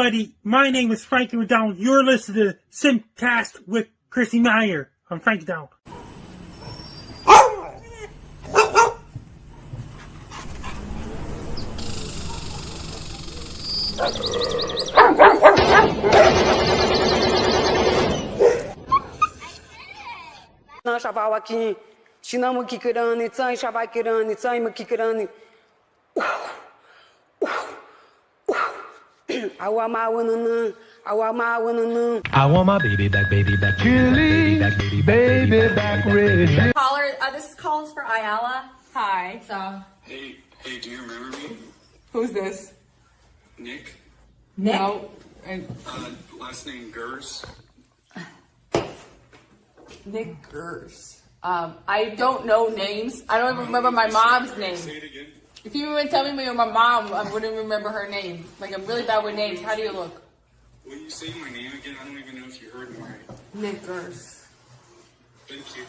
everybody. My name is Frankie McDonald. You're listening to SimpCast with Chrissie Mayr. I'm Frankie McDonald. I want my baby back, Chili, baby back, red. Caller, this calls for Ayala. Hi. So. Hey, do you remember me? Who's this? Nick. No. Last name Gers. Nick Gers. I don't know names. I don't even remember my mom's name. Say it again. If you even tell me my mom, I wouldn't remember her name. Like, I'm really bad with names. How do you look? Will you say my name again? I don't even know if you heard me right. Nick Gers. Thank you.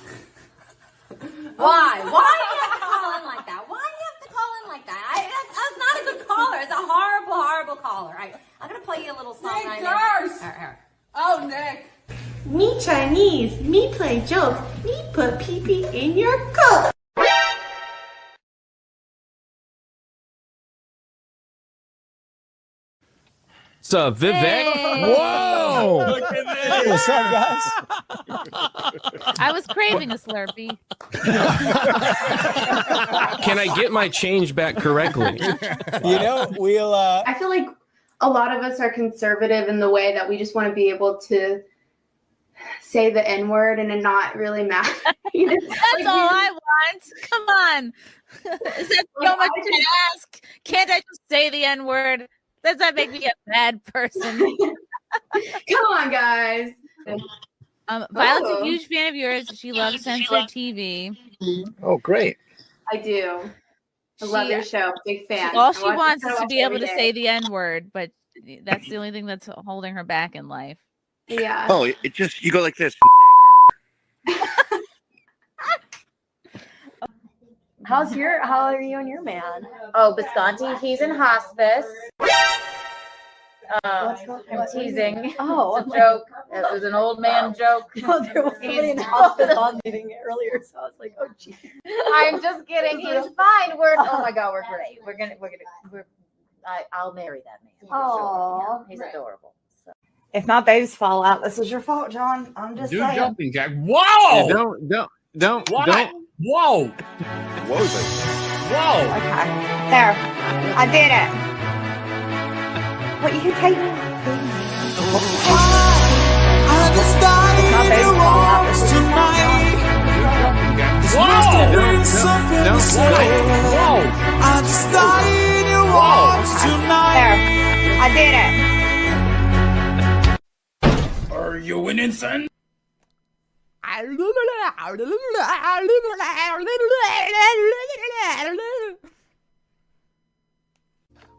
Why? Why do you have to call in like that? Why do you have to call in like that? That's not a good caller. It's a horrible, horrible caller. I'm going to play you a little song. Nick Gers! Oh, Nick. Me Chinese, me play jokes, me put pee-pee in your coat. What's up, Vivek? Hey. Whoa! Look at this. What's up, guys? I was craving a Slurpee. Can I get my change back correctly? You know, we'll. I feel like a lot of us are conservative in the way that we just want to be able to say the N-word and it not really matter. That's all I want. Come on. Is that so much to ask? Can't I just say the N-word? Does that make me a bad person? Come on, guys. Violet's a huge fan of yours. She loves censored TV. Oh, great. I do. I love your show. Big fan. All she wants is to be able to say the N-word, but that's the only thing that's holding her back in life. Yeah. Oh, it just, you go like this. How are you and your man? Oh, Bisconti, he's in hospice. I'm teasing. Oh, it's a joke. It was an old man joke. No, there was somebody in the hospital on meeting earlier, so I was like, oh, geez. I'm just kidding. He's fine. Oh my God, we're great. I'll marry that man. Oh, he's adorable. So. If my baby's fall out, this is your fault, John. I'm just saying. Jumping jack. Whoa! Yeah, don't. Whoa! Whoa. Okay. There. I did it. What, you can take me? I just died in your arms tonight. This must have been something to say. I just died in your arms tonight. There. I did it. Are you winning, son?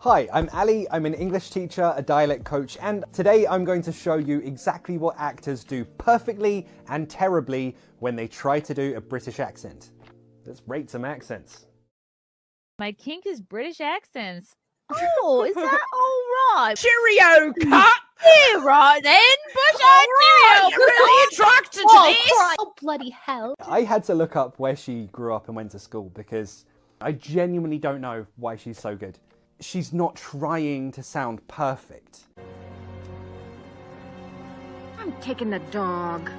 Hi, I'm Ali. I'm an English teacher, a dialect coach, and today I'm going to show you exactly what actors do perfectly and terribly when they try to do a British accent. Let's rate some accents. My kink is British accents. Oh, is that all right? Cheerio, cut! Yeah, right then. Bush eyed cheerio. You're really attracted to this. Oh, bloody hell. I had to look up where she grew up and went to school because I genuinely don't know why she's so good. She's not trying to sound perfect. I'm taking the dog,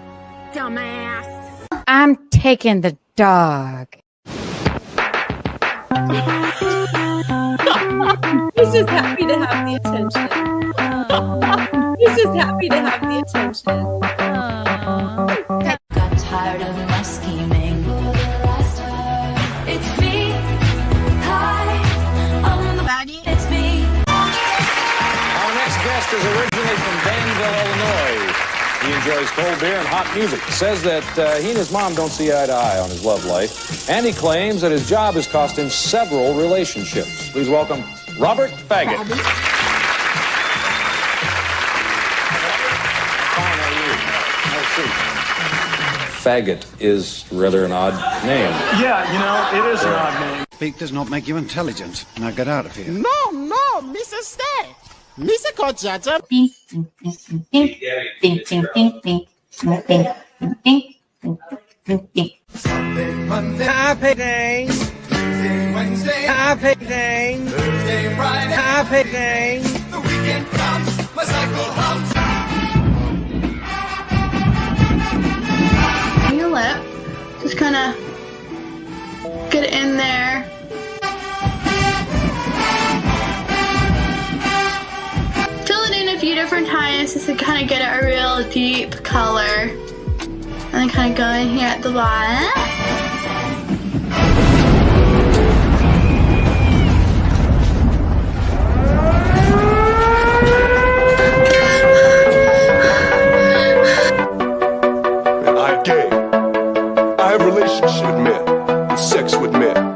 dumbass. I'm taking the dog. He's just happy to have the attention. He's just happy to have the attention. Got tired of my scheming. It's me. Hi, I'm the baddie. It's me. Our next guest is originally from Danville, Illinois. He enjoys cold beer and hot music. Says that he and his mom don't see eye to eye on his love life. And he claims that his job has cost him several relationships. Please welcome Robert Faggot. Faggot is rather an odd name. Yeah, you know, it is an odd name. Speak does not make you intelligent. Now get out of here. No, Mrs. Stay. Lisa Kochata. Sunday, Monday, happy day. Tuesday, Wednesday, happy day. Thursday, Friday, happy day. The weekend comes, my cycle hums. Your lip, just kind of get it in there. Fill it in a few different times just to kind of get a real deep color. And then kind of go in here at the bottom. I'm gay. I have relationships with men and sex with men.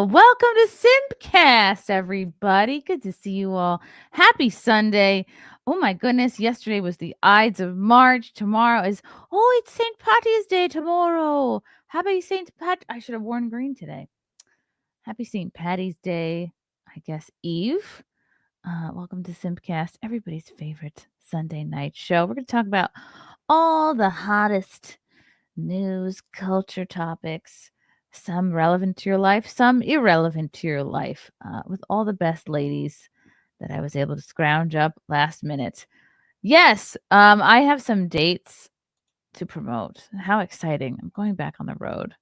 Welcome to SimpCast, everybody. Good to see you all. Happy Sunday. Oh my goodness, yesterday was the Ides of March. Tomorrow is, it's St. Patty's Day tomorrow. Happy St. Pat. I should have worn green today. Happy St. Patty's Day, I guess, Eve. Welcome to SimpCast, everybody's favorite Sunday night show. We're going to talk about all the hottest news, culture topics. Some relevant to your life, some irrelevant to your life, with all the best ladies that I was able to scrounge up last minute. Yes, I have some dates to promote. How exciting. I'm going back on the road.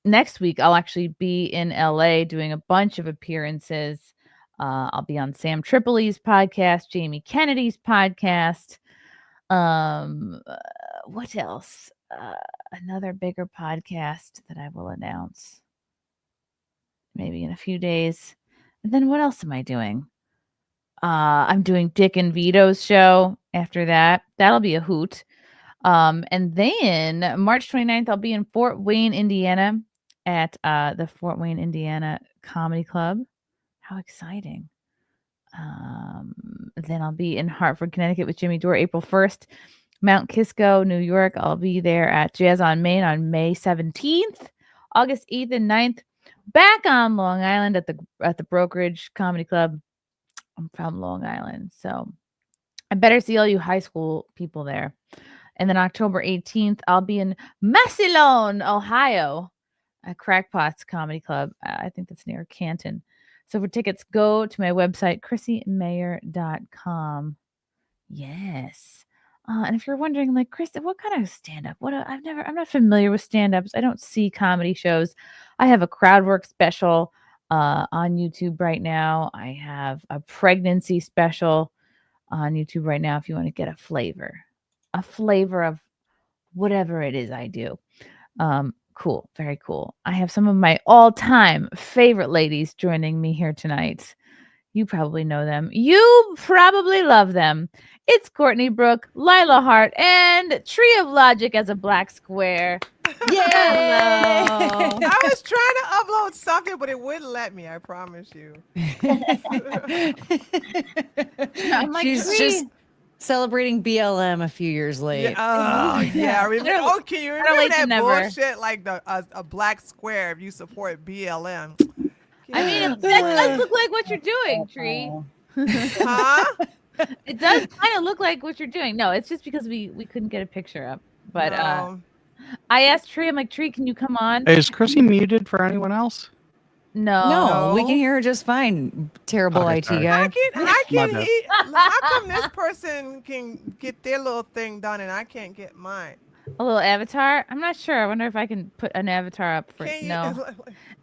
Next week, I'll actually be in LA doing a bunch of appearances. I'll be on Sam Tripoli's podcast, Jamie Kennedy's podcast. What else? Another bigger podcast that I will announce maybe in a few days. And then what else am I doing? I'm doing Dick and Vito's show after that. That'll be a hoot. And then March 29th, I'll be in Fort Wayne, Indiana at the Fort Wayne, Indiana Comedy Club. How exciting. Then I'll be in Hartford, Connecticut with Jimmy Dore April 1st. Mount Kisco, New York. I'll be there at Jazz on Main on May 17th, August 8th and 9th. Back on Long Island at the Brokerage Comedy Club. I'm from Long Island, so I better see all you high school people there. And then October 18th, I'll be in Massillon, Ohio at Krackpots Comedy Club. I think that's near Canton. So for tickets, go to my website, chrissiemayr.com. Yes. And if you're wondering, like, Chris, what kind of stand-up? I'm not familiar with stand-ups. I don't see comedy shows. I have a crowd work special on YouTube right now. I have a pregnancy special on YouTube right now if you want to get a flavor of whatever it is I do. Cool. Very cool. I have some of my all-time favorite ladies joining me here tonight. You probably know them. You probably love them. It's Courtney, Brooke, Lila Hart, and Tree of Logic as a black square. Yay! I was trying to upload something, but it wouldn't let me. I promise you. I'm like, she's just celebrating BLM a few years late. Yeah, yeah. I remember. Oh, can you remember that never. bullshit? Like a black square if you support BLM. I mean, that does look like what you're doing, Tree. Huh? It does kind of look like what you're doing. No, it's just because we couldn't get a picture up. But I asked Tree, I'm like, Tree, can you come on? Is Chrissy muted for anyone else? No. We can hear her just fine. Terrible IT sorry. guy. I can bad. hear. How come this person can get their little thing done and I can't get mine? A little avatar? I'm not sure. I wonder if I can put an avatar up for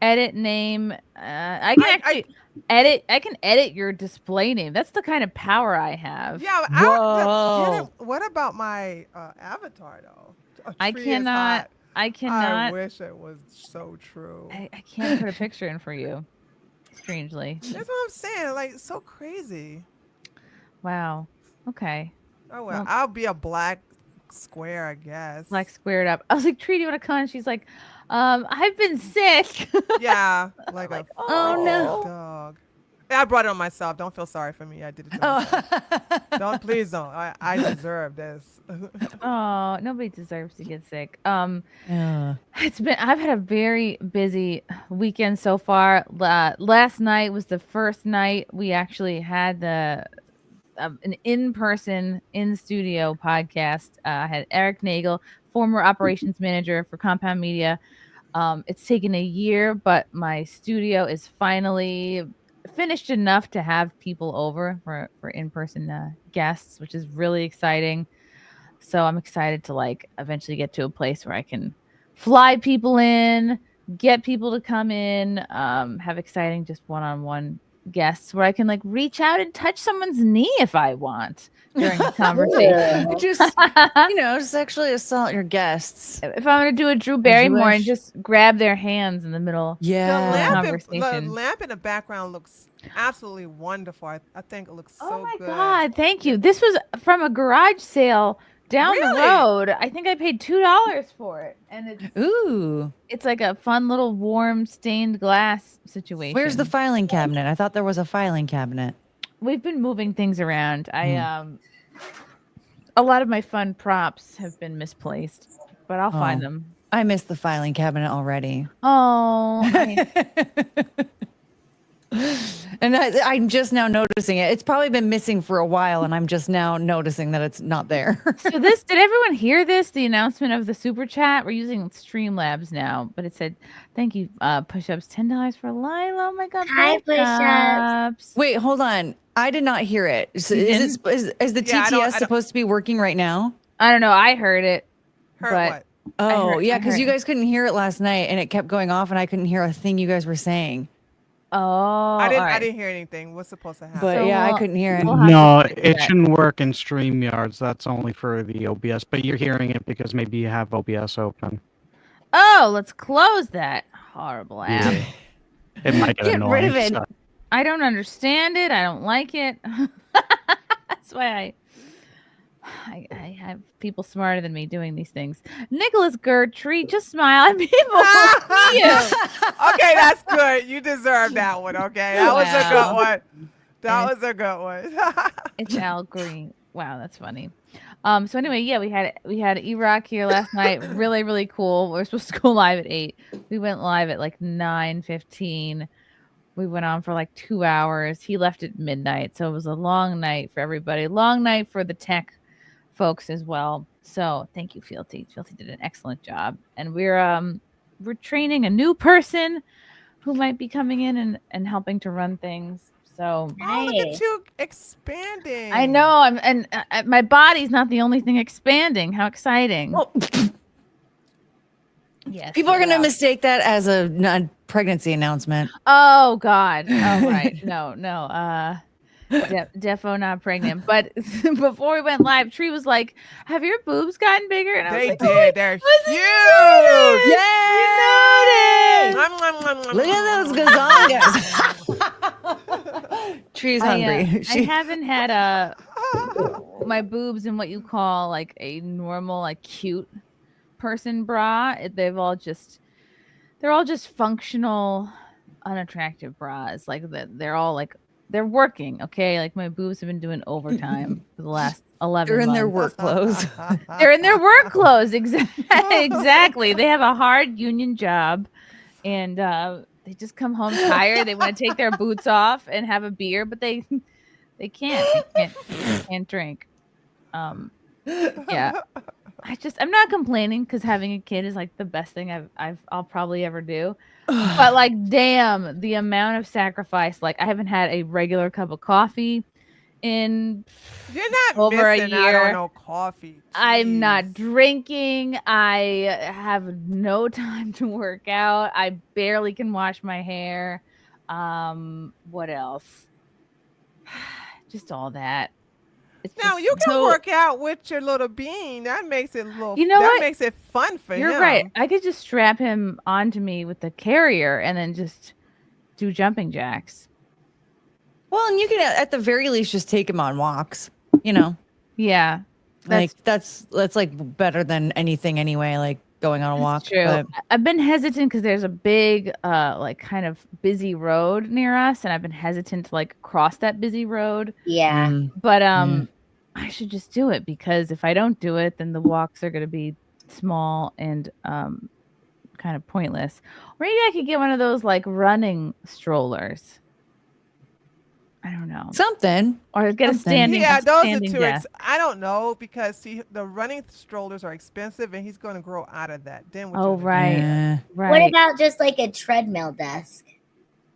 edit name. I can actually edit. I can edit your display name. That's the kind of power I have. Yeah. Whoa. What about my avatar though? I cannot. I wish it was so true. I can't put a picture in for you. Strangely. That's what I'm saying. Like, so crazy. Wow. Okay. Oh well, I'll be a black square, I guess. Black squared up. I was like, Tree, do you want to come? She's like, I've been sick. Yeah. Like a oh no. dog. I brought it on myself. Don't feel sorry for me. I did it to myself. Please don't. I deserve this. Oh, nobody deserves to get sick. I've had a very busy weekend so far. Last night was the first night we actually had an in-person, in-studio podcast. I had Eric Nagel, former operations manager for Compound Media. It's taken a year, but my studio is finally finished enough to have people over for in-person guests, which is really exciting. So I'm excited to eventually get to a place where I can fly people in, get people to come in, have exciting just one-on-one guests where I can reach out and touch someone's knee if I want during the conversation. Just sexually assault your guests. If I'm going to do a Drew Barrymore and just grab their hands in the middle of the conversation. The lamp in the background looks absolutely wonderful. I think it looks so good. Oh my God, thank you. This was from a garage sale down the road. I think I paid $2 for it. And it's like a fun little warm stained glass situation. Where's the filing cabinet? I thought there was a filing cabinet. We've been moving things around. A lot of my fun props have been misplaced, but I'll find them. I missed the filing cabinet already. Oh. And I'm just now noticing it. It's probably been missing for a while, and I'm just now noticing that it's not there. So did everyone hear this? The announcement of the super chat? We're using Streamlabs now, but it said, thank you, push-ups, $10 for Lila. Oh my God. Hi, push-ups. Wait, hold on. I did not hear it. Is the TTS supposed to be working right now? I don't know. I heard it. What? Oh, yeah, because you guys couldn't hear it last night, and it kept going off, and I couldn't hear a thing you guys were saying. Oh, I didn't hear anything. What's supposed to happen? But I couldn't hear it. No, it shouldn't work in StreamYards. That's only for the OBS. But you're hearing it because maybe you have OBS open. Oh, let's close that horrible app. Yeah. It might get annoying. Rid of it. So. I don't understand it. I don't like it. That's why I have people smarter than me doing these things. Nicholas Gertrude, just smile at people. Okay, that's good. You deserve that one. Okay, that was a good one. That was a good one. It's Al Green. Wow, that's funny. So anyway, yeah, we had E-Rock here last night. Really, really cool. We were supposed to go live at 8. We went live at 9:15. We went on for 2 hours. He left at midnight, so it was a long night for everybody. Long night for the tech folks as well. So thank you, Fealty. Fealty did an excellent job, and we're training a new person who might be coming in and helping to run things. So look at you expanding. I know. And my body's not the only thing expanding. How exciting! Well, yes, people are going to mistake that as a pregnancy announcement. Oh God! Oh right. No. Defo not pregnant. But before we went live, Tree was like, "Have your boobs gotten bigger?" And I was like, did. They're huge. Yay! Look at those gazongas. Tree's hungry. I haven't had my boobs in what you call a normal cute person bra. They're all just functional, unattractive bras. They're all they're working, okay? My boobs have been doing overtime for the last 11 They're in months. their work clothes. They're in their work clothes. Exactly. They have a hard union job. And They just come home tired. They want to take their boots off and have a beer, but they can't. They can't drink. Yeah. I'm not complaining because having a kid is like the best thing I'll probably ever do. But like, damn, the amount of sacrifice. Like, I haven't had a regular cup of coffee in You're not over a missing year. out on no coffee. I'm not drinking. I have no time to work out. I barely can wash my hair. What else? Just all that. Now you can work out with your little bean. That makes it makes it fun for him. You're right. I could just strap him onto me with the carrier and then just do jumping jacks. Well, and you can at the very least just take him on walks, you know. Yeah. That's like better than anything anyway, like going on a walk. True. But I've been hesitant because there's a big like kind of busy road near us, and I've been hesitant to like cross that busy road. Yeah. But I should just do it, because if I don't do it, then the walks are going to be small and kind of pointless. Or maybe I could get one of those like running strollers. I don't know. Something. Or get a standing. Yeah, those are standing too. desk. I don't know, because see, the running strollers are expensive, and he's going to grow out of that. Then Oh, right. Right. What about just like a treadmill desk?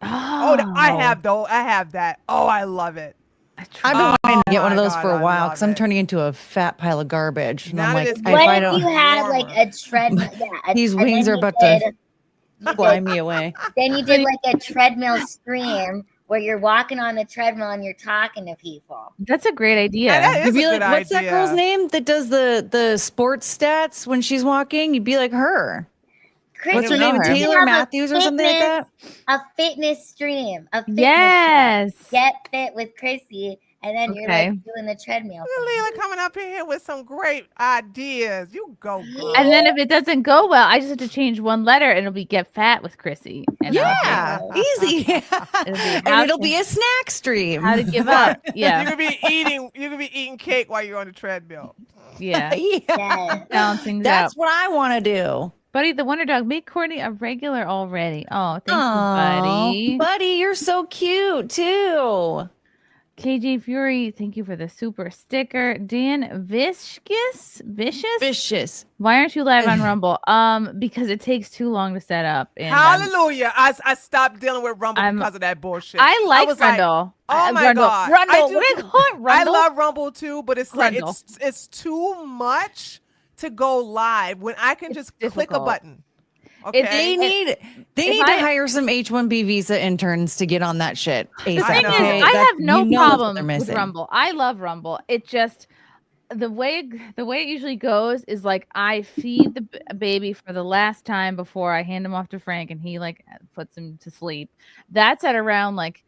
Oh, I have though. I have that. Oh, I love it. I've been wanting to get one of those God, for a I while love because I'm turning into a fat pile of garbage. And I'm like, What if you had like a treadmill? Yeah, these and wings then are you about did- to fly me away. Then you did like a treadmill stream where you're walking on the treadmill and you're talking to people. That's a great idea. You'd be like, what's that girl's name that does the sports stats when she's walking? You'd be like her. What's her Chrissy, name? you Taylor have a Matthews or something like that? A fitness stream. A fitness Yes. stream. Get fit with Chrissy, and then you're Okay. like doing the treadmill. Lila coming up in here with some great ideas. You go, girl. And then if it doesn't go well, I just have to change one letter and it'll be get fat with Chrissy. And Yeah, easy. And it'll be a snack stream. How to give up. Yeah. You could be eating cake while you're on the treadmill. Yeah. Yeah. Balance things That's out. what I want to do. Buddy the Wonder Dog, make Courtney a regular already. Oh, thank Aw, you, buddy. Buddy, you're so cute too. KJ Fury, thank you for the super sticker. Dan Vicious? Why aren't you live on Rumble? Because it takes too long to set up. And Hallelujah. I stopped dealing with Rumble because of that bullshit. I like was Rumble. Oh my Rundle. God. Rundle. I What do they call it? I Rundle? love Rumble too, but it's like Rundle. it's too much to go live when I can just click a difficult. button. Okay. They need to hire some H-1B visa interns to get on that shit ASAP. The thing is, okay? I That's- have no you know that's what problem they're with missing. Rumble. I love Rumble. It just the way it usually goes is like I feed the baby for the last time before I hand him off to Frank, and he like puts him to sleep. That's at around like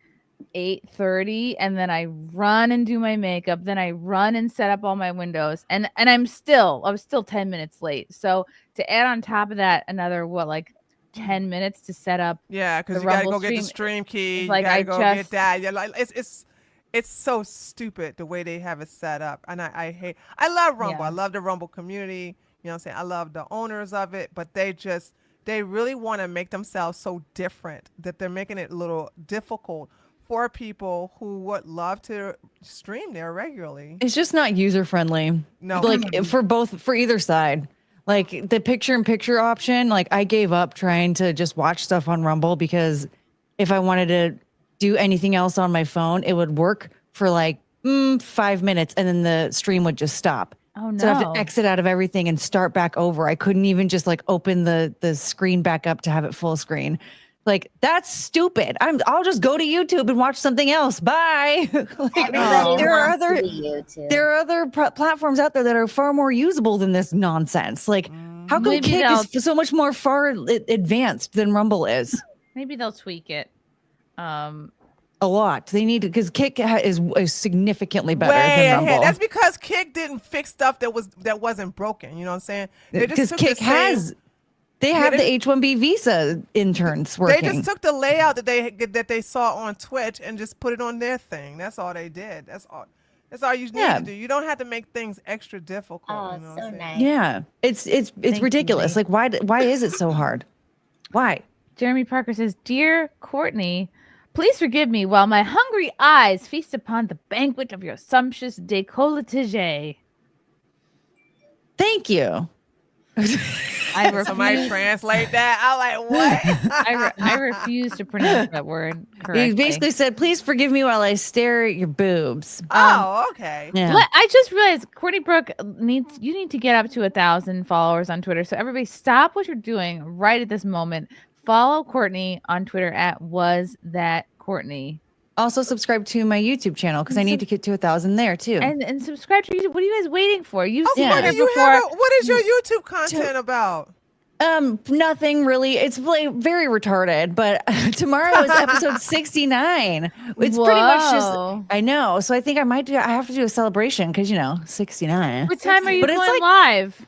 8:30, and then I run and do my makeup. Then I run and set up all my windows, and I was still 10 minutes late. So to add on top of that another 10 minutes to set up. Yeah, because the you gotta Rumble go get the stream. stream key. It's like you gotta I go get that. Yeah, like it's so stupid the way they have it set up, and I love Rumble. Yeah. I love the Rumble community. You know what I'm saying? I love the owners of it, but they really want to make themselves so different that they're making it a little difficult for people who would love to stream there regularly. It's just not user friendly. No. Like for either side. Like the picture-in-picture option, like I gave up trying to just watch stuff on Rumble because if I wanted to do anything else on my phone, it would work for like 5 minutes and then the stream would just stop. Oh no. So I have to exit out of everything and start back over. I couldn't even just like open the screen back up to have it full screen. Like that's stupid. I'll just go to YouTube and watch something else. Bye. There are other platforms out there that are far more usable than this nonsense. Like how come Maybe Kick they'll- is so much more far advanced than Rumble is? Maybe they'll tweak it. A lot. They need to because Kick is significantly better Way than Rumble. ahead. That's because Kick didn't fix stuff that wasn't broken. You know what I'm saying? They just Because took the Kick same- has. They have the H-1B visa interns working. They just took the layout that they saw on Twitch and just put it on their thing. That's all they did. That's all you need to do. You don't have to make things extra difficult. Oh, you know so what I'm saying? nice. Yeah, it's ridiculous. Like why is it so hard? Why? Jeremy Parker says, "Dear Courtney, please forgive me while my hungry eyes feast upon the banquet of your sumptuous décolletage." Thank you. I refuse. Somebody translate that. I'm like, what? I refuse to pronounce that word correctly. He basically said, "Please forgive me while I stare at your boobs." Okay. Yeah. I just realized Courtney Brooke you need to get up to 1,000 followers on Twitter. So everybody, stop what you're doing right at this moment. Follow Courtney on Twitter at @WasThatCourtney. Also subscribe to my YouTube channel because I need to get to 1,000 there too. And subscribe to YouTube. What are you guys waiting for? You've seen What her do you before. have? What is your YouTube content about? Nothing really. It's like very retarded, but tomorrow is episode 69. It's pretty much just, I know. So I think I have to do a celebration because, 69. What time are you But it's going like, live?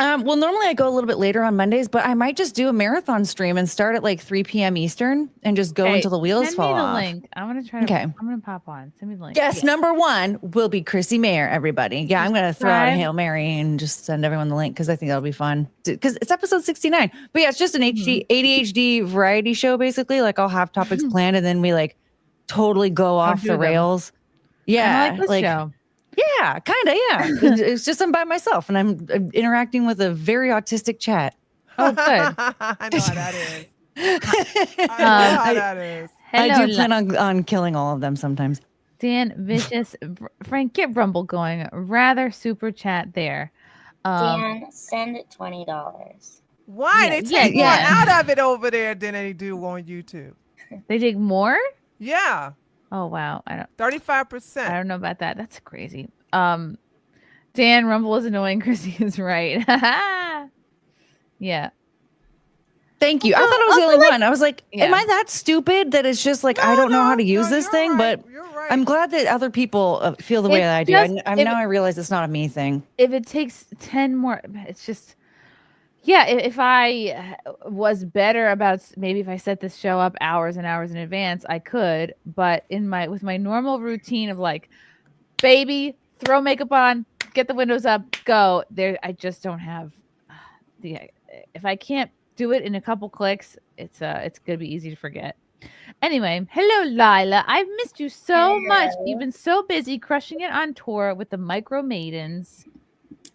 Well, normally I go a little bit later on Mondays, but I might just do a marathon stream and start at like 3 p.m. Eastern and just go until the wheels fall off. Send me the link. I'm going to try to, I'm going to pop on. Send me the link. Guest number 1 will be Chrissie Mayr, everybody. Yeah, I'm going to throw out a Hail Mary and just send everyone the link because I think that'll be fun. Because it's episode 69. But yeah, it's just an ADHD variety show, basically. Like I'll have topics planned and then we like totally go off the rails. Yeah. I like this show. Yeah, kind of. Yeah. It's just I'm by myself and I'm interacting with a very autistic chat. Oh, good. I know how that is. I know how that is. I do plan on killing all of them sometimes. Dan Vicious, Frank, get Rumble going. Rather super chat there. Dan, send $20. Why? They take more out of it over there than they do on YouTube. They take more? Yeah. Oh wow. 35%. I don't know about that. That's crazy. Dan, Rumble is annoying. Chrissy is right. Yeah. Thank you. I thought I was the only one. I was like, am I that stupid that it's just like I don't know how to use this thing? But I'm glad that other people feel the way that I do. Now I realize it's not a me thing. If it takes 10 more, it's just, yeah, if I was better about, maybe if I set this show up hours and hours in advance, I could. But with my normal routine of like, baby, throw makeup on, get the windows up, go there. I just don't have if I can't do it in a couple clicks, it's gonna be easy to forget. Anyway, hello Lila. I've missed you so much. You've been so busy crushing it on tour with the Micro Maidens.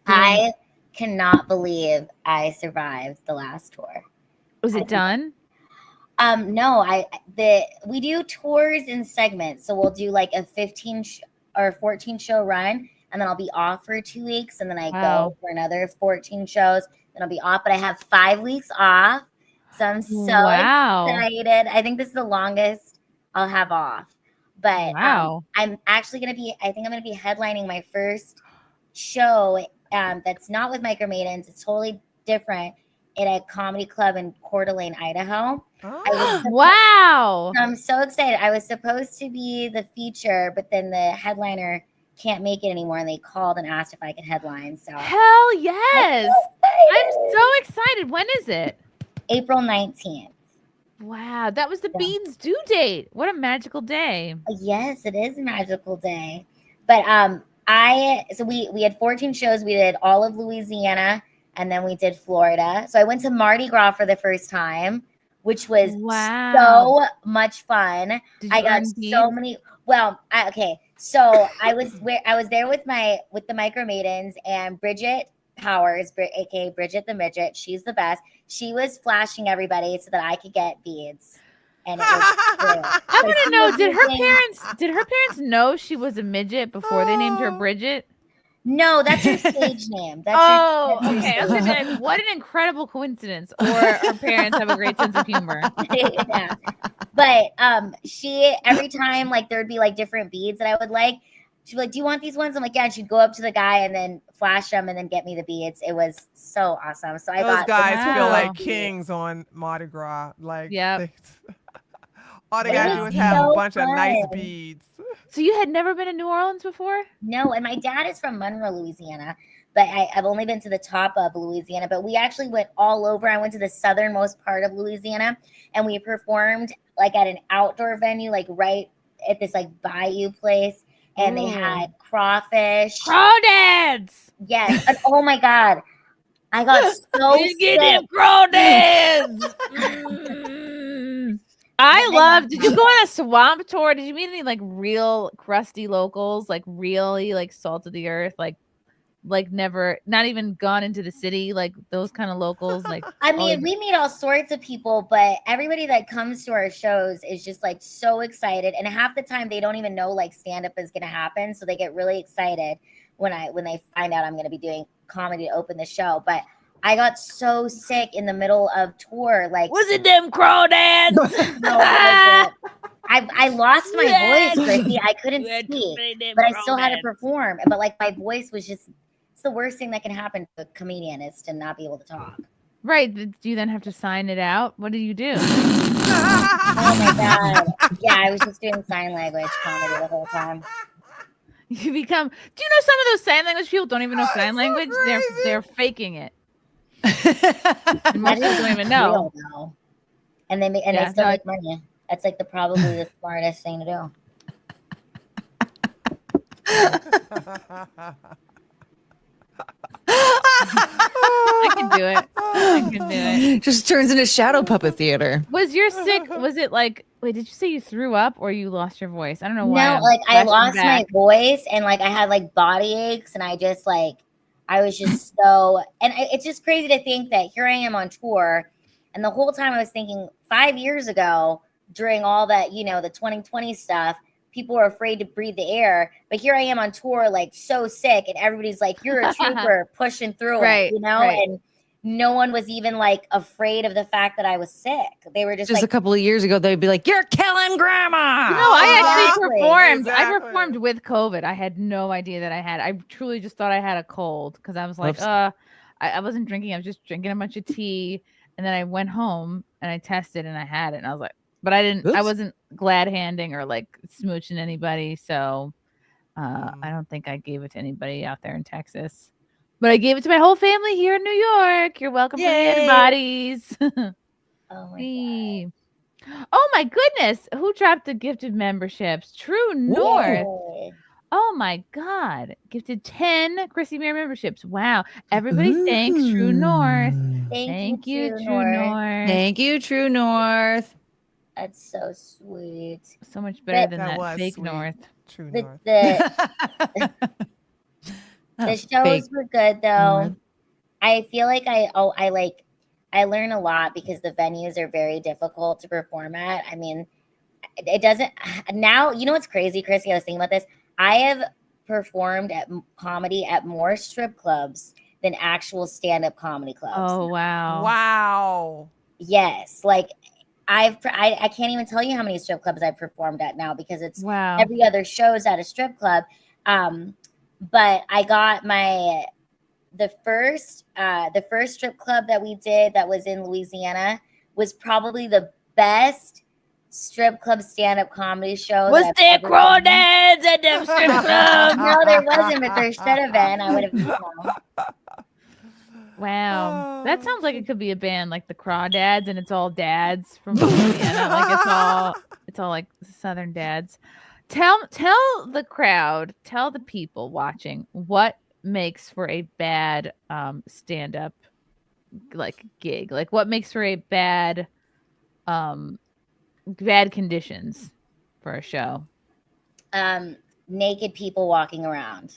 I cannot believe I survived the last tour. Was it done? No, we do tours in segments. So we'll do like a 15 or 14 show run, and then I'll be off for 2 weeks, and then I go for another 14 shows, then I'll be off. But I have 5 weeks off. So I'm so excited. I think this is the longest I'll have off. But I'm actually going to be, I think I'm going to be headlining my first show that's not with Micro Maidens. It's totally different at a comedy club in Coeur d'Alene, Idaho. Wow. I'm so excited. I was supposed to be the feature, but then the headliner can't make it anymore, and they called and asked if I could headline. So hell yes. I'm so excited. When is it? April 19th. Wow, that was the Beans due date. What a magical day. Yes, it is a magical day. But we had 14 shows. We did all of Louisiana, and then we did Florida. So I went to Mardi Gras for the first time, which was so much fun. I got so many. Well, so I was there with the Micro Maidens, and Bridget Powers, aka Bridget the Midget. She's the best. She was flashing everybody so that I could get beads. And it was I want to know, did her parents know she was a midget before they named her Bridget? No, that's her stage name. Okay. I was gonna be like, what an incredible coincidence. Or her parents have a great sense of humor. Yeah. But she, every time like there would be like different beads that I would like, she'd be like, do you want these ones? I'm like, yeah. And she'd go up to the guy and then flash them and then get me the beads. It was so awesome. So those guys feel like kings on Mardi Gras. Like, all they gotta do is have a bunch of nice beads. So you had never been to New Orleans before? No, and my dad is from Monroe, Louisiana, but I've only been to the top of Louisiana. But we actually went all over. I went to the southernmost part of Louisiana, and we performed like at an outdoor venue, like right at this like bayou place, and they had crawfish. Crawdads! Yes. And, oh my God. I got so Get sick. them crawdads. I love. Did you go on a swamp tour? Did you meet any like real crusty locals, like really like salt of the earth, like never, not even gone into the city, like those kind of locals? Like, I mean, we meet all sorts of people, but everybody that comes to our shows is just like so excited, and half the time they don't even know like stand up is going to happen, so they get really excited when they find out I'm going to be doing comedy to open the show. But I got so sick in the middle of tour. Like, was it them crawdads? No, I lost my voice, Chrissy. I couldn't speak, but I still had to perform. But like my voice was just, it's the worst thing that can happen to a comedian is to not be able to talk. Right. Do you then have to sign it out? What do you do? Oh my God. Yeah, I was just doing sign language comedy the whole time. You become, do you know some of those sign language people don't even know sign language? They're faking it. And most people don't even know. And they still make money. That's like probably the smartest thing to do. I can do it. I can do it. Just turns into shadow puppet theater. Was your sick? Was it like? Wait, did you say you threw up or you lost your voice? I don't know why. No, like I lost my voice and like I had like body aches and I just like I was just so, and it's just crazy to think that here I am on tour, and the whole time I was thinking 5 years ago during all that, the 2020 stuff, people were afraid to breathe the air, but here I am on tour, like so sick, and everybody's like, "You're a trooper, pushing through it," and no one was even like afraid of the fact that I was sick. They were just like, a couple of years ago, they'd be like, "You're killing grandma." No, I actually performed. I performed with COVID. I had no idea that I had. I truly just thought I had a cold because I was like, I wasn't drinking. I was just drinking a bunch of tea, and then I went home and I tested and I had it, and I was like, but I didn't. I wasn't glad handing or like smooching anybody, so I don't think I gave it to anybody out there in Texas. But I gave it to my whole family here in New York. You're welcome for the antibodies. Oh my goodness. Who dropped the gifted memberships? True North. Oh my God. Gifted 10 Chrissie Mayr memberships. Wow. Everybody thanks True North. Thank you, True North. Thank you, True North. That's so sweet. So much better than that fake North. True North. The shows were good though. I feel like I learn a lot because the venues are very difficult to perform at. I mean, it doesn't now. You know what's crazy, Chrissy? I was thinking about this. I have performed at comedy at more strip clubs than actual stand-up comedy clubs. Oh wow! Wow. Yes, like I can't even tell you how many strip clubs I've performed at now because it's every other show's at a strip club. But I got the first strip club that we did that was in Louisiana was probably the best strip club stand-up comedy show. Was there crawdads at them strip club? No, there wasn't, but there should have been. I would have. Wow, that sounds like it could be a band like the Crawdads, and it's all dads from Louisiana. Like it's all like Southern dads. Tell the crowd, tell the people watching what makes for a bad stand-up like gig. Like what makes for a bad conditions for a show. Naked people walking around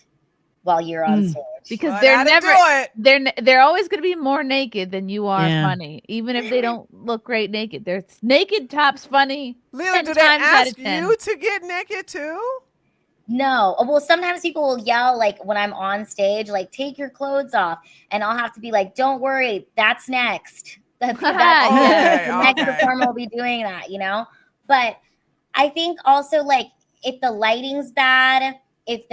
while you're on stage. Because they're always going to be more naked than you are funny, even if they don't look great naked. They're naked tops funny. Lila, do they ask you to get naked too? No. Well, sometimes people will yell like when I'm on stage, like take your clothes off, and I'll have to be like, "Don't worry, that's next." The next performer will be doing that, But I think also like if the lighting's bad, if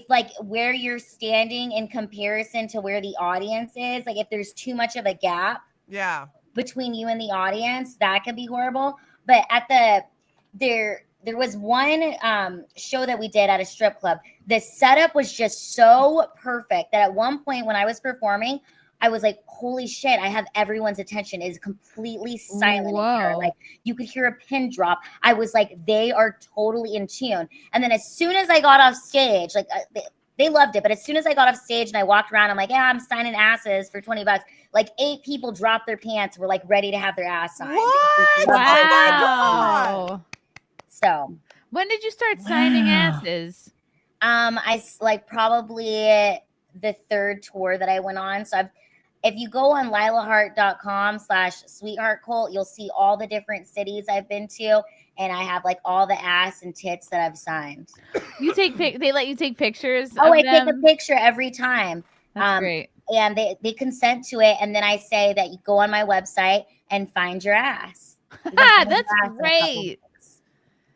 like where you're standing in comparison to where the audience is, like if there's too much of a gap between you and the audience, that could be horrible. But there was one show that we did at a strip club. The setup was just so perfect that at one point when I was performing, I was like, holy shit, I have everyone's attention. It is completely silent in here. Like you could hear a pin drop. I was like, they are totally in tune. And then as soon as I got off stage, like they loved it. But as soon as I got off stage and I walked around, I'm like, yeah, I'm signing asses for $20. Like 8 people dropped their pants, were like ready to have their ass signed. What? Wow. So when did you start signing asses? I like probably the 3rd tour that I went on. So if you go on lilahart.com/sweetheartcult, you'll see all the different cities I've been to. And I have like all the ass and tits that I've signed. You take they let you take pictures. Oh, of I them? take a picture every time. That's great. And they consent to it. And then I say that you go on my website and find your ass. That's great.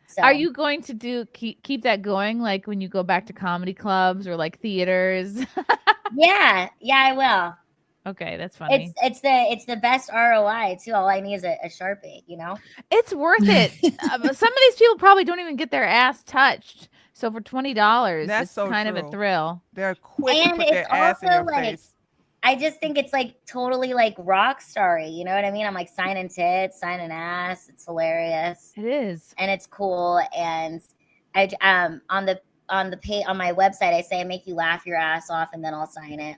So. Are you going to keep that going, like when you go back to comedy clubs or like theaters? Yeah, I will. Okay, that's funny. It's the best ROI too. All I need is a Sharpie, you know. It's worth it. Some of these people probably don't even get their ass touched. So for $20, That's it's so kind of a true. thrill. They're quick to And put their it's ass in also your like, face. I just think it's like totally like rock starry. You know what I mean? I'm like signing tits, signing ass. It's hilarious. It is, and it's cool. And I on my website, I say make you laugh your ass off, and then I'll sign it.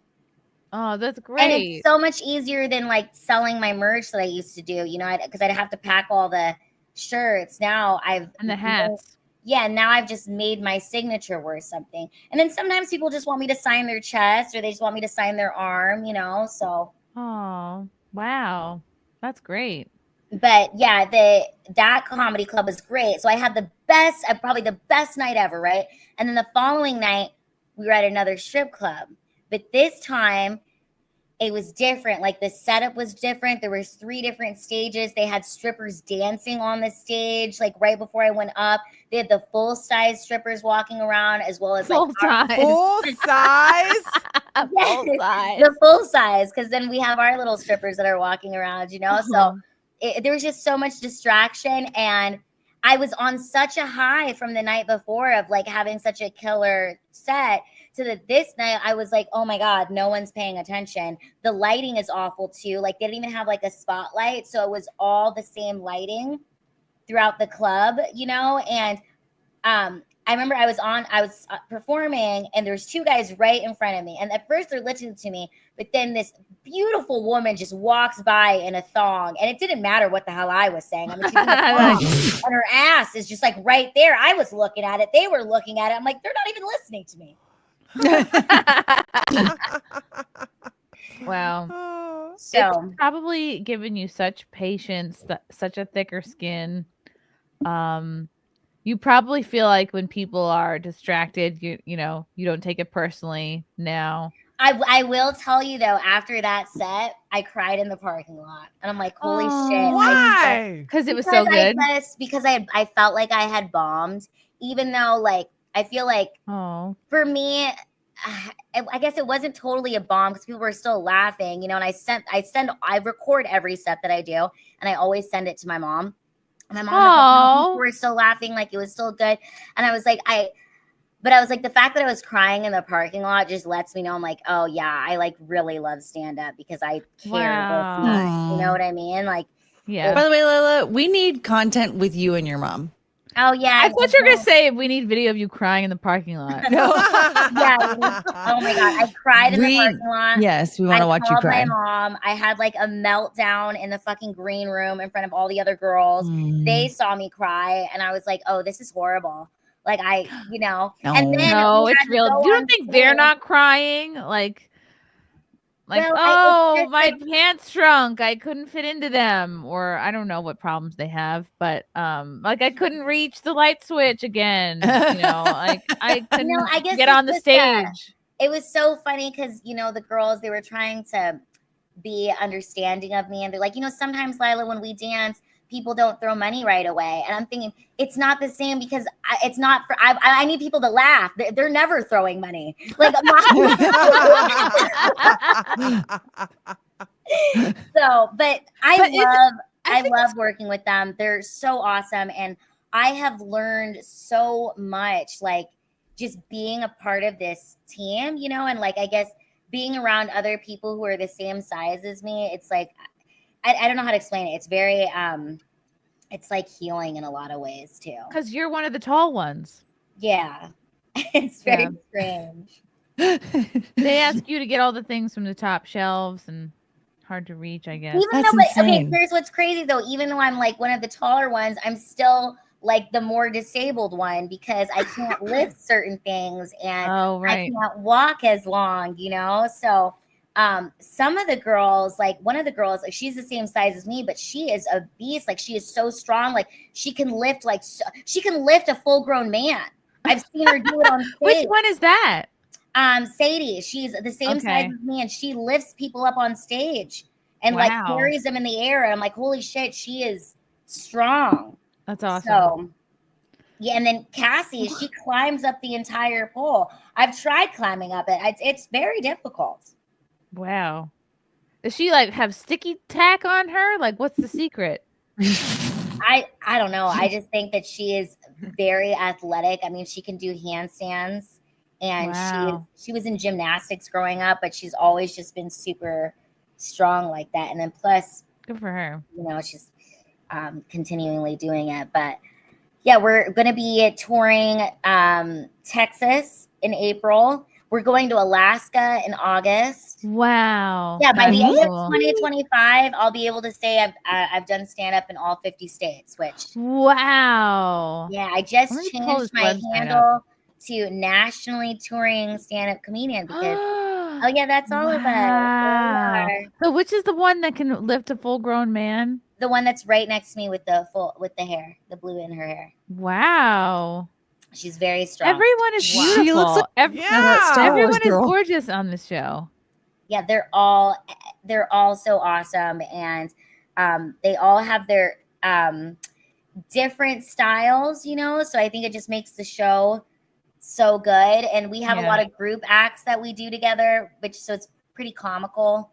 Oh, that's great. And it's so much easier than like selling my merch that I used to do, you know, because I'd have to pack all the shirts. Now and the hats. Yeah, now I've just made my signature worth something. And then sometimes people just want me to sign their chest or they just want me to sign their arm, you know, so. Oh, wow. That's great. But yeah, that comedy club was great. So I had probably the best night ever, right? And then the following night, we were at another strip club. But this time, it was different. Like the setup was different. There was 3 different stages. They had strippers dancing on the stage. Like right before I went up, they had the full size strippers walking around as well as full size. Full size. Yes, the full size. Because then we have our little strippers that are walking around. You know, so there was just so much distraction, and I was on such a high from the night before of like having such a killer set. So that this night I was like, oh my God, no one's paying attention. The lighting is awful too. Like they didn't even have like a spotlight. So it was all the same lighting throughout the club, you know? And I remember I was performing and there's 2 guys right in front of me. And at first they're listening to me, but then this beautiful woman just walks by in a thong. And it didn't matter what the hell I was saying. I mean, she was in a thong, and her ass is just like right there. I was looking at it. They were looking at it. I'm like, they're not even listening to me. Wow. So it's probably given you such patience, such a thicker skin. You probably feel like when people are distracted, you know, you don't take it personally now. I will tell you though, after that set, I cried in the parking lot, and I'm like, holy shit! Why? Because it was so good. Because I felt like I had bombed, even though like I feel like for me, I guess it wasn't totally a bomb because people were still laughing, you know. And I record every set that I do, and I always send it to my mom. And my mom was like, no, people were still laughing, like it was still good. And I was like, the fact that I was crying in the parking lot just lets me know I'm like, oh yeah, I like really love stand up because I care this much. You know what I mean? Like, yeah. By the way, Lila, we need content with you and your mom. Oh yeah. I thought you were gonna say we need video of you crying in the parking lot. No. Yeah. Oh my God. I cried in the parking lot. Yes, we want to watch you cry. I called my mom. I had like a meltdown in the fucking green room in front of all the other girls. They saw me cry, and I was like, oh, this is horrible. Like and then it's real. You don't think they're not crying? Like, well, my pants shrunk. I couldn't fit into them, or I don't know what problems they have, but like I couldn't reach the light switch again. You know, like I couldn't get on the stage. It was so funny because the girls, they were trying to be understanding of me, and they're like, sometimes Lila, when we dance, people don't throw money right away. And I'm thinking it's not the same because it's not for, I need people to laugh. They're never throwing money. Like, but I love working with them. They're so awesome. And I have learned so much, like just being a part of this team, and like, I guess being around other people who are the same size as me. It's like, I don't know how to explain it. It's very, it's like healing in a lot of ways too. Because you're one of the tall ones. Yeah. It's very strange. They ask you to get all the things from the top shelves and hard to reach, I guess. Even though, but okay, here's what's crazy though. Even though I'm like one of the taller ones, I'm still like the more disabled one because I can't lift certain things and I can't walk as long, you know? So some of the girls, like one of the girls, like she's the same size as me, but she is a beast. Like she is so strong. Like she can lift she can lift a full grown man. I've seen her do it on stage. Which one is that? Sadie, she's the same size as me and she lifts people up on stage and like carries them in the air. And I'm like, holy shit, she is strong. That's awesome. So yeah, and then Cassie, she climbs up the entire pole. I've tried climbing up it. It's very difficult. Wow. Does she like have sticky tack on her? Like what's the secret? I don't know. I just think that she is very athletic. I mean, she can do handstands. And she was in gymnastics growing up, but she's always just been super strong like that. And then plus, good for her. You know, she's continually doing it. But yeah, we're going to be touring Texas in April. We're going to Alaska in August. Wow. Yeah, by the end of 2025, I'll be able to say I've done stand up in all 50 states. Which wow. Yeah, I just changed my handle to nationally touring stand-up comedian because oh yeah, that's all of us. So which is the one that can lift a full-grown man? The one that's right next to me with the hair, the blue in her hair. Wow. She's very strong. Everyone is beautiful. She looks like everyone is gorgeous on this show. Yeah, they're all so awesome and they all have their different styles, you know, so I think it just makes the show so good. And we have a lot of group acts that we do together, so it's pretty comical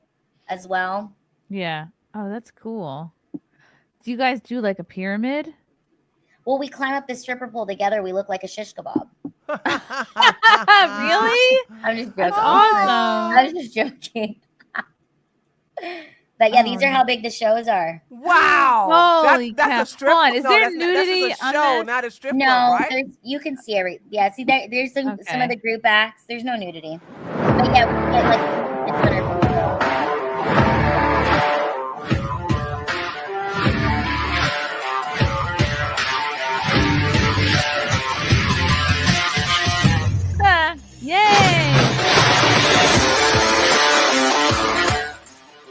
as well. Yeah. Oh, that's cool. Do you guys do like a pyramid? Well, we climb up the stripper pole together. We look like a shish kebab. Really? I'm just joking. That's awesome. I was just joking. But yeah, these are how big the shows are. Wow. Holy that's a strip. Hold on. Is there that's nudity a on show, this? not a strip No, club, right? you can see see there's some of the group acts. There's no nudity. But yeah, we get like it's wonderful. Yay!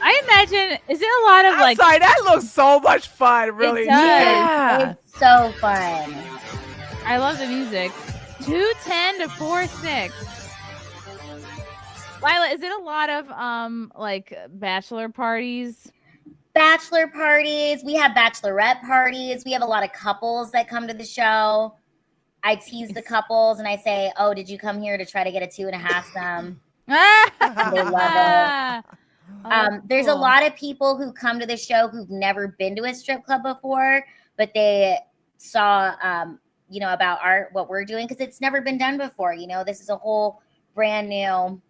I imagine, is it a lot of like? Sorry, that looks so much fun. Really, It does. Yeah, it's so fun. I love the music. 210 to 46. Lila, is it a lot of like bachelor parties? Bachelor parties. We have bachelorette parties. We have a lot of couples that come to the show. I tease the couples and I say, "Oh, did you come here to try to get a 2.5 some?" They love it. There's a lot of people who come to the show who've never been to a strip club before, but they saw, you know, about what we're doing because it's never been done before. You know, this is a whole brand new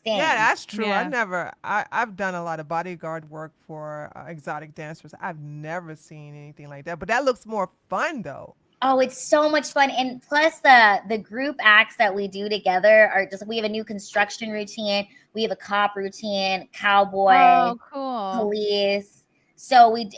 thing. Yeah, that's true. Yeah. I've done a lot of bodyguard work for exotic dancers. I've never seen anything like that, but that looks more fun though. Oh, it's so much fun. And plus the group acts that we do together are just, we have a new construction routine. We have a cop routine, cowboy, police. So we,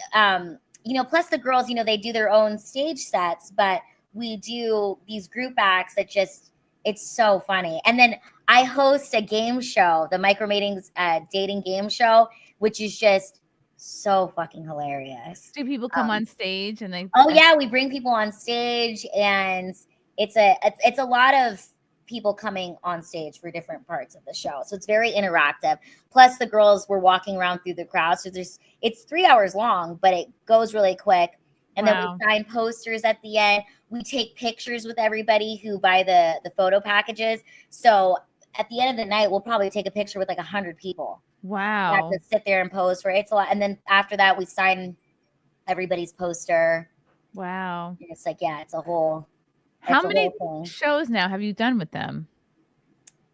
you know, plus the girls, you know, they do their own stage sets, but we do these group acts that just, it's so funny. And then I host a game show, the Micromatings dating game show, which is just so fucking hilarious. Do people come on stage and they? Oh yeah, we bring people on stage, and it's a lot of people coming on stage for different parts of the show. So it's very interactive. Plus the girls were walking around through the crowd. So it's 3 hours long, but it goes really quick. And then we sign posters at the end. We take pictures with everybody who buy the photo packages. So at the end of the night, we'll probably take a picture with like 100 people. Wow. Have to sit there and pose for it. It's a lot. And then after that, we sign everybody's poster. Wow. And it's like, yeah, it's a whole. How many shows now have you done with them?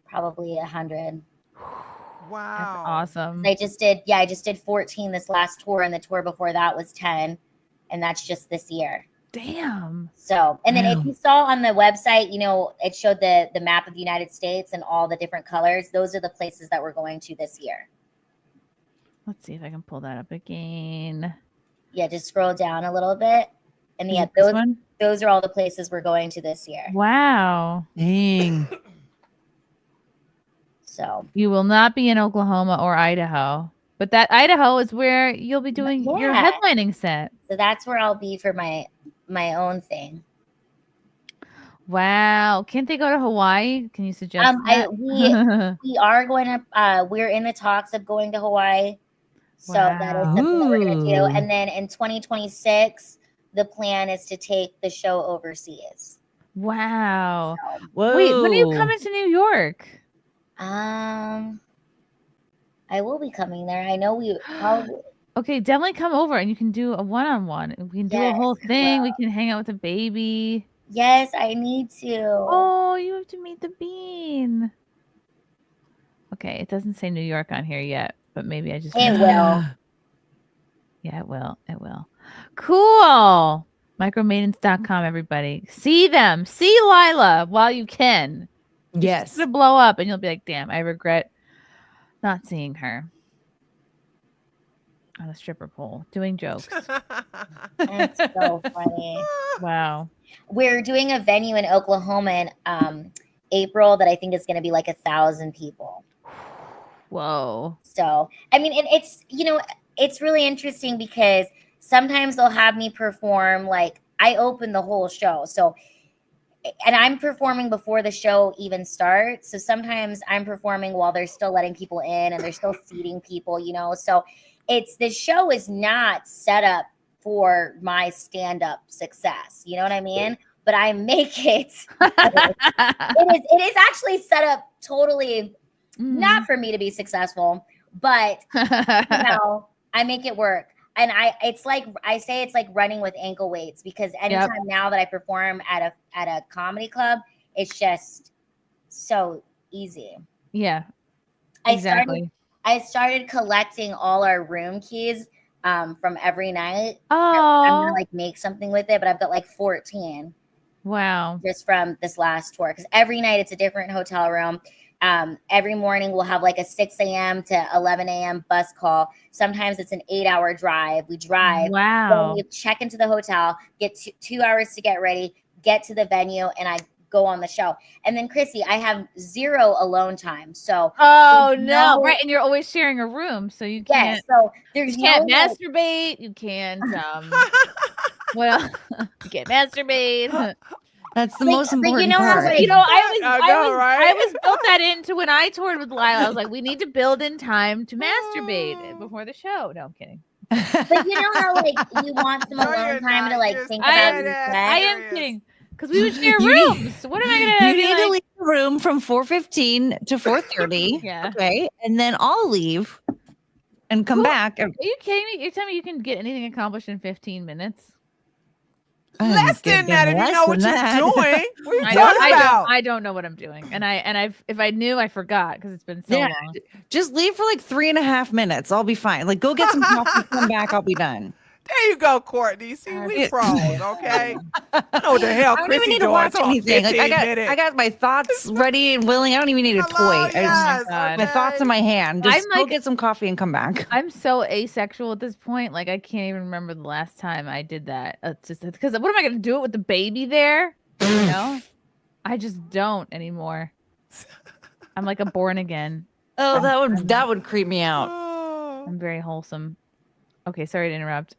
Probably 100. Wow. That's awesome. I just did 14 this last tour, and the tour before that was 10. And that's just this year. Damn. So, and then if Wow. you saw on the website, you know, it showed the map of the United States and all the different colors. Those are the places that we're going to this year. Let's see if I can pull that up again. Yeah, just scroll down a little bit. And Is yeah, it this one? those are all the places we're going to this year. Wow. Dang. So you will not be in Oklahoma or Idaho, but that Idaho is where you'll be doing your Yeah. headlining set. So that's where I'll be for my own thing. Wow. Can't they go to Hawaii? Can you suggest that? We are going to we're in the talks of going to Hawaii. So that is something that we're gonna do. Ooh. And then in 2026, the plan is to take the show overseas. Wow. Whoa. Wait, when are you coming to New York? I will be coming there. I know we probably Okay, definitely come over and you can do a one-on-one. We can do a Yes, whole I thing. will. We can hang out with the baby. Yes, I need to. Oh, you have to meet the bean. Okay, it doesn't say New York on here yet, but maybe I just It will. Yeah, it will. It will. Cool. Micromaidens.com, everybody. See them. See Lila while you can. Yes. It's gonna blow up and you'll be like, damn, I regret not seeing her on a stripper pole doing jokes. That's so funny. Wow. We're doing a venue in Oklahoma in April that I think is going to be like 1,000 people. Whoa. So, I mean, and it's, you know, it's really interesting because sometimes they'll have me perform, like I open the whole show. So, and I'm performing before the show even starts. So sometimes I'm performing while they're still letting people in and they're still seating people, you know. So the show is not set up for my stand-up success. You know what I mean? But I make it. It is actually set up totally not for me to be successul, but you know, I make it work. And it's like I say it's like running with ankle weights because anytime now that I perform at a comedy club, it's just so easy. Yeah. Exactly. I started collecting all our room keys from every night. Oh. I'm gonna like make something with it, but I've got like 14. Wow. Just from this last tour. Because every night it's a different hotel room. Every morning we'll have like a 6 a.m. to 11 a.m. bus call. Sometimes it's an 8-hour drive. We drive. Wow. Then we check into the hotel, get 2 hours to get ready, get to the venue, and I go on the show. And then Chrissy, I have 0 alone time. So no. Right. And you're always sharing a room. So you can't so there's you can't no, like- masturbate. You can't well you can't masturbate. That's the most important you know how, part. like, You know, right? I was built that into when I toured with Lila. I was like, we need to build in time to masturbate before the show. No, I'm kidding. But you know how like you want some alone time to like think about your set? I am kidding. Because we would share You rooms. So what am I gonna You be need like? to leave the room from 4:15 to 4:30. Yeah. Okay. And then I'll leave and come back. Are you kidding me? You're telling me you can get anything accomplished in 15 minutes? Less than that if you know what you're doing. What are you I talking about? I don't know what I'm doing. And if I knew, I forgot because it's been so long. Just leave for like 3.5 minutes. I'll be fine. Like go get some coffee, come back, I'll be done. There you go, Courtney. See, we pros, okay? I know what the hell I don't even Chrissy need to doing. watch It's on anything. Like 15 minutes. I got my thoughts ready and willing. I don't even need a toy. yes, My thoughts in my hand. Just go get some coffee and come back. I'm so asexual at this point. Like I can't even remember the last time I did that. It's just because what am I going to do it with the baby there? You know, I just don't anymore. I'm like a born again. Oh, that would creep me out. I'm very wholesome. Okay, sorry to interrupt.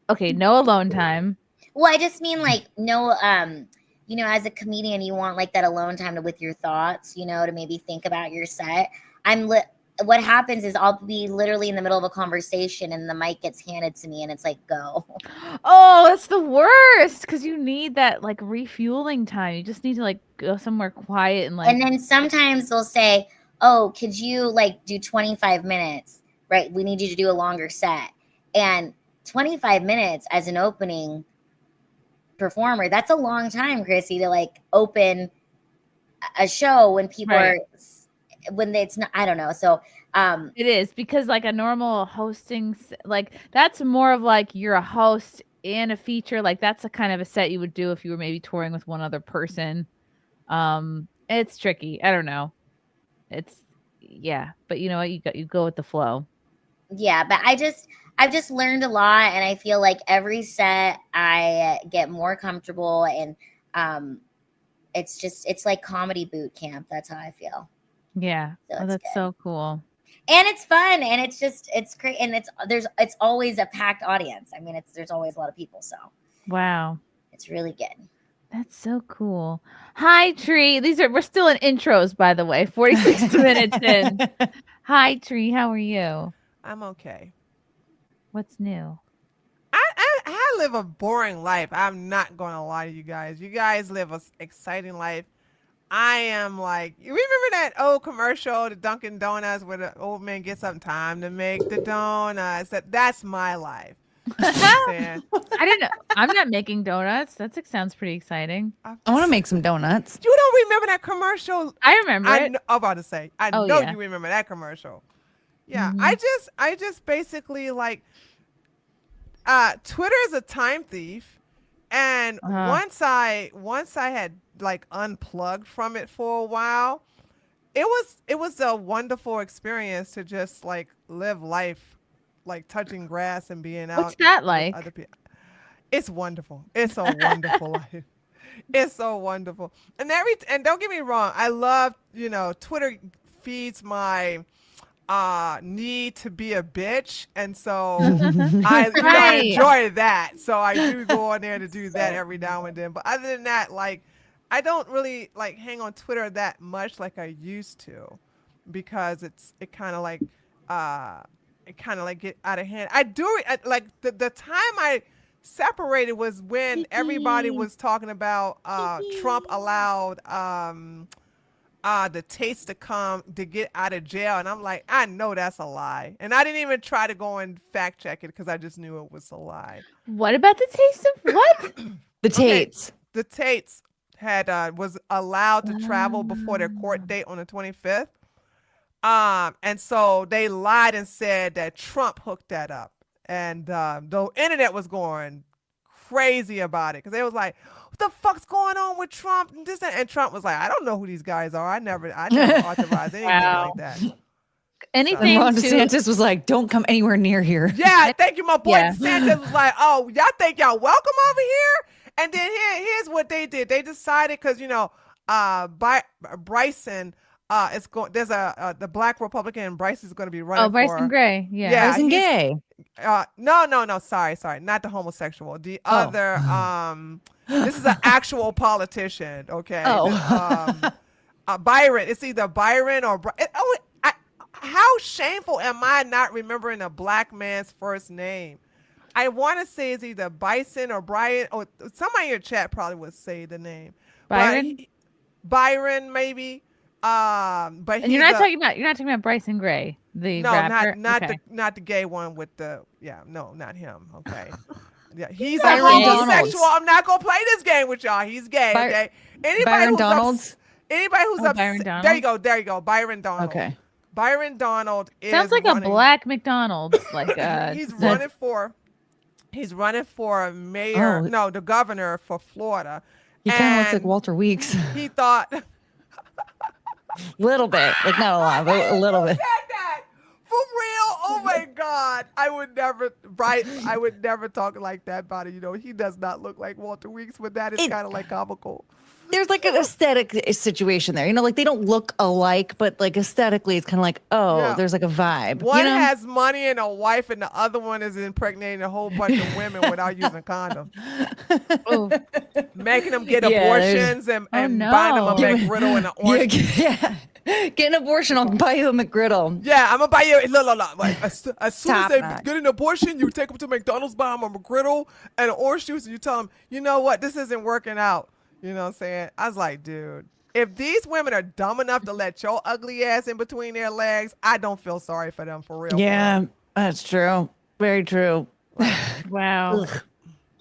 Okay, no alone time. Well, I just mean like no, you know, as a comedian, you want like that alone time with your thoughts, you know, to maybe think about your set. What happens is I'll be literally in the middle of a conversation and the mic gets handed to me and it's like, go. Oh, that's the worst because you need that like refueling time. You just need to like go somewhere quiet and like. And then sometimes they'll say, oh, could you like do 25 minutes? Right. We need you to do a longer set. And 25 minutes as an opening performer, that's a long time, Chrissy, to like open a show when people are, when it's not, I don't know. So it is because like a normal hosting, like that's more of like you're a host and a feature. Like that's a kind of a set you would do if you were maybe touring with one other person. It's tricky. I don't know. But you know what? You go with the flow. Yeah, but I've just learned a lot, and I feel like every set I get more comfortable, and it's like comedy boot camp. That's how I feel. Yeah. So that's so cool. And it's fun, and it's great, and it's always a packed audience. I mean, there's always a lot of people, so wow, it's really good. That's so cool. Hi, Tree. We're still in intros, by the way. 46 minutes in. Hi, Tree. How are you? I'm okay. What's new? I live a boring life. I'm not going to lie to you guys. You guys live an exciting life. I am like, you remember that old commercial, the Dunkin' Donuts, where the old man gets up time to make the donuts? That's my life. I didn't know. I'm not making donuts. That sounds pretty exciting. I want to make some donuts. You don't remember that commercial? I remember it. I'm about to say, I know you remember that commercial. Yeah, I just basically like, Twitter is a time thief, and once I had like unplugged from it for a while, it was a wonderful experience to just like live life, like touching grass and being out. What's that like? Other people. It's wonderful. It's a wonderful life. It's so wonderful. And don't get me wrong, I love, Twitter feeds my need to be a bitch, and so I enjoy that. So I do go on there to do that every now and then. But other than that, like, I don't really like hang on Twitter that much like I used to, because it kind of like get out of hand. I do like the time I separated was when everybody was talking about Trump allowed the Tkts to come to get out of jail, and I'm like, I know that's a lie, and I didn't even try to go and fact check it because I just knew it was a lie. What about the Tkts of what? The Tkts. The Tkts had was allowed to travel before their court date on the 25th, and so they lied and said that Trump hooked that up, and the internet was going crazy about it because they was like, what the fuck's going on with Trump and this and Trump was like, I don't know who these guys are. I never authorized anything like that. Anything. Ron DeSantis was like, don't come anywhere near here. Yeah, thank you. My boy DeSantis was like, oh, y'all think y'all welcome over here? And then here's what they did. They decided because Bryson it's going. There's the Black Republican. Bryce is going to be running. Oh, Bryson Gray. Yeah, Bryson Gay. No. Sorry. Not the homosexual. The other. This is an actual politician. Okay. Byron. It's either Byron or. How shameful am I not remembering a black man's first name? I want to say it's either Bison or Brian, or somebody in your chat probably would say the name. Byron. Byron, maybe. But and you're not talking about Bryson Gray, the rapper? not the gay one with the not him. Okay. Yeah, he's a Byron homosexual. Donalds. I'm not gonna play this game with y'all. He's gay. Okay. Byron Donalds. Anybody who's Byron Donalds? There you go. Byron Donald. Okay. Byron Donald is sounds like running, a black McDonald's. Like he's running for mayor. No, the governor for Florida. He kind of looks like Walter Weeks. He thought little bit, like not a lot, but a little bit. For real? Oh my God! I would never talk like that about it. He does not look like Walter Weeks, but that is kind of like comical. There's like an aesthetic situation there, like they don't look alike, but like aesthetically, it's kind of like, there's like a vibe. One has money and a wife, and the other one is impregnating a whole bunch of women without using condoms, making them get abortions and buying them a McGriddle and an orange. Get an abortion, I'll buy you a McGriddle. Yeah, I'm gonna buy you. Look. Like, as soon as they get an abortion, you take them to McDonald's, buy them a McGriddle and an orange juice, and you tell them, you know what, this isn't working out. You know what I'm saying? I was like, dude, if these women are dumb enough to let your ugly ass in between their legs, I don't feel sorry for them for real. Yeah, that's true. Very true. Wow. Ugh.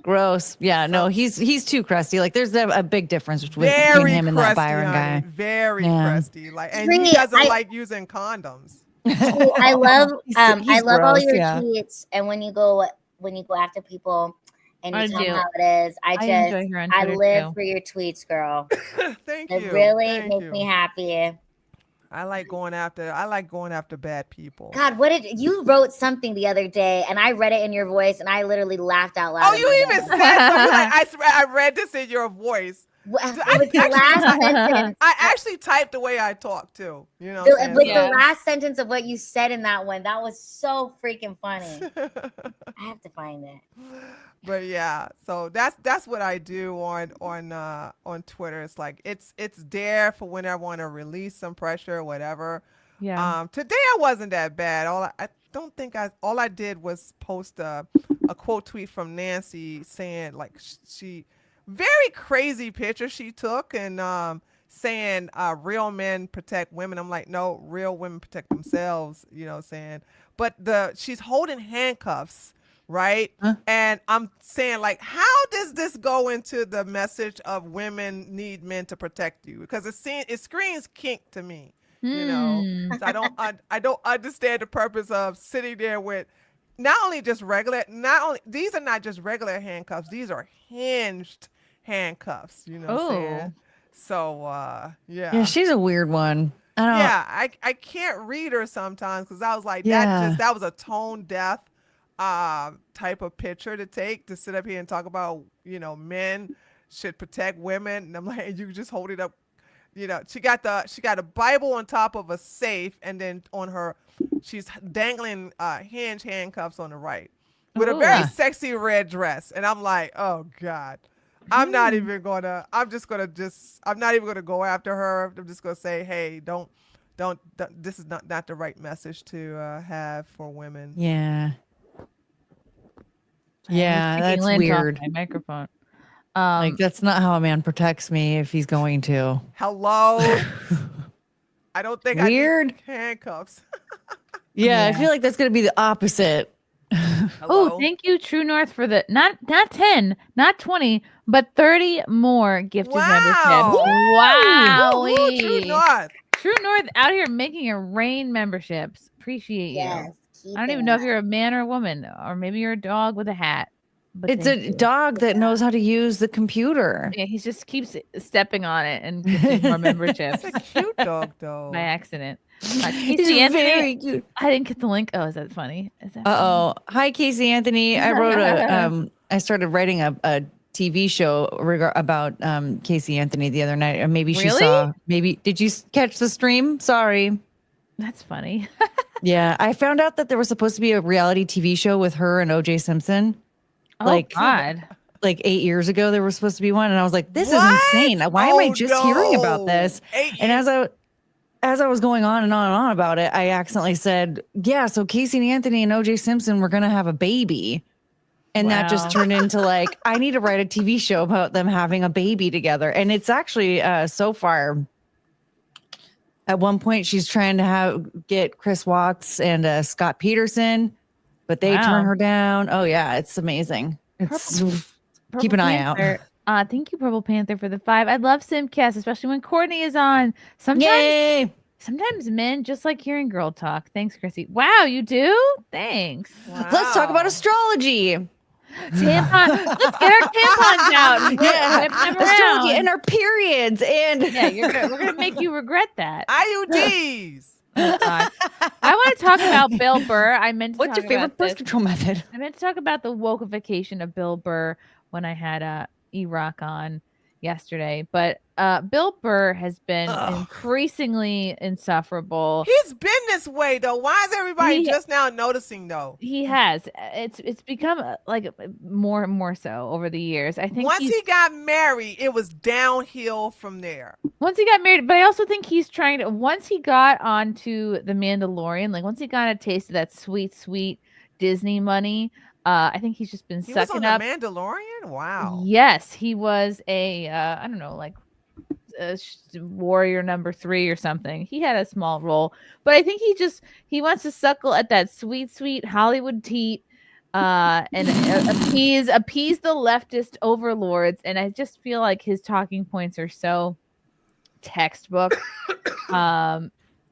Gross. Yeah, no, he's too crusty. Like there's a big difference between him and that Byron guy. Very crusty. Like, and he doesn't like using condoms. I love all your tweets, and when you go after people, and you I tell them do. how it is. I enjoy her on I Twitter, live too. for your tweets, girl. Thank It you. really Thank makes you. me happy. I like going after bad people. God, what did you wrote something the other day, and I read it in your voice, and I literally laughed out loud. Oh, you even said so. You're like, I read this in your voice. I actually typed the way I talk too. You know, what I'm saying? The last sentence of what you said in that one, that was so freaking funny. I have to find it. But yeah, so that's what I do on Twitter. It's like it's there for when I want to release some pressure or whatever. Yeah. Today I wasn't that bad. All I did was post a quote tweet from Nancy saying like she very crazy picture she took and saying real men protect women. I'm like, no, real women protect themselves, you know what I'm saying? But she's holding handcuffs, right? And I'm saying like, how does this go into the message of women need men to protect you? Because it screams kink to me, you know? So I don't understand the purpose of sitting there with these are not just regular handcuffs, these are hinged handcuffs, you know what I'm saying? So Yeah, she's a weird one. I can't read her sometimes because I was like, that was a tone deaf type of picture to sit up here and talk about, you know, men should protect women. And I'm like, you just hold it up, you know. She got a Bible on top of a safe, and then on her she's dangling hinge handcuffs on the right with a very sexy red dress. And I'm like, oh God. I'm not even gonna go after her. I'm just gonna say, hey, don't this is not the right message to have for women. Yeah. Yeah, that's weird. My microphone. Like that's not how a man protects me if he's going to. Hello. I don't think Weird. I need handcuffs. Yeah, I feel like that's gonna be the opposite. Oh, thank you, True North, for the not 10, not 20, but 30 more gifted memberships. Wow. True North. True North out here making it rain memberships. Appreciate you. I don't even know if you're a man or a woman, or maybe you're a dog with a hat. But It's a dog that knows how to use the computer. Yeah, he just keeps stepping on it and gets more memberships. It's a cute dog, though. By accident. He's Casey Anthony, very cute. I didn't get the link. Oh, is that funny? Hi, Casey Anthony. I started writing a TV show about Casey Anthony the other night. Maybe she saw. Did you catch the stream? Sorry. That's funny. Yeah, I found out that there was supposed to be a reality TV show with her and O.J. Simpson. Oh God. Like 8 years ago, there was supposed to be one, and I was like, "This is insane! Why am I just hearing about this?" And as I was going on and on about it, I accidentally said, "Yeah, so Casey and Anthony and O.J. Simpson were gonna have a baby," and that just turned into like, I need to write a TV show about them having a baby together. And it's actually so far. At one point, she's trying to get Chris Watts and Scott Peterson, but they turn her down. Oh yeah, it's amazing. Keep an eye out. Thank you, Purple Panther, for the 5. I love SimpCast, especially when Courtney is on. Sometimes men just like hearing girl talk. Thanks, Chrissy. Wow, you do? Thanks. Wow. Let's talk about astrology. Tampon. Let's get our tampons out. Yeah, astrology and our periods. And we're gonna make you regret that. IUDs. I want to talk about Bill Burr. I meant to What's your favorite birth control method? I meant to talk about the wokeification of Bill Burr when I had E-Rock on yesterday. But Bill Burr has been increasingly insufferable. He's been this way though. Why is everybody just now noticing though? He has. It's become like more and more so over the years. I think once he got married, it was downhill from there. Once he got married, but I also think he's trying to. Once he got onto The Mandalorian, like once he got a taste of that sweet Disney money, I think he's just been sucking up. He was on The Mandalorian? Wow. Yes, he was a I don't know, like warrior number 3 or something. He had a small role, but I think he wants to suckle at that sweet Hollywood teat and appease the leftist overlords. And I just feel like his talking points are so textbook.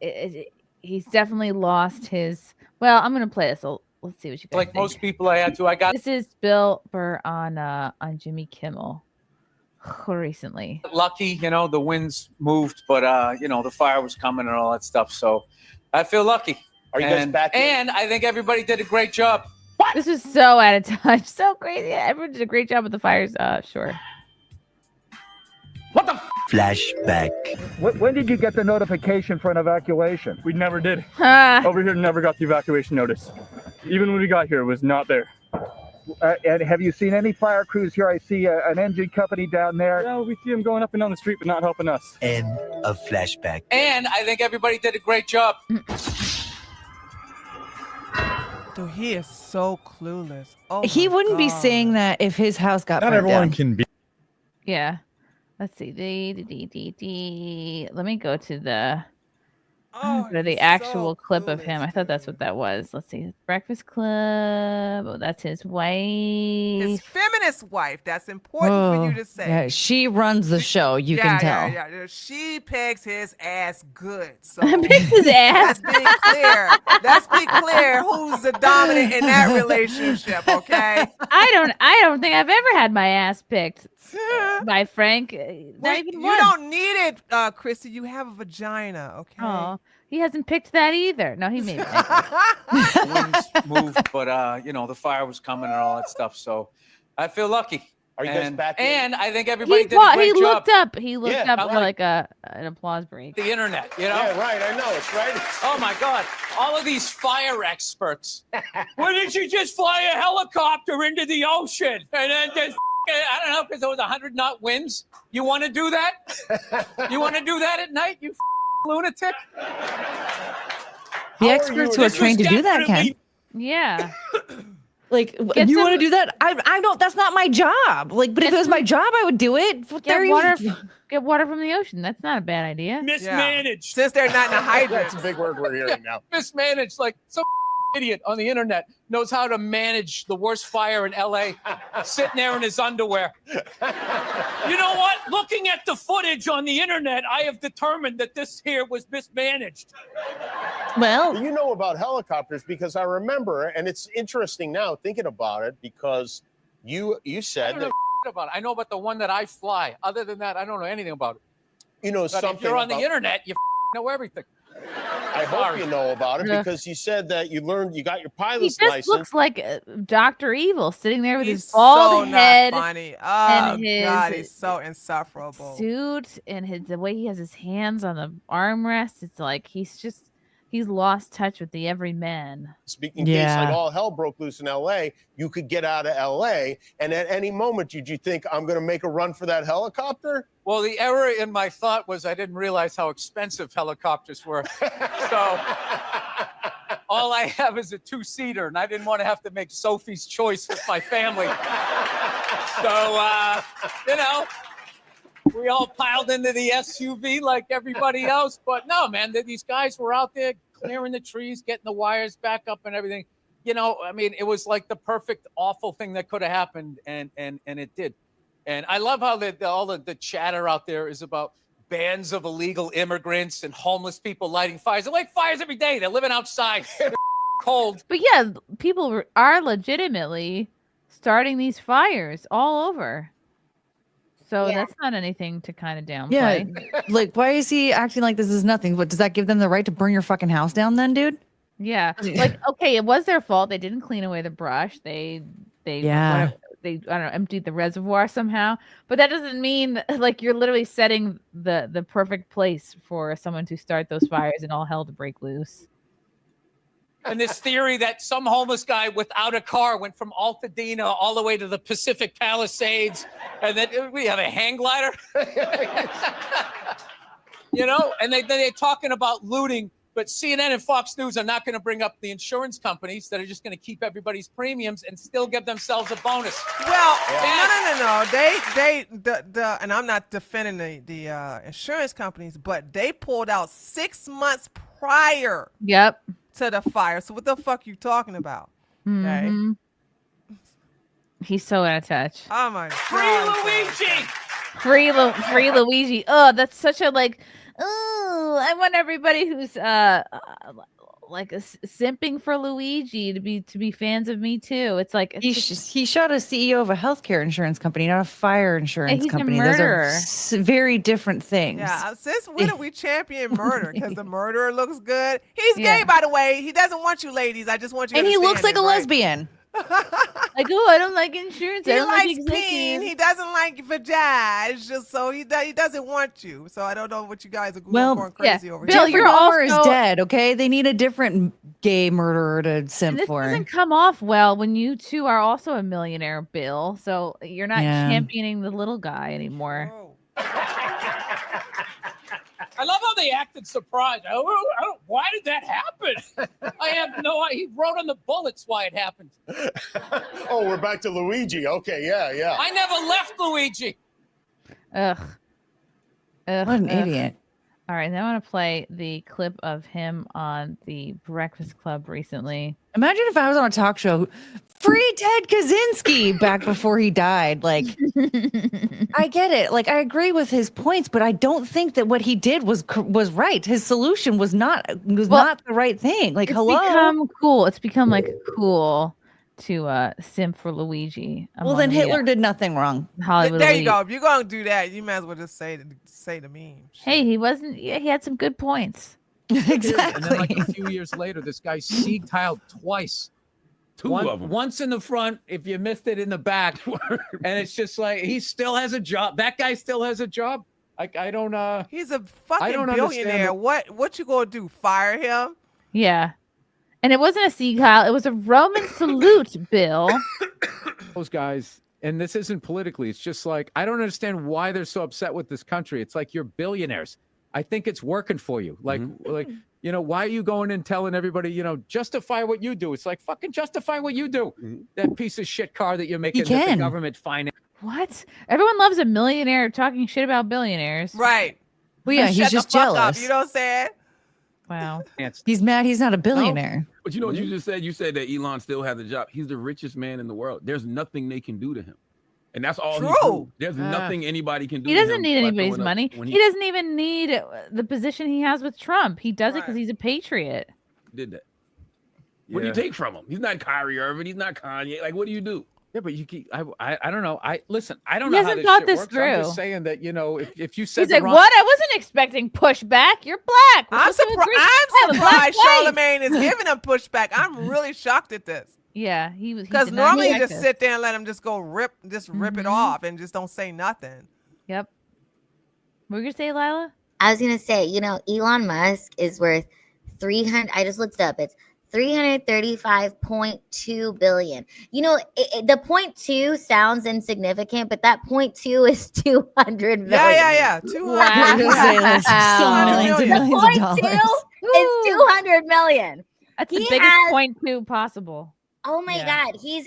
He's definitely lost his. Well, I'm gonna play this let's see what you guys Like think. most people, I had to. I got This is Bill Burr on Jimmy Kimmel recently. lucky, the winds moved, but the fire was coming and all that stuff. So I feel lucky. Are you guys back in? And I think everybody did a great job. This was so out of touch, so crazy. Everyone did a great job with the fires. Sure. What the Flashback. When did you get the notification for an evacuation? We never did. Ah. Over here, never got the evacuation notice. Even when we got here, it was not there. And have you seen any fire crews here? I see an engine company down there. Yeah, we see them going up and down the street, but not helping us. End of flashback. And I think everybody did a great job. Dude, he is so clueless. Oh, He my wouldn't be God. saying that if his house got Not burnt everyone down. can be. Yeah. Let's see. Let me go to the actual clip of him. I thought that's what that was. Let's see. Breakfast Club. Oh, that's his wife. His feminist wife. That's important for you to say. Yeah, she runs the show. You can tell. Yeah. She pegs his ass good. So Pegs his ass. Let's be clear. Let's be clear who's the dominant in that relationship, okay? I don't think I've ever had my ass picked by Frank. Not even You once. don't need it, Chrissy. You have a vagina, okay? Oh, he hasn't picked that either. No, he made it. The winds moved, but the fire was coming and all that stuff. So I feel lucky. Are you guys back in? And I think everybody did a great job. Looked up. He looked Yeah, up I'm for like an applause break. The internet, Yeah, right. I know. It's right. Oh my God! All of these fire experts. Why didn't you just fly a helicopter into the ocean and then just? I don't know, because there was 100 knot winds. You want to do that? You want to do that at night? You lunatic. The experts who are trained to do that can. Yeah. Like, Get you some- want to do that? I don't. That's not my job. Like, but if it was my job, I would do it. Get water from the ocean. That's not a bad idea. Mismanaged. Since they're not in a hydrant. That's a big word we're hearing now. Mismanaged. Like some idiot on the internet knows how to manage the worst fire in LA, sitting there in his underwear. You know what? Looking at the footage on the internet, I have determined that this here was mismanaged. Well, you know about helicopters because I remember, and it's interesting now thinking about it because you said that. About it. I know about the one that I fly. Other than that, I don't know anything about it. You know But something. if you're on the about- internet, you know everything. I hope Sorry. you know about it Yeah. because you said that you got your He pilot's just license. looks like Dr. Evil sitting there with his He's bald so head not funny. Oh, and his God, he's so insufferable. suit and the way he has his hands on the armrest. It's like he's lost touch with the everyman. In case like all hell broke loose in LA, you could get out of LA, and at any moment, did you think I'm going to make a run for that helicopter? Well, the error in my thought was I didn't realize how expensive helicopters were. So all I have is a two-seater, and I didn't want to have to make Sophie's choice with my family. So, we all piled into the SUV like everybody else. But no, man, these guys were out there clearing the trees, getting the wires back up and everything. It was like the perfect awful thing that could have happened, and it did. And I love how all the chatter out there is about bands of illegal immigrants and homeless people lighting fires. They light fires every day. They're living outside. They're cold. But yeah, people are legitimately starting these fires all over. So that's not anything to kind of downplay. Yeah. Like, why is he acting like this is nothing? But does that give them the right to burn your fucking house down then, dude? Yeah. Like, okay, it was their fault. They didn't clean away the brush. They emptied the reservoir somehow. But that doesn't mean like you're literally setting the perfect place for someone to start those fires and all hell to break loose. And this theory that some homeless guy without a car went from Altadena all the way to the Pacific Palisades, and then we have a hang glider. And they're talking about looting, but CNN and Fox News are not going to bring up the insurance companies that are just going to keep everybody's premiums and still give themselves a bonus. Well, no. They and I'm not defending the insurance companies, but they pulled out 6 months prior. Yep. To the fire. So what the fuck you talking about? Okay. Mm-hmm. He's so out of touch. Oh my God. Free Luigi. Free Luigi. Oh, that's such a like. Oh, I want everybody who's like simping for Luigi to be fans of me too. It's like he shot a CEO of a healthcare insurance company, not a fire insurance he's company. a Those are murderer. very different things. Yeah, since when do we champion murder? Because the murderer looks good. He's gay, by the way. He doesn't want you ladies. I just want you to And he looks understand like a it, right? lesbian. Like, oh, I don't like insurance. I He don't like likes peen. He doesn't like vagina. It's just so he doesn't want you. So I don't know what you guys are going crazy over Bill, here. you're Dahmer is also dead. Okay, they need a different gay murderer to simp this for. doesn't come off well when you two are also a millionaire, Bill. So you're not championing the little guy anymore. I love how they acted surprised. Why did that happen? I have no idea. He wrote on the bullets why it happened. Oh, we're back to Luigi. Okay, yeah. I never left Luigi. Ugh. What an idiot. All right, now I want to play the clip of him on the Breakfast Club recently. Imagine if I was on a talk show, free Ted Kaczynski back before he died. Like, I get it. Like, I agree with his points, but I don't think that what he did was right. His solution was not the right thing. Like, It's become cool. It's become like cool to simp for Luigi. Well, then Hitler did nothing wrong. Hollywood There elite. you go. If you're gonna do that, you might as well just say the meme. Hey, he wasn't. Yeah, he had some good points. Exactly. And then like a few years later, this guy sieg-heiled twice. Two of them. Once in the front, if you missed it in the back. And it's just like, he still has a job. That guy still has a job. I don't He's a I fucking don't billionaire. understand What you gonna do? Fire him? Yeah. And it wasn't a sieg heil, it was a Roman salute, Bill. those guys, and this isn't politically, it's just like, I don't understand why they're so upset with this country. It's like, you're billionaires. I think it's working for you. Like, you know, why are you going and telling everybody, you know, justify what you do? It's like, fucking justify what you do. That piece of shit car that you're making that the government finance. What? Everyone loves a millionaire talking shit about billionaires. Right. Well, yeah, Shut he's the just fuck up, jealous. you know what I'm saying? Wow. He's mad he's not a billionaire. But you know what you just said? You said that Elon still has a job. He's the richest man in the world. There's nothing they can do to him. And that's all he proved. There's nothing anybody can do He to doesn't him need by anybody's throwing up money. when He doesn't even need the position he has with Trump. He does it because he's a patriot. did that. What do you take from him? He's not Kyrie Irving. He's not Kanye. Like, what do you do? Yeah, but you keep. I don't know. I listen. I don't He know how hasn't this thought shit this works. I'm just through. saying that, you know, if you said He's the like, wrong- what? I wasn't expecting pushback. You're black. We're I'm supposed to agree. I have a black surprised wife. Charlemagne is giving him pushback. I'm really shocked at this. Yeah, he was. Because normally you just sit there and let him just go rip it off and just don't say nothing. Yep. What were you gonna say, Lila? I was gonna say, you know, Elon Musk is worth 300. I just looked it up. It's 335.2 billion. You know, the 0.2 sounds insignificant, but that 0.2 is 200 million. Yeah. 200. The 0.2 is 200 million. That's the He biggest has- 0.2 possible. Oh my God, he's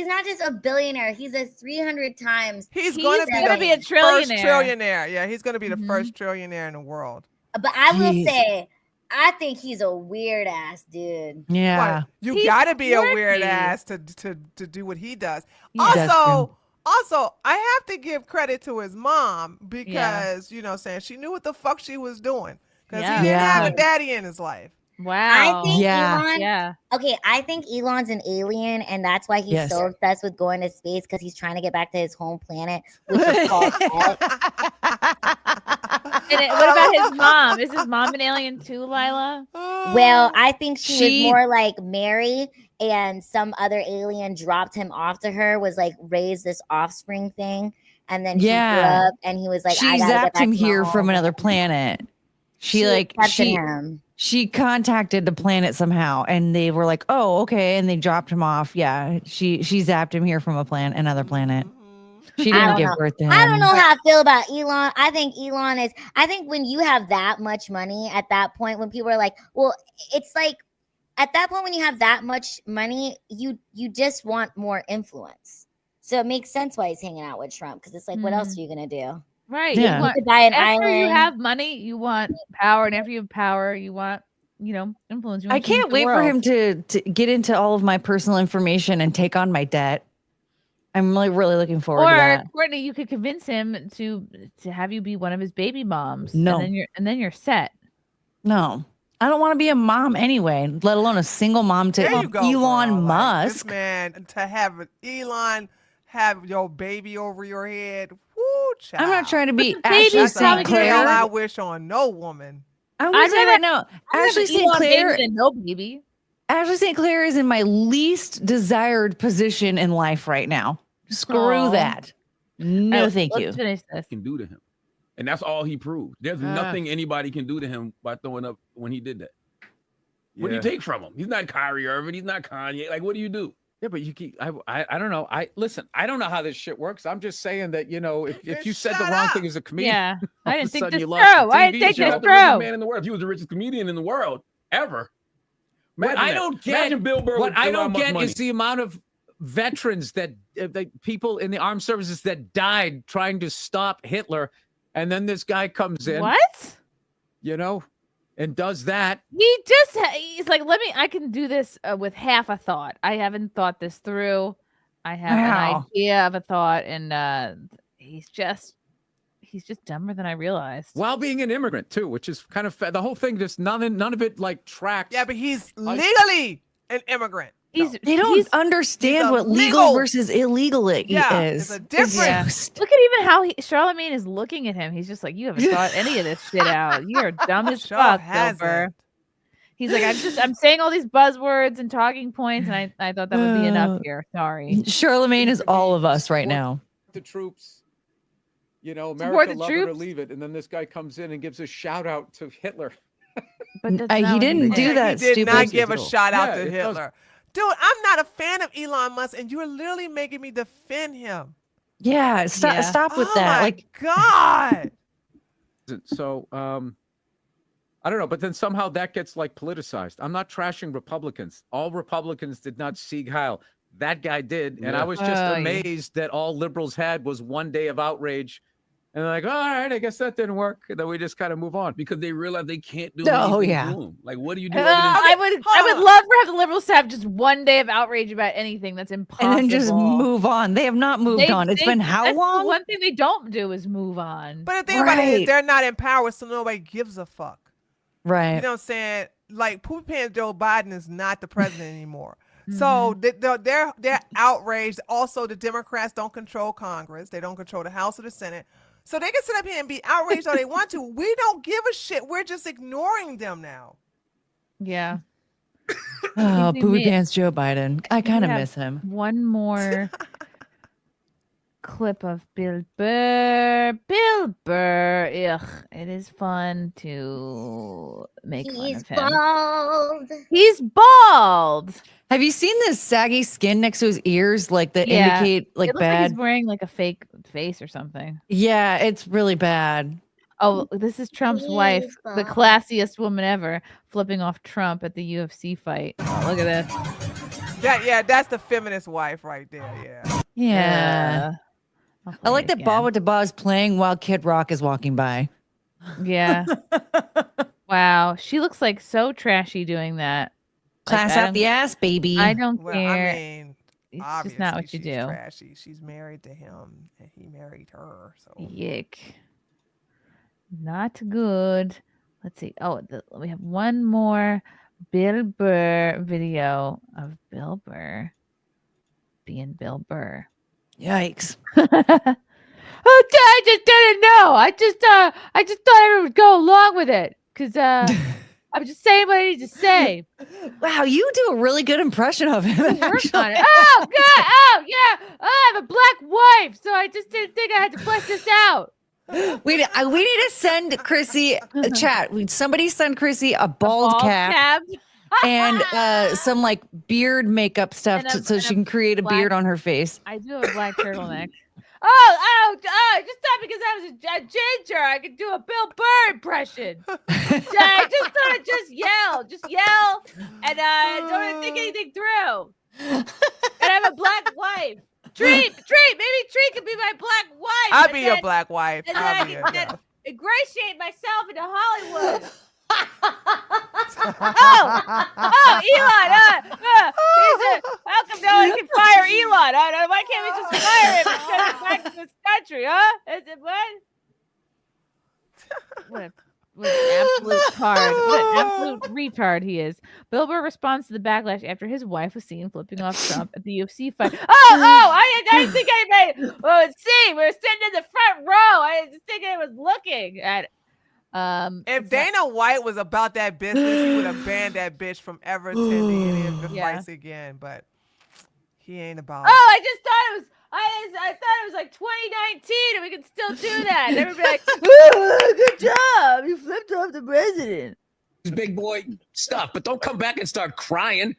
not just a billionaire. He's a 300 times. He's going to be a First trillionaire. trillionaire. Yeah, he's going to be the first trillionaire in the world. But I will Jeez. say, I think he's a weird ass dude. Yeah. What? You He's got to be a weird quirky. ass to do what he does. does Also, I have to give credit to his mom because, you know, saying she knew what the fuck she was doing because Yeah. he didn't have Yeah. a daddy in his life. Wow. I think Elon. Yeah. Okay, I think Elon's an alien, and that's why he's Yes. so obsessed with going to space because he's trying to get back to his home planet, which is called Earth. What about his mom? Is his mom an alien too, Lila? Well, I think she She- was more like Mary, and some other alien dropped him off to her, was like raised this offspring thing, and then he grew Yeah. up, and he was like, She I gotta get zapped back him to my here home. from another planet. She accepted him. she contacted the planet somehow, and they were like, "Oh, okay," and they dropped him off. Yeah, she zapped him here from another planet. She I didn't don't give know. birth to him. I don't know how I feel about Elon. I think when you have that much money at that point, when people are like, well, it's like at that point when you have that much money, you just want more influence. So it makes sense why he's hanging out with Trump, because it's like, what else are you gonna do? Right. Yeah. You want, could buy an after you island. have money, you want power, and after you have power, you want, influence. You I want to change can't the wait for world. him to get into all of my personal information and take on my debt. I'm really looking forward to Or that. Courtney, you could convince him to have you be one of his baby moms. No. and then you're set. No. I don't want to be a mom anyway, let alone a single mom to There you go, Elon girl. Like, Musk. this man, to have Elon have your baby over your head. Woo, child. I'm not trying to be That's Ashley a St. hell I Clair. wish on no woman. I'm gonna say right now, Ashley St. Clair. No baby. Ashley St. Clair is in my least desired position in life right now. Screw Aw. that. No, thank you. Can do to him, and that's all he proved. There's nothing anybody can do to him by throwing up when he did that. What do you take from him? He's not Kyrie Irving. He's not Kanye. Like, what do you do? Yeah, but you keep. I don't know. Listen. I don't know how this shit works. I'm just saying that if you said the wrong thing as a comedian, Yeah, all I of a didn't think sudden this you through. lost the I didn't TV think show. this The richest through. man in the world. If he was the richest comedian in the world ever. What Imagine I that. don't get, Imagine Bill Burr what with I Elon don't Musk get money. is the amount of veterans that people in the armed services that died trying to stop Hitler, and then this guy comes in, What? And does that. He's like, I can do this with half a thought. I haven't thought this through. I have an idea of a thought, and he's just dumber than I realized. While being an immigrant too, which is kind of the whole thing. Just none of it like tracks. Yeah, but he's legally an immigrant. They don't understand what legal versus illegal is. It's a difference. Look at even how Charlemagne is looking at him. He's just like, you haven't thought any of this shit out. You're dumb as fuck, Bill Burr. He's like, I'm saying all these buzzwords and talking points, and I thought that would be enough here. Sorry. Charlemagne is all of us right now. The troops. Support America, the love it or troops. leave it. And then this guy comes in and gives a shout out to Hitler. But he didn't do that. He did stupid not give a shit. shout out Yeah, to it does. Hitler. Dude, I'm not a fan of Elon Musk, and you're literally making me defend him. Yeah, stop with that. My Like, God. So, I don't know, but then somehow that gets like politicized. I'm not trashing Republicans. All Republicans did not Sieg Heil. That guy did. And I was just amazed that all liberals had was one day of outrage. And they're like, all right, I guess that didn't work. And then we just kind of move on. Because they realize they can't do Oh, anything yeah. to him. Like, what do you do? I would love for the liberals to have just one day of outrage about anything. That's impossible. and then just move on. They have not moved on. It's been how that's long? The one thing they don't do is move on. But the thing about it is they're not in power, so nobody gives a fuck. Right. You know what I'm saying? Like, Poopy Pants Joe Biden is not the president anymore. So they're outraged. Also, the Democrats don't control Congress. They don't control the House or the Senate. So they can sit up here and be outraged all they want to. We don't give a shit. We're just ignoring them now. Yeah. Oh, Poopy Pants Joe Biden. I kind of have miss him. One more clip of Bill Burr. Bill Burr. Ugh, it is fun to make fun of him. Bald. He's bald. Have you seen this saggy skin next to his ears, like that indicate like it looks bad? Like he's wearing like a fake face or something. Yeah, it's really bad. Oh, this is Trump's wife, the classiest woman ever, flipping off Trump at the UFC fight. Oh, look at this. That's the feminist wife right there. Yeah. Yeah. I like that Ball with the Ball is playing while Kid Rock is walking by. Yeah. Wow. She looks like so trashy doing that. Class out the ass, baby. I don't Well, care. I mean, It's obviously just not what you she's do. Trashy. She's married to him, and he married her. So Yick. Not good. Let's see. Oh, we have one more Bill Burr video of Bill Burr being Bill Burr. Yikes. Oh, I just didn't know. I just thought I would go along with it because I'm just saying what I need to say. Wow, you do a really good impression of him. Work on it. Oh God! Oh yeah! I have a black wife, so I just didn't think I had to flesh this out. We need to send Chrissy a chat. Somebody send Chrissy a bald cap. And some like beard makeup stuff so she can create a beard on her face. I do have a black turtleneck. Oh, just thought because I was a ginger, I could do a Bill Burr impression. I just thought I'd just yell, and don't even think anything through. And I have a black wife. Treat, maybe Treat could be my black wife. I'll be your black wife. And I'll then be I your can ingratiate myself into Hollywood. Elon! How come no one can fire Elon? Why can't we just fire him and send him back to this country, huh? Is it what? What an absolute card. What an absolute retard he is. Bill Burr responds to the backlash after his wife was seen flipping off Trump at the UFC fight. I think I made. Oh, see, we're sitting in the front row. I just think I was looking at. If Dana White was about that business, he would have banned that bitch from ever attending any of the fights again. But he ain't about it. I just thought it was. I thought it was like 2019 and we could still do that. And everybody like, good job. You flipped off the president. Big boy stuff, but don't come back and start crying.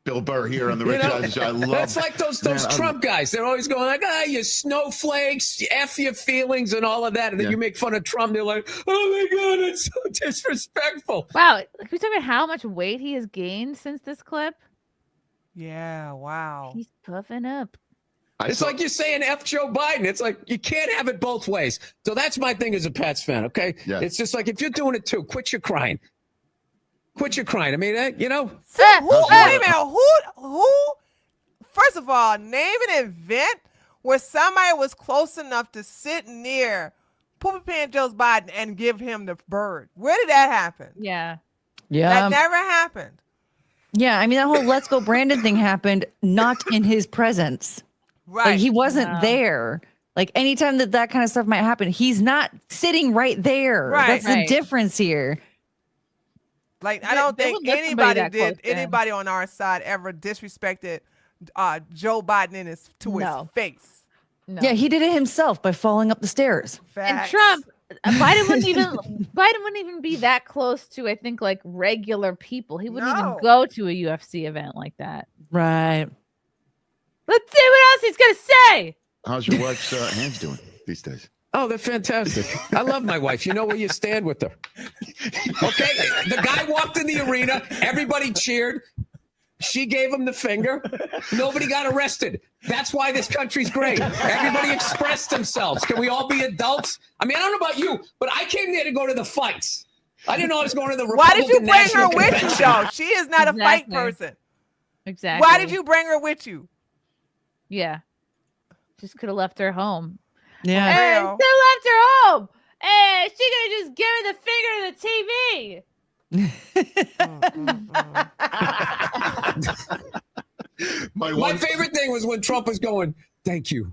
Bill Burr here on the Rich Eisen Show. I love That's like those Trump guys. They're always going like, you snowflakes, F your feelings and all of that. And then you make fun of Trump. They're like, oh my God, it's so disrespectful. Wow. Can we talk about how much weight he has gained since this clip? Yeah, wow. He's puffing up. It's like you're saying F Joe Biden. It's like you can't have it both ways. So that's my thing as a Pats fan, okay? Yeah. It's just like if you're doing it too, quit your crying. Quit your crying. I mean, you know. Wait a minute. Who? First of all, name an event where somebody was close enough to sit near Poopy Pants Joe Biden and give him the bird. Where did that happen? Yeah. That never happened. Yeah, I mean, that whole Let's Go Brandon thing happened not in his presence. Right. Like, he wasn't there. Like, anytime that kind of stuff might happen, he's not sitting right there. Right. That's the difference here. Like, I don't think anybody on our side ever disrespected Joe Biden his face. No. Yeah, he did it himself by falling up the stairs. Facts. And Trump, Biden wouldn't even be that close to, I think, like regular people. He wouldn't even go to a UFC event like that. Right. Let's see what else he's gonna say. How's your wife's hands doing these days? Oh, they're fantastic. I love my wife. You know where you stand with her. Okay, the guy walked in the arena. Everybody cheered. She gave him the finger. Nobody got arrested. That's why this country's great. Everybody expressed themselves. Can we all be adults? I mean, I don't know about you, but I came there to go to the fights. I didn't know I was going to the Republican Why did you bring National her with you, Convention. though? She is not a fight person. Exactly. Why did you bring her with you? Yeah. Just could have left her home. Yeah. And still left her home. And she could have just given the finger to the TV. My favorite thing was when Trump was going, thank you.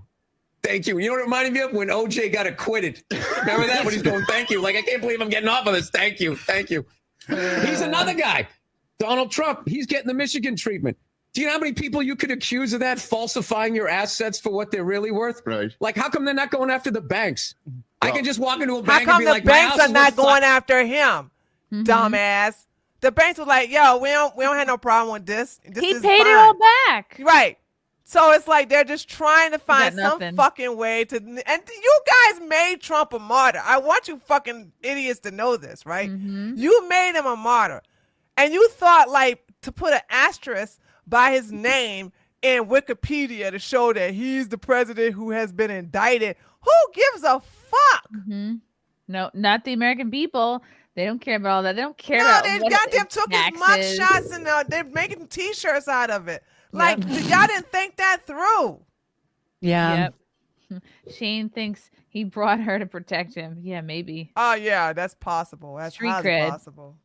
Thank you. You know what it reminded me of? When OJ got acquitted. Remember that? When he's going, thank you. Like, I can't believe I'm getting off of this. Thank you. Thank you. He's another guy. Donald Trump. He's getting the Michigan treatment. Do you know how many people you could accuse of that, falsifying your assets for what they're really worth? Right. Like, how come they're not going after the banks? I can just walk into a bank How and come be the like, my banks house are not is going worth after him, dumbass? The banks were like, "Yo, we don't have no problem with this. He paid it all back, right?" So it's like they're just trying to find some nothing. fucking way to. And you guys made Trump a martyr. I want you fucking idiots to know this, right? You made him a martyr, and you thought like to put an asterisk by his name in Wikipedia to show that he's the president who has been indicted. Who gives a fuck? No, not the American people. They don't care about all that. They don't care No, about they what goddamn took his taxes. mugshots and they're making T-shirts out of it. Like, y'all didn't think that through. Yeah. Yep. Shane thinks he brought her to protect him. Yeah, maybe. Oh, yeah, that's possible. That's Street highly cred. possible.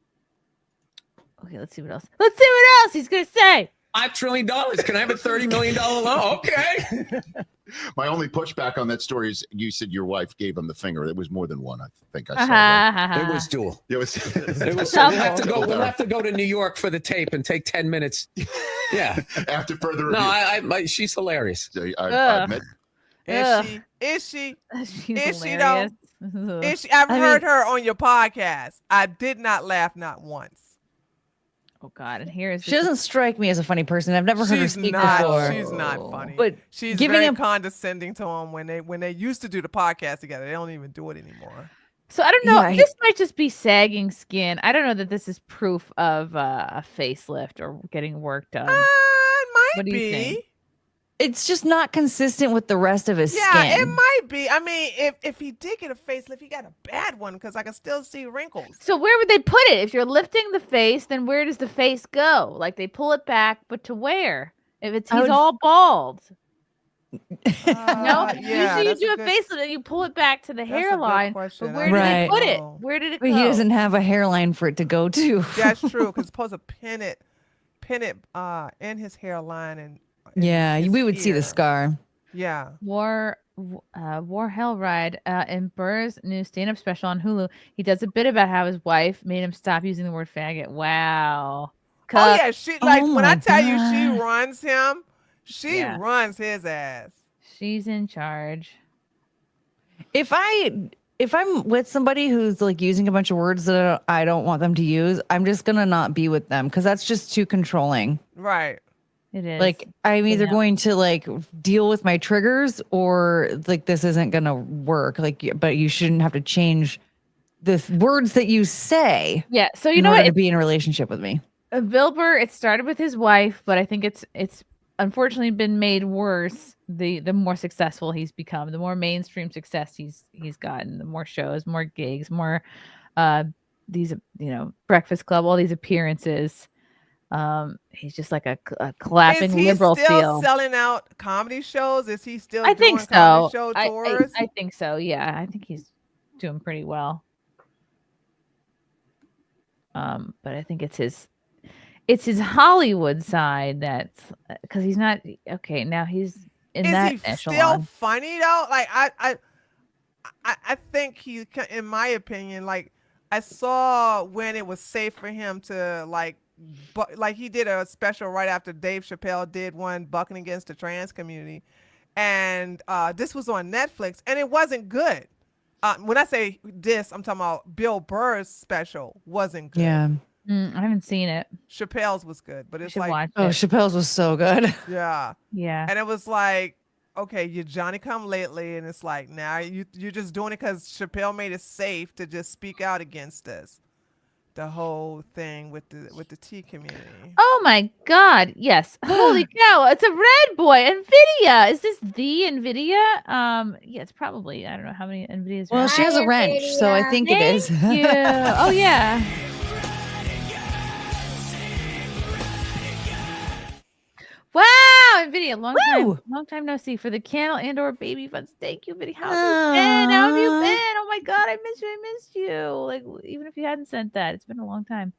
Okay, let's see what else. Let's see what else he's gonna say. $5 trillion. Can I have a $30 million loan? Okay. My only pushback on that story is you said your wife gave him the finger. It was more than one. I think I saw that. It was dual. It was. It was. We'll have to go to New York for the tape and take 10 minutes. Yeah. After further review. No, she's hilarious. I admit. Is she? Is she though? Hilarious. Is she? I've heard her on your podcast. I did not laugh not once. Oh God! And here's She doesn't strike me as a funny person. I've never heard her speak before. She's not funny. But she's giving very him condescending to him when they used to do the podcast together. They don't even do it anymore. So I don't know. Yeah, This might just be sagging skin. I don't know that this is proof of a facelift or getting work done. It might What do you be. think? It's just not consistent with the rest of his Yeah, skin. it might be. I mean, if he did get a facelift, he got a bad one because I can still see wrinkles. So where would they put it? If you're lifting the face, then where does the face go? Like they pull it back, but to where? If he's all bald. No, yeah, usually you that's do a a good- facelift and you pull it back to the That's a good hairline. question. But where did they Right. put it? Where did it But go? he doesn't have a hairline for it to go to. That's true, because supposed to pin it in his hairline and Yeah, his we would see the ear. scar. Yeah. War Hell Ride in Burr's new stand-up special on Hulu. He does a bit about how his wife made him stop using the word faggot. Wow. Oh yeah, she like when I my tell you she God. runs him, she Yeah. runs his ass. She's in charge. If I'm with somebody who's like using a bunch of words that I don't want them to use, I'm just gonna not be with them because that's just too controlling. Right. It is. Like I'm either Yeah. going to like deal with my triggers or like this isn't gonna work. Like, but you shouldn't have to change the words that you say. Yeah. So you in know order what? to be in a relationship with me. Bill Burr, it started with his wife, but I think it's unfortunately been made worse the more successful he's become, the more mainstream success he's gotten, the more shows, more gigs, more these Breakfast Club, all these appearances. He's just like a clapping Is he liberal still feel. selling out comedy shows? Is he still I doing think comedy so. show I tours? think so. Yeah, I think he's doing pretty well. But I think it's his Hollywood side that's because he's not okay. Now he's in Is that he echelon. still funny though? Like I think he, in my opinion, like I saw when it was safe for him to like he did a special right after Dave Chappelle did one bucking against the trans community, and this was on Netflix, and it wasn't good. When I say this, I'm talking about Bill Burr's special wasn't good. Yeah. I haven't seen it. Chappelle's was good, but it's should like watch Oh, it. Chappelle's was so good. yeah. Yeah. And it was like, okay, you Johnny come lately, and it's like now you're just doing it because Chappelle made it safe to just speak out against this, the whole thing with the T community. Oh my God! Yes. Holy cow! It's a red boy. Nvidia. Is this the Nvidia? Yeah, it's probably. I don't know how many Nvidias. Well, she has a wrench, so I think it is. Thank you. Oh yeah. Wow, Nvidia, long time no see for the candle and/or baby funds. Thank you, Nvidia. How have you been? How have you been? Oh my God, I missed you. Like even if you hadn't sent that, it's been a long time.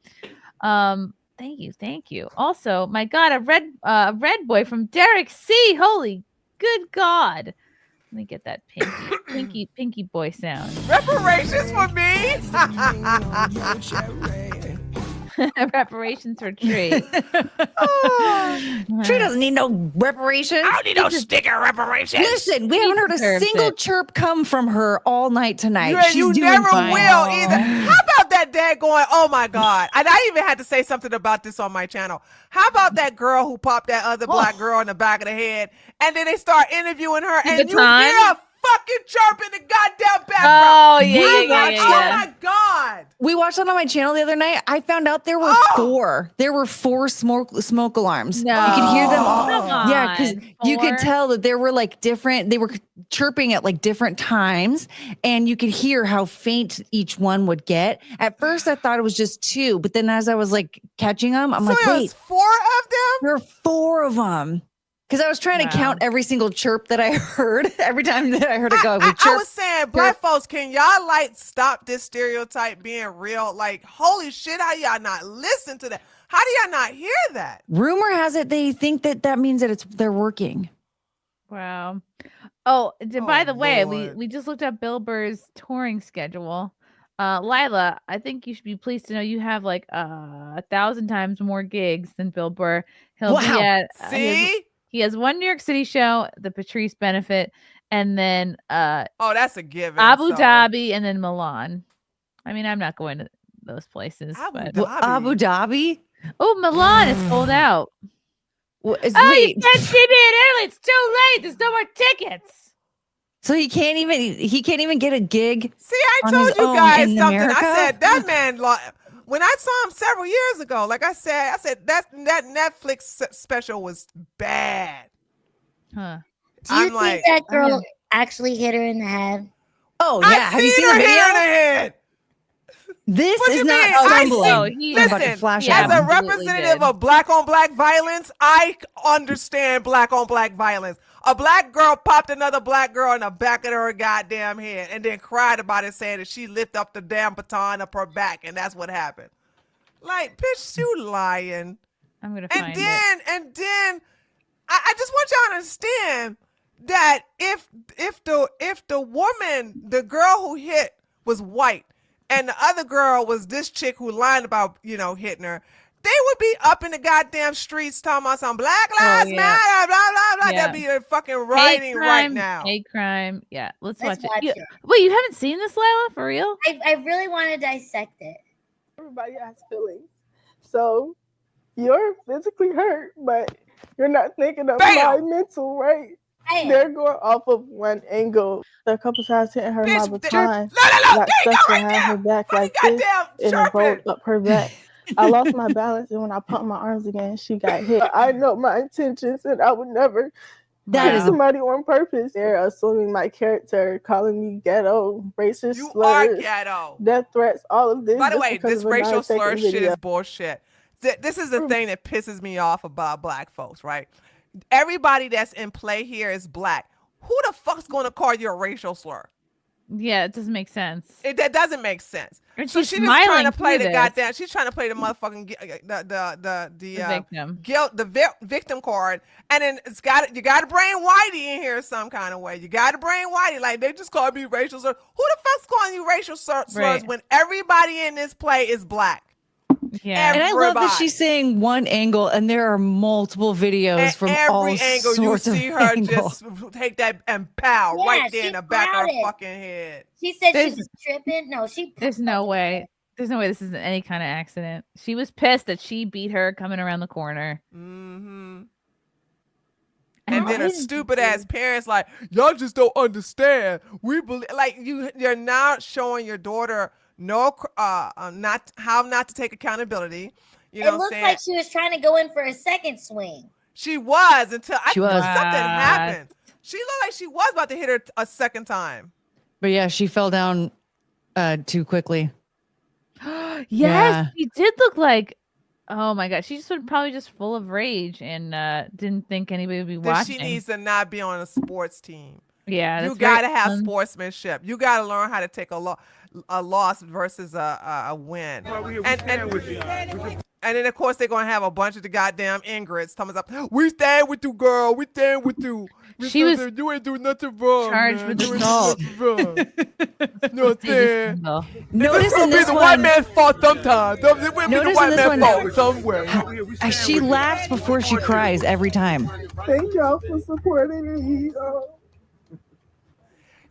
Thank you. Also, my God, a red boy from Derek C. Holy, good God. Let me get that pinky boy sound. Reparations for me. Reparations for Tree. Tree doesn't need no reparations. I don't need no sticker reparations. Listen, we haven't heard a deserves single it. chirp come from her all night tonight. You, She's you doing never fine. will either. How about that dad going, oh my God. And I even had to say something about this on my channel. How about that girl who popped that other black girl in the back of the head, and then they start interviewing her, and you hear a fucking chirp in the goddamn background. Oh, yeah. Oh my God. We watched that on my channel the other night. I found out there were four. There were four smoke alarms. No. You could hear them all. Come Yeah, because on, you could four? tell that there were like different. They were chirping at like different times, and you could hear how faint each one would get. At first, I thought it was just two, but then as I was like catching them, I'm So like, it was wait, 4 of them? there are 4 of them. Because I was trying to count every single chirp that I heard every time that I heard a go. I was saying, black folks, can y'all like stop this stereotype being real? Like, holy shit, how y'all not listen to that? How do y'all not hear that? Rumor has it they think that means that they're working. Wow. Oh, by the way, we just looked up Bill Burr's touring schedule. Lila, I think you should be pleased to know you have like 1,000 times more gigs than Bill Burr. He'll be at See? he has one New York City show, the Patrice Benefit, and then oh, that's a given. Abu Dhabi and then Milan. I mean, I'm not going to those places. But Abu Dhabi? Oh, Milan is sold out. You can't see me in early. It's too late. There's no more tickets. So he can't even get a gig. See, I on told his you own guys in something. America? I said that man. When I saw him several years ago, like I said that Netflix special was bad. Huh? Do you think that girl actually hit her in the head? Oh yeah, have you seen the her video? hit her in the head. This What is you not mean? I stumbling. see- I'm about to Listen, flash as at a him. representative of black on black violence, I understand black on black violence. A black girl popped another black girl in the back of her goddamn head and then cried about it, saying that she lifted up the damn baton up her back, and that's what happened. Like, bitch, you lying. I'm gonna find it. And then I just want y'all to understand that if the woman, the girl who hit was white, and the other girl was this chick who lied about, hitting her, they would be up in the goddamn streets talking about some Black Lives Matter, blah, blah, blah. They'd be fucking rioting right now. Hate crime. Yeah, let's watch watch it. it. Wait, you haven't seen this, Lila? For real? I really want to dissect it. Everybody has feelings. So you're physically hurt, but you're not thinking of my mental, right? They're going off of one angle. A couple times hitting her my baton. Got stuck behind her back like this and it rolled up her back. I lost my balance, and when I pumped my arms again, she got hit. I know my intentions, and I would never hit somebody on purpose. They're assuming my character, calling me ghetto, racist slurs. You are ghetto. Death threats, all of this. By the way, because this of a racial 9-second slur shit video. is bullshit. This is the thing that pisses me off about black folks, right? Everybody that's in play here is black. Who the fuck's going to call you a racial slur? Yeah, it doesn't make sense. That doesn't make sense. And So she's she's just trying to smiling play through the this. goddamn. She's trying to play the motherfucking victim. guilt, victim card, and then you got to bring Whitey in here some kind of way. You got to bring Whitey. Like, they just call me racial slurs. Who the fuck's calling you racial slurs Right. when everybody in this play is black? Yeah, And I love that Everybody. she's saying one angle, and there are multiple videos And from every all angle you sorts of see her angles. just take that and pow Yeah, right there in she the back of proud her it. fucking head. She said There's- she was tripping. No, she. There's no way. There's no way this isn't any kind of accident. She was pissed that she beat her coming around the corner. Mm-hmm. And And then why her didn't stupid ass parents like, y'all just don't understand. We believe, like, you're now showing your daughter not how not to take accountability. You know It what I'm looked saying? like she was trying to go in for a second swing. She was until She was. something happened. She looked like she was about to hit her a second time. But yeah, she fell down too quickly. Yes, Yeah. she did look like. Oh my god, she just was probably just full of rage and didn't think anybody would be That watching. she needs to not be on a sports team. Yeah, You that's very got to have un- sportsmanship. You got to learn how to take a loss versus a win. And then of course they're gonna have a bunch of the goddamn Ingrats coming up. We stand with you, girl. We stand with you. She was You ain't doing nothing wrong. charged man. with You ain't assault. doing nothing wrong. You know what I'm saying? Notice This in will be this the one- white man's fault sometimes. It will be the Notice in white this man's one- fault somewhere. She laughs before she cries every time. Thank y'all for supporting me.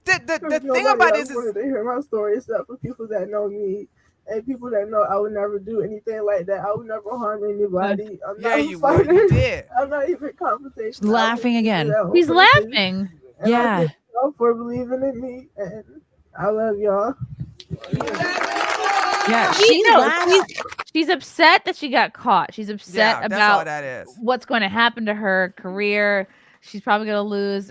The thing about this is to hear my story except for people that know me and people that know I would never do anything like that. I would never harm anybody. I'm Yeah, not a you would. fighter. You did. I'm not even confrontational. Laughing again. He's laughing. And I Yeah. thank y'all for believing in me, and I love y'all. Yeah, She she knows. laughs. She's upset that she got caught. She's upset Yeah, that's about all that is. what's going to happen to her career. She's probably going to lose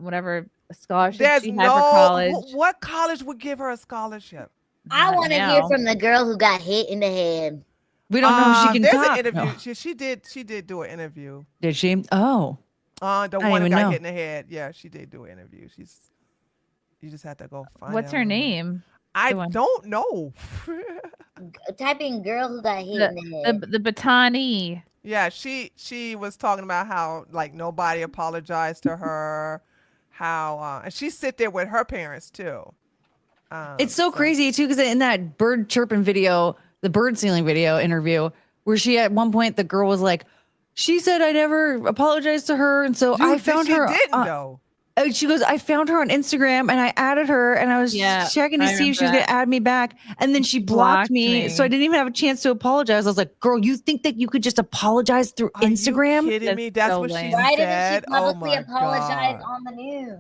whatever scholarship There's she had for college. what college would give her a scholarship? I want to now. hear from the girl who got hit in the head. We don't know if she can There's talk. an interview. No. She did do an interview. Did she? Oh. The I one that didn't got even know. hit in the head. Yeah, she did do an interview. You just have to go find What's out. her name? I The one- don't know. Type in girl who got hit in the head. The batonee. Yeah, she was talking about how like nobody apologized to her, how and she sit there with her parents too. It's so crazy too, because in that bird chirping video, the bird ceiling video interview, where she at one point the girl was like, she said I never apologized to her, and so I found she her. didn't though. She goes, I found her on Instagram and I added her and I was checking to I see if she was remember going to add me back. And then she blocked me. So I didn't even have a chance to apologize. I was like, girl, you think that you could just apologize through Instagram? You kidding me? That's what she Why said. didn't she publicly Oh my apologize God. on the news?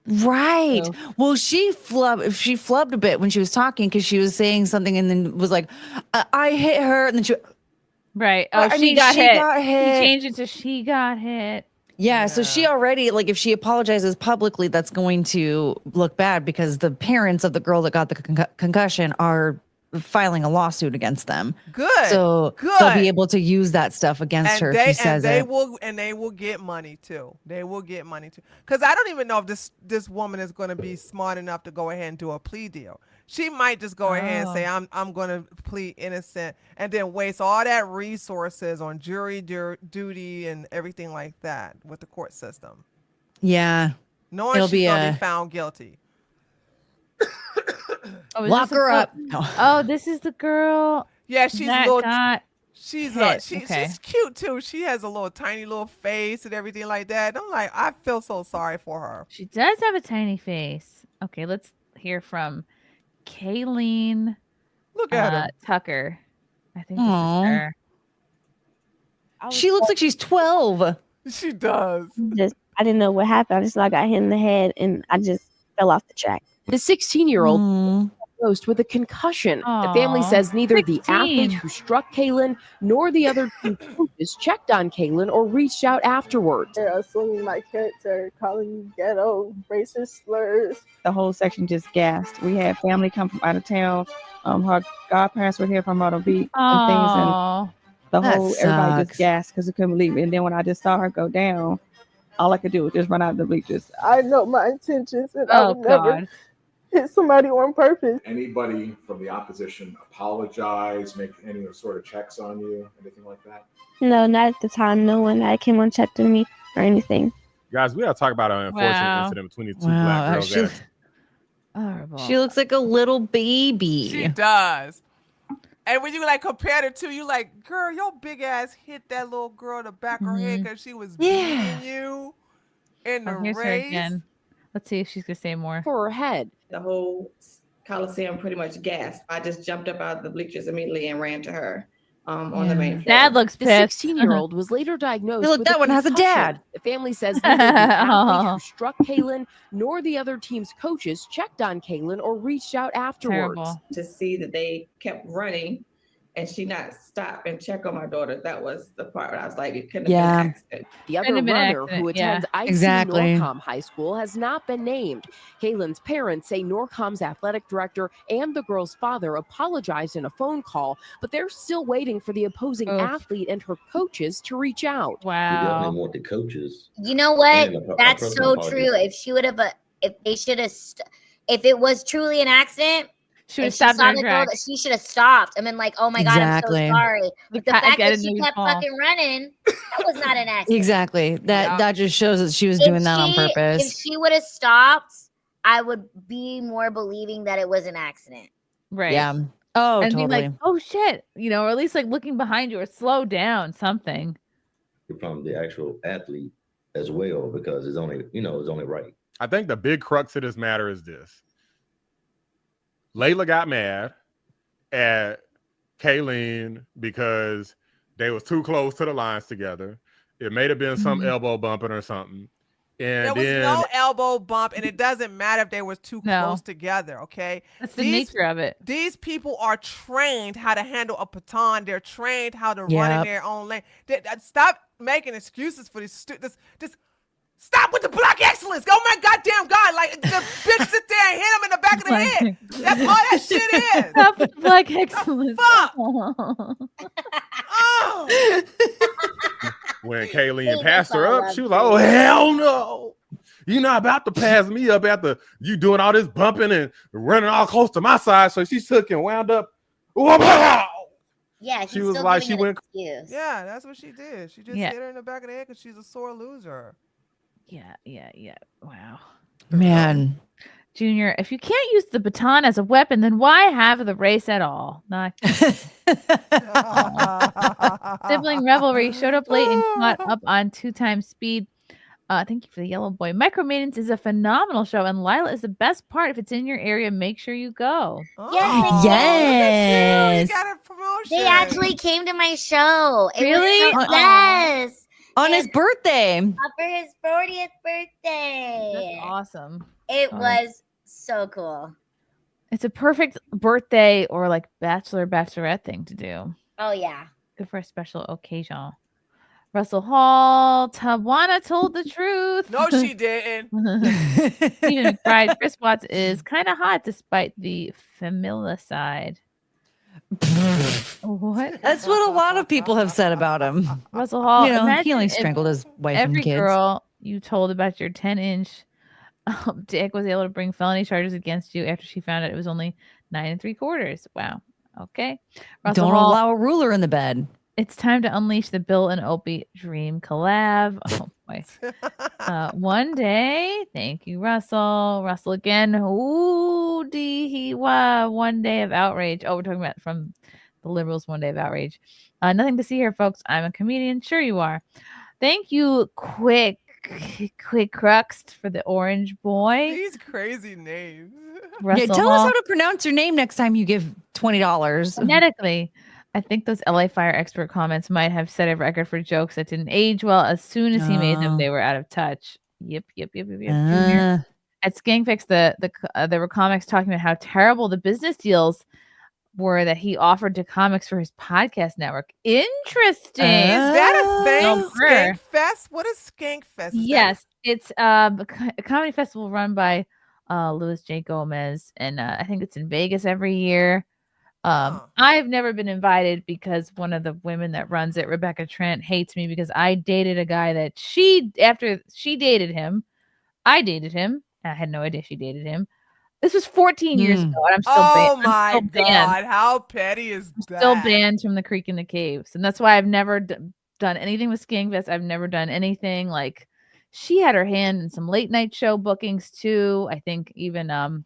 Right. Well, she flubbed a bit when she was talking because she was saying something and then was like, I hit her. And then she, Right. Well, Oh, I she mean, got she hit. got hit. He changed it to she got hit. yeah. So she already, like, if she apologizes publicly, that's going to look bad because the parents of the girl that got the concussion are filing a lawsuit against them. Good. So Good. they'll be able to use that stuff against her if she says they it. will get money too. They will get money too. Because I don't even know if this woman is going to be smart enough to go ahead and do a plea deal. She might just go ahead and say, I'm going to plead innocent, and then waste all that resources on jury duty and everything like that with the court system. Yeah. Knowing she's going to be found guilty. Lock her up. Oh, this is the girl. Yeah, she's that little. got She's hit. she's cute too. She has a little tiny little face and everything like that. I'm like, I feel so sorry for her. She does have a tiny face. Okay, let's hear from Kayleen. Look at her. Tucker. I think this is her. She looks like she's 12. She does. I didn't know what happened. I just I got hit in the head and I just fell off the track. The 16-year-old diagnosed with a concussion. The family says neither the athlete who struck Kaylin nor the other two coaches checked on Kaylin or reached out afterwards. They're assuming my character, calling me ghetto, racist slurs. The whole section just gassed. We had family come from out of town. Her godparents were here from Myrtle Beach and things, and everybody just gasped because they couldn't believe it. And then when I just saw her go down, all I could do was just run out of the bleachers. I know my intentions, and I would never hit somebody on purpose. Anybody from the opposition apologize, make any sort of checks on you, anything like that? No, not at the time. No one came on checked on me or anything. Guys, we gotta talk about an unfortunate incident between these two black girls. Horrible. She looks like a little baby. She does. And when you compare the two, you like, girl, your big ass hit that little girl in the back of her head because she was beating you in the Here's her race. again. Let's see if she's gonna say more. For her head. The whole Coliseum pretty much gasped. I just jumped up out of the bleachers immediately and ran to her on the main floor. Dad looks The pissed. 16-year-old was later diagnosed Hey, look, with that one has a concussion. dad. The family says neither the athlete who struck Kaylin nor the other team's coaches checked on Kaylin or reached out afterwards. Terrible. To see that they kept running and she not stop and check on my daughter. That was the part where I was like, it couldn't have been an accident. The other Couldn't have been an runner accident, who attends IC Exactly. Norcom High School has not been named. Kaylin's parents say Norcom's athletic director and the girl's father apologized in a phone call, but they're still waiting for the opposing athlete and her coaches to reach out. Wow. want the coaches. You know what? And a That's personal so apology. true. If she would have, if they should have, if it was truly an accident, She would and have stopped saw in her the girl, tracks. she should have stopped and been like, "Oh my god, Exactly. I'm so sorry." But the I fact get that it, she no kept fall. fucking running, that was not an accident. Exactly. That just shows that she was doing that on If purpose. she would have stopped, I would be more believing that it was an accident. Right. Yeah. Oh, and totally. being like, oh shit, or at least looking behind you or slow down something. From the actual athlete as well, because it's only right. I think the big crux of this matter is this. Layla got mad at Kayleen because they was too close to the lines together. It may have been some elbow bumping or something. And There was then no elbow bump, and it doesn't matter if they were too close together, okay? That's the nature of it. These people are trained how to handle a baton. They're trained how to run in Yep. their own lane. Stop making excuses for this. Just stop with the black excellence. Oh my goddamn God. Like, the bitch sit there and hit him in the back of the head. That's all that shit is. Stop with black excellence. Fuck. when Kayleen passed her up, she was like, "Oh hell no! You're not about to pass me up after you doing all this bumping and running all close to my side." So she took and wound up. Yeah, She was like, she went. Yeah, that's what she did. She just Yeah. hit her in the back of the head because she's a sore loser. Yeah. Wow. Man. Junior, if you can't use the baton as a weapon, then why have the race at all? Not sibling revelry showed up late and caught up on 2 times speed. Thank you for the yellow boy. Micro Maidens is a phenomenal show, and Lila is the best part. If it's in your area, make sure you go. Yes. They actually came to my show. It Really? Was yes. On his birthday. For his 40th birthday. That's awesome. It was so cool. It's a perfect birthday or bachelorette thing to do. Oh yeah. Good for a special occasion. Russell Hall, Tawana told the truth. No, she didn't. Stephen McBride, Chris Watts is kind of hot despite the familicide. What? That's what a lot of people have said about him. Russell Hall, You know, he imagine only if strangled his wife and every kids. girl you told about your 10-inch dick was able to bring felony charges against you after she found out it was only 9 3/4. Wow. Okay. Russell Don't Hall, allow a ruler in the bed. it's time to unleash the Bill and Opie dream collab. Oh boy. One day. Thank you, Russell. Russell again. Ooh, one day of outrage. Oh, we're talking about from the liberals' one day of outrage. Nothing to see here, folks. I'm a comedian. Sure you are. Thank you, Quick Crux, for the orange boy. These crazy names. Russell Tell us Hall. how to pronounce your name next time you give $20. Phonetically, I think those LA Fire expert comments might have set a record for jokes that didn't age well. As soon as he made them, they were out of touch. Yep. Junior. At Skankfix, there were comics talking about how terrible the business deals were that he offered to comics for his podcast network. Interesting. Is that a thing? Sure. Skankfest? What is Skankfest? Yes, it's a comedy festival run by Louis J. Gomez, and I think it's in Vegas every year. I've never been invited because one of the women that runs it, Rebecca Trent, hates me because I dated a guy that after she dated him, I dated him. I had no idea she dated him. This was 14 years ago, and I'm still banned. Oh my God, how petty is that? Still banned from the Creek and the Caves, and that's why I've never done anything with Skankfest. I've never done anything like. She had her hand in some late night show bookings too. I think even the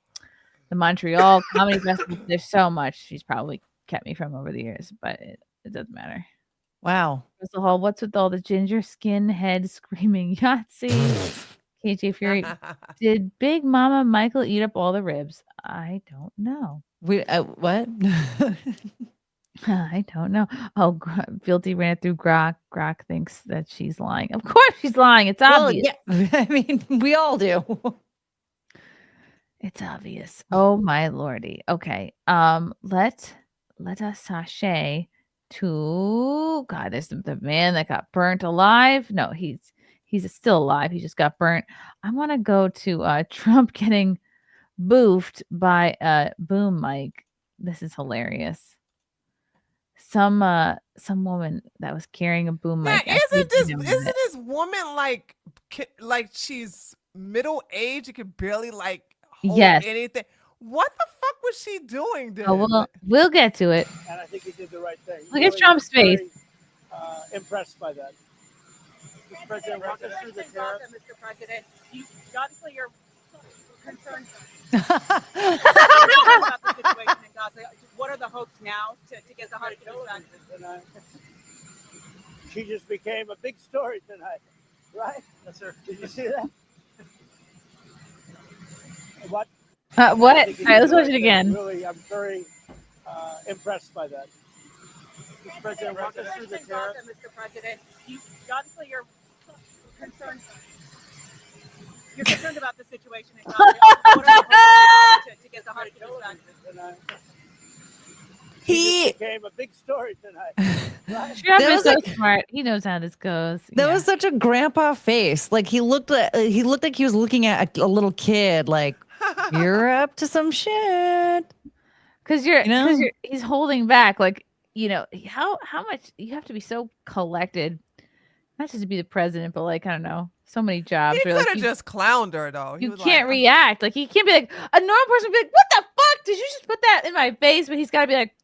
Montreal Comedy Festival. There's so much she's probably kept me from over the years, but it doesn't matter. Wow. Russell Hall, what's with all the ginger skin head screaming Yahtzee? KJ Fury, did Big Mama Michael eat up all the ribs? I don't know. What? I don't know. Oh, Guilty ran it through Grok. Grok thinks that she's lying. Of course she's lying. It's obvious. Yeah. I mean, we all do. It's obvious. Oh my lordy. Okay. Let us sashay to God. There's the man that got burnt alive. No, he's still alive. He just got burnt. I want to go to Trump getting boofed by a boom mic. This is hilarious. Some woman that was carrying a boom mic. Isn't this woman like she's middle age? You could barely like hold anything. What the fuck was she doing then? Oh, we'll get to it. And I think he did the right thing. Look at Trump's face. Impressed by that. Mr. President, walk us through the tariff. Mr. President, obviously you're concerned about the situation in Gaza. What are the hopes now to get the hostages back? She just became a big story tonight, right? Yes, sir. Did you see that? What? What? All right, let's watch it again. Really, I'm very impressed by that. Mr. President, walk us through the tariff. Mr. President, obviously you're concerned. You're concerned about the situation in Gaza. What are the hopes to get the hostages back? He became a big story tonight. Right? Trump is so smart. He knows how this goes. That was such a grandpa face. Like he looked like he was looking at a little kid. Like you're up to some shit. Because he's holding back. Like how much you have to be so collected, not just to be the president, but like I don't know, so many jobs. He could have just clowned her though. You can't react. Like he can't be like a normal person. Would be like, what the fuck? Did you just put that in my face? But he's got to be like.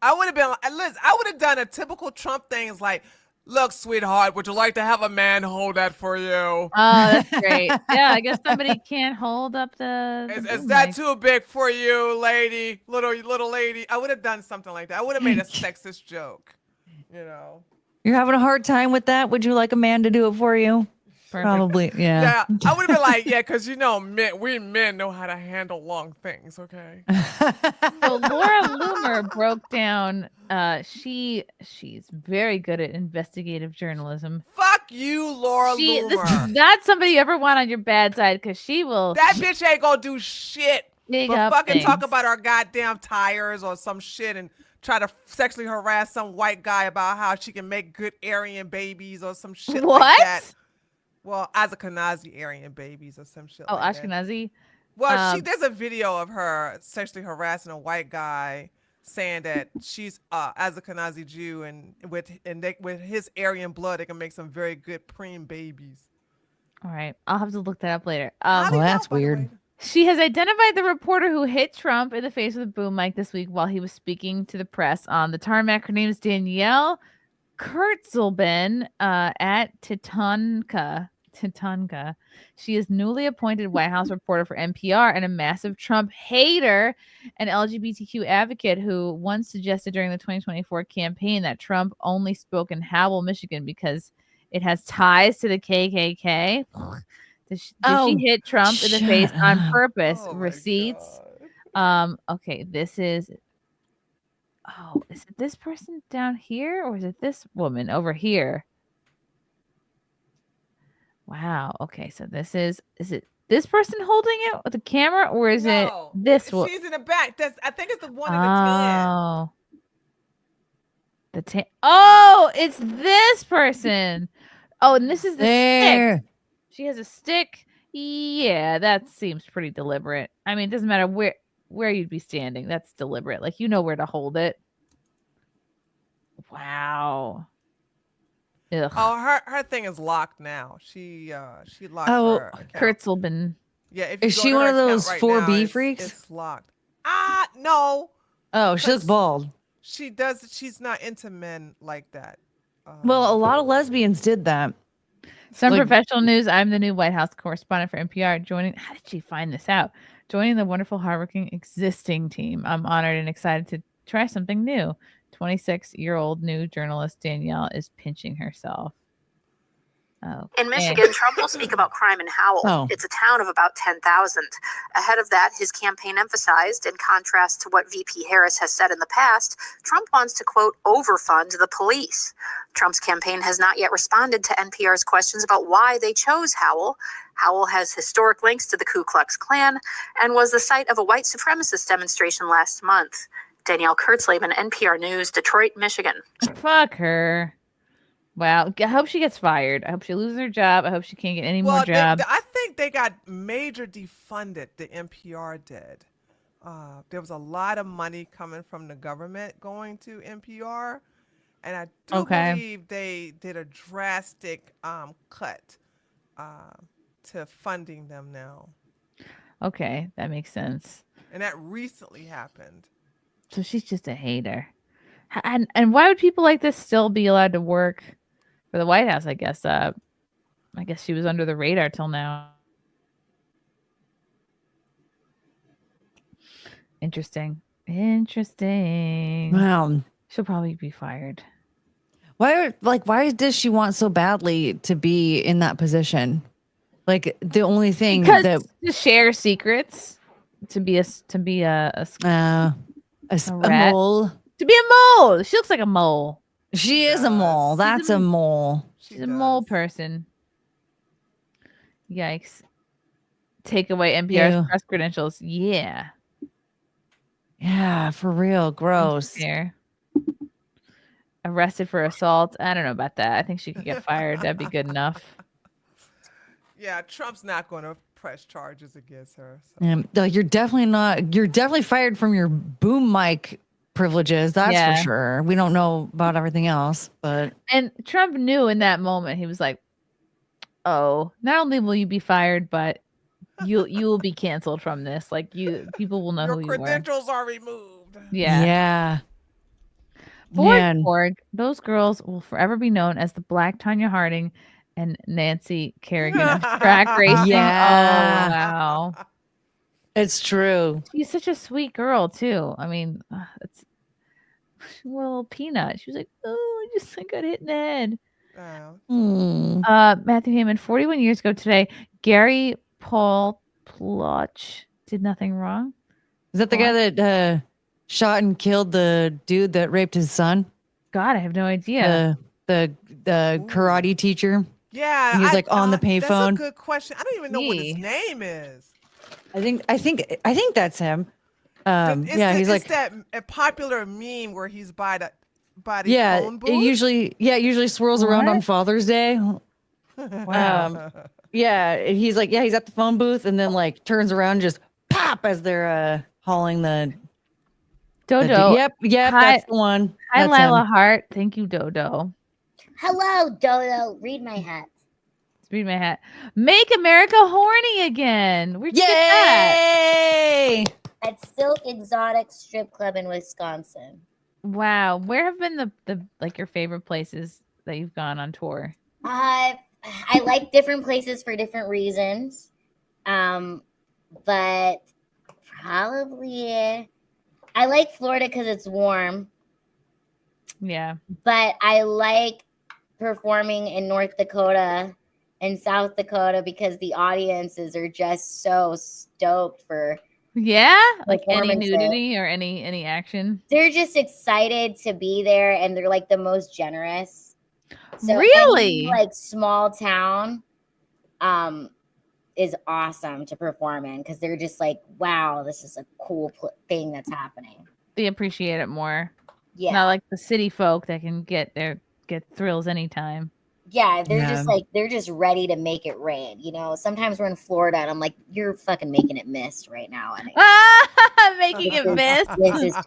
I would have been, Liz, I would have done a typical Trump thing. It's like, look, sweetheart, would you like to have a man hold that for you? Oh, that's great. Yeah, I guess somebody can't hold up the is that too big for you, lady? Little lady. I would have done something like that. I would have made a sexist joke. You're having a hard time with that? Would you like a man to do it for you? Perfect. Probably, yeah. Yeah, I would have been like, yeah, because we men know how to handle long things, okay? So Laura Loomer broke down. She's very good at investigative journalism. Fuck you, Laura Loomer. This is not somebody you ever want on your bad side because she will. That bitch ain't gonna do shit. But fucking talk about our goddamn tires or some shit and try to sexually harass some white guy about how she can make good Aryan babies or some shit like that. Well, Ashkenazi Aryan babies or some shit. Oh, like Ashkenazi. Well, there's a video of her sexually harassing a white guy, saying that she's as a Kanazi Jew, and with his Aryan blood, they can make some very good preem babies. All right, I'll have to look that up later. Well, that's weird. She has identified the reporter who hit Trump in the face with a boom mic this week while he was speaking to the press on the tarmac. Her name is Danielle Kurtzleben at Tatanka. She is newly appointed White House reporter for NPR and a massive Trump hater and LGBTQ advocate who once suggested during the 2024 campaign that Trump only spoke in Howell, Michigan because it has ties to the KKK. Did she hit Trump in the face on purpose? Receipts. Okay, this is. Oh, is it this person down here or is it this woman over here? Wow. Okay, so is it this person holding it with the camera or is it this one? She's in the back. I think it's the one in the 10. Oh, it's this person. Oh, and this is the stick. She has a stick. Yeah, that seems pretty deliberate. I mean, it doesn't matter where you'd be standing. That's deliberate. Like, you know where to hold it. Wow. Ugh. Oh, her thing is locked now. She locked her account. Kurtzleben. Yeah, if is she one of those 4B freaks? It's locked. No. Oh, she looks bald. She's not into men like that. Well, a lot of lesbians did that. Some professional news. I'm the new White House correspondent for NPR. How did she find this out? Joining the wonderful, hardworking existing team. I'm honored and excited to try something new. 26-year-old new journalist Danielle is pinching herself. In Michigan, Trump will speak about crime in Howell. It's a town of about 10,000. Ahead of that, his campaign emphasized, in contrast to what VP Harris has said in the past, Trump wants to, quote, overfund the police. Trump's campaign has not yet responded to NPR's questions about why they chose Howell. Howell has historic links to the Ku Klux Klan and was the site of a white supremacist demonstration last month. Danielle Kurtzleben, NPR News, Detroit, Michigan. Fuck her. Wow. I hope she gets fired. I hope she loses her job. I hope she can't get any more jobs. I think they got major defunded. The NPR did. There was a lot of money coming from the government going to NPR. And I do believe they did a drastic cut to funding them now. Okay. That makes sense. And that recently happened. So she's just a hater. And why would people like this still be allowed to work for the White House? I guess she was under the radar till now. Interesting. Wow. She'll probably be fired. Why does she want so badly to be in that position? Like the only thing to share secrets, to be a mole. To be a mole. She looks like a mole. She is a mole. That's a mole. She's a mole person. Yikes. Take away NPR's press credentials. Yeah. Yeah, for real. Gross. Arrested for assault. I don't know about that. I think she could get fired. That'd be good enough. Yeah, Trump's not going to press charges against her. So. No, you're definitely not. You're definitely fired from your boom mic privileges. That's for sure. We don't know about everything else, but Trump knew in that moment. He was like, "Oh, not only will you be fired, but you will be canceled from this. Like people will know who you are. Your credentials are removed." Yeah. Borg, those girls will forever be known as the Black Tanya Harding and Nancy Kerrigan of track racing. Yeah. Oh, wow. It's true. She's such a sweet girl too. I mean, it's a little peanut. She was like, "Oh, I got hit in the head." Matthew Heyman, 41 years ago today, Gary Paul Plotch did nothing wrong. Is that the guy that shot and killed the dude that raped his son? God, I have no idea. The karate teacher. Yeah, and he's like on the payphone. That's a good question. I don't even know what his name is. I think that's him. He's like that a popular meme where he's by the phone booth. It usually swirls around on Father's Day. Wow. Yeah, he's like, yeah, he's at the phone booth, and then like turns around, just pop as they're hauling the Dodo. Yep, that's the one. Hi, That's Lila him. Hart. Thank you, Dodo. Hello, Dodo. Read my hat. Read my hat. Make America horny again. Where'd you get that? Yay! At Silk Exotic Strip Club in Wisconsin. Wow. Where have been the like your favorite places that you've gone on tour? I like different places for different reasons. But probably I like Florida because it's warm. Yeah. But I like performing in North Dakota and South Dakota because the audiences are just so stoked for like any performances. nudity or any action. They're just excited to be there, and they're like the most generous. So Really? any, like small town is awesome to perform in because they're just like, wow, this is a cool thing that's happening. They appreciate it more. Yeah. Not like the city folk that can get thrills anytime. Yeah, they're just ready to make it rain. You know, sometimes we're in Florida and I'm like, you're fucking making it mist right now. And making it mist.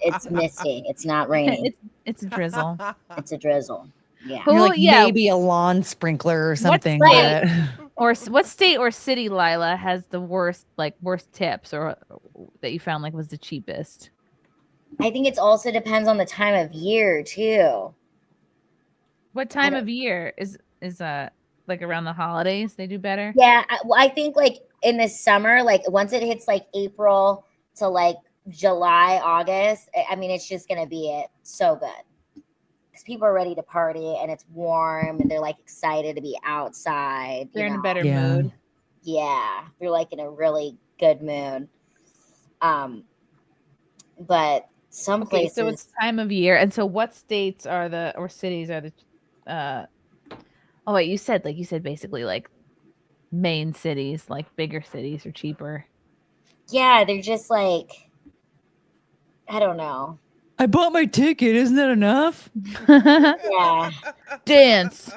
It's misty. It's not raining. It's a drizzle. It's a drizzle. Yeah. You're like, maybe a lawn sprinkler or something. Or what state or city, Lila, has the worst tips or that you found like was the cheapest? I think it also depends on the time of year too. What time of year is like around the holidays they do better? Yeah, I think like in the summer, like once it hits like April to like July, August, I mean, it's just gonna be so good because people are ready to party and it's warm and they're like excited to be outside. They're in a better mood. Yeah, they're like in a really good mood. But some places. So it's time of year, and so what states are or cities are the? Oh wait, you said basically like main cities, like bigger cities are cheaper. Yeah, they're just like, I don't know. I bought my ticket. Isn't that enough? Yeah. Dance.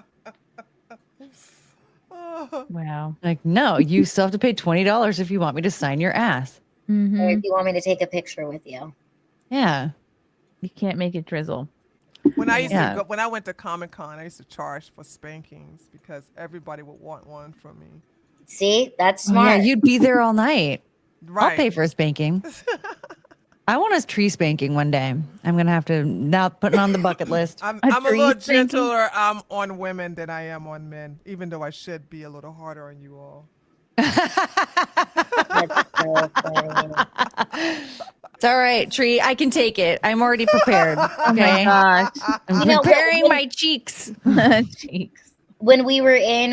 Wow. Like, no, you still have to pay $20 if you want me to sign your ass. Mm-hmm. Or if you want me to take a picture with you. Yeah. You can't make it drizzle. When I when I went to Comic-Con, I used to charge for spankings because everybody would want one from me. See, that's smart. Yeah, you'd be there all night. Right. I'll pay for a spanking. I want a tree spanking one day. I'm gonna have to now put it on the bucket list. I'm a little gentler on women than I am on men, even though I should be a little harder on you all. That's so funny. It's all right, Tree. I can take it. I'm already prepared. Okay. Oh my gosh. I'm preparing my cheeks. Cheeks. When we were in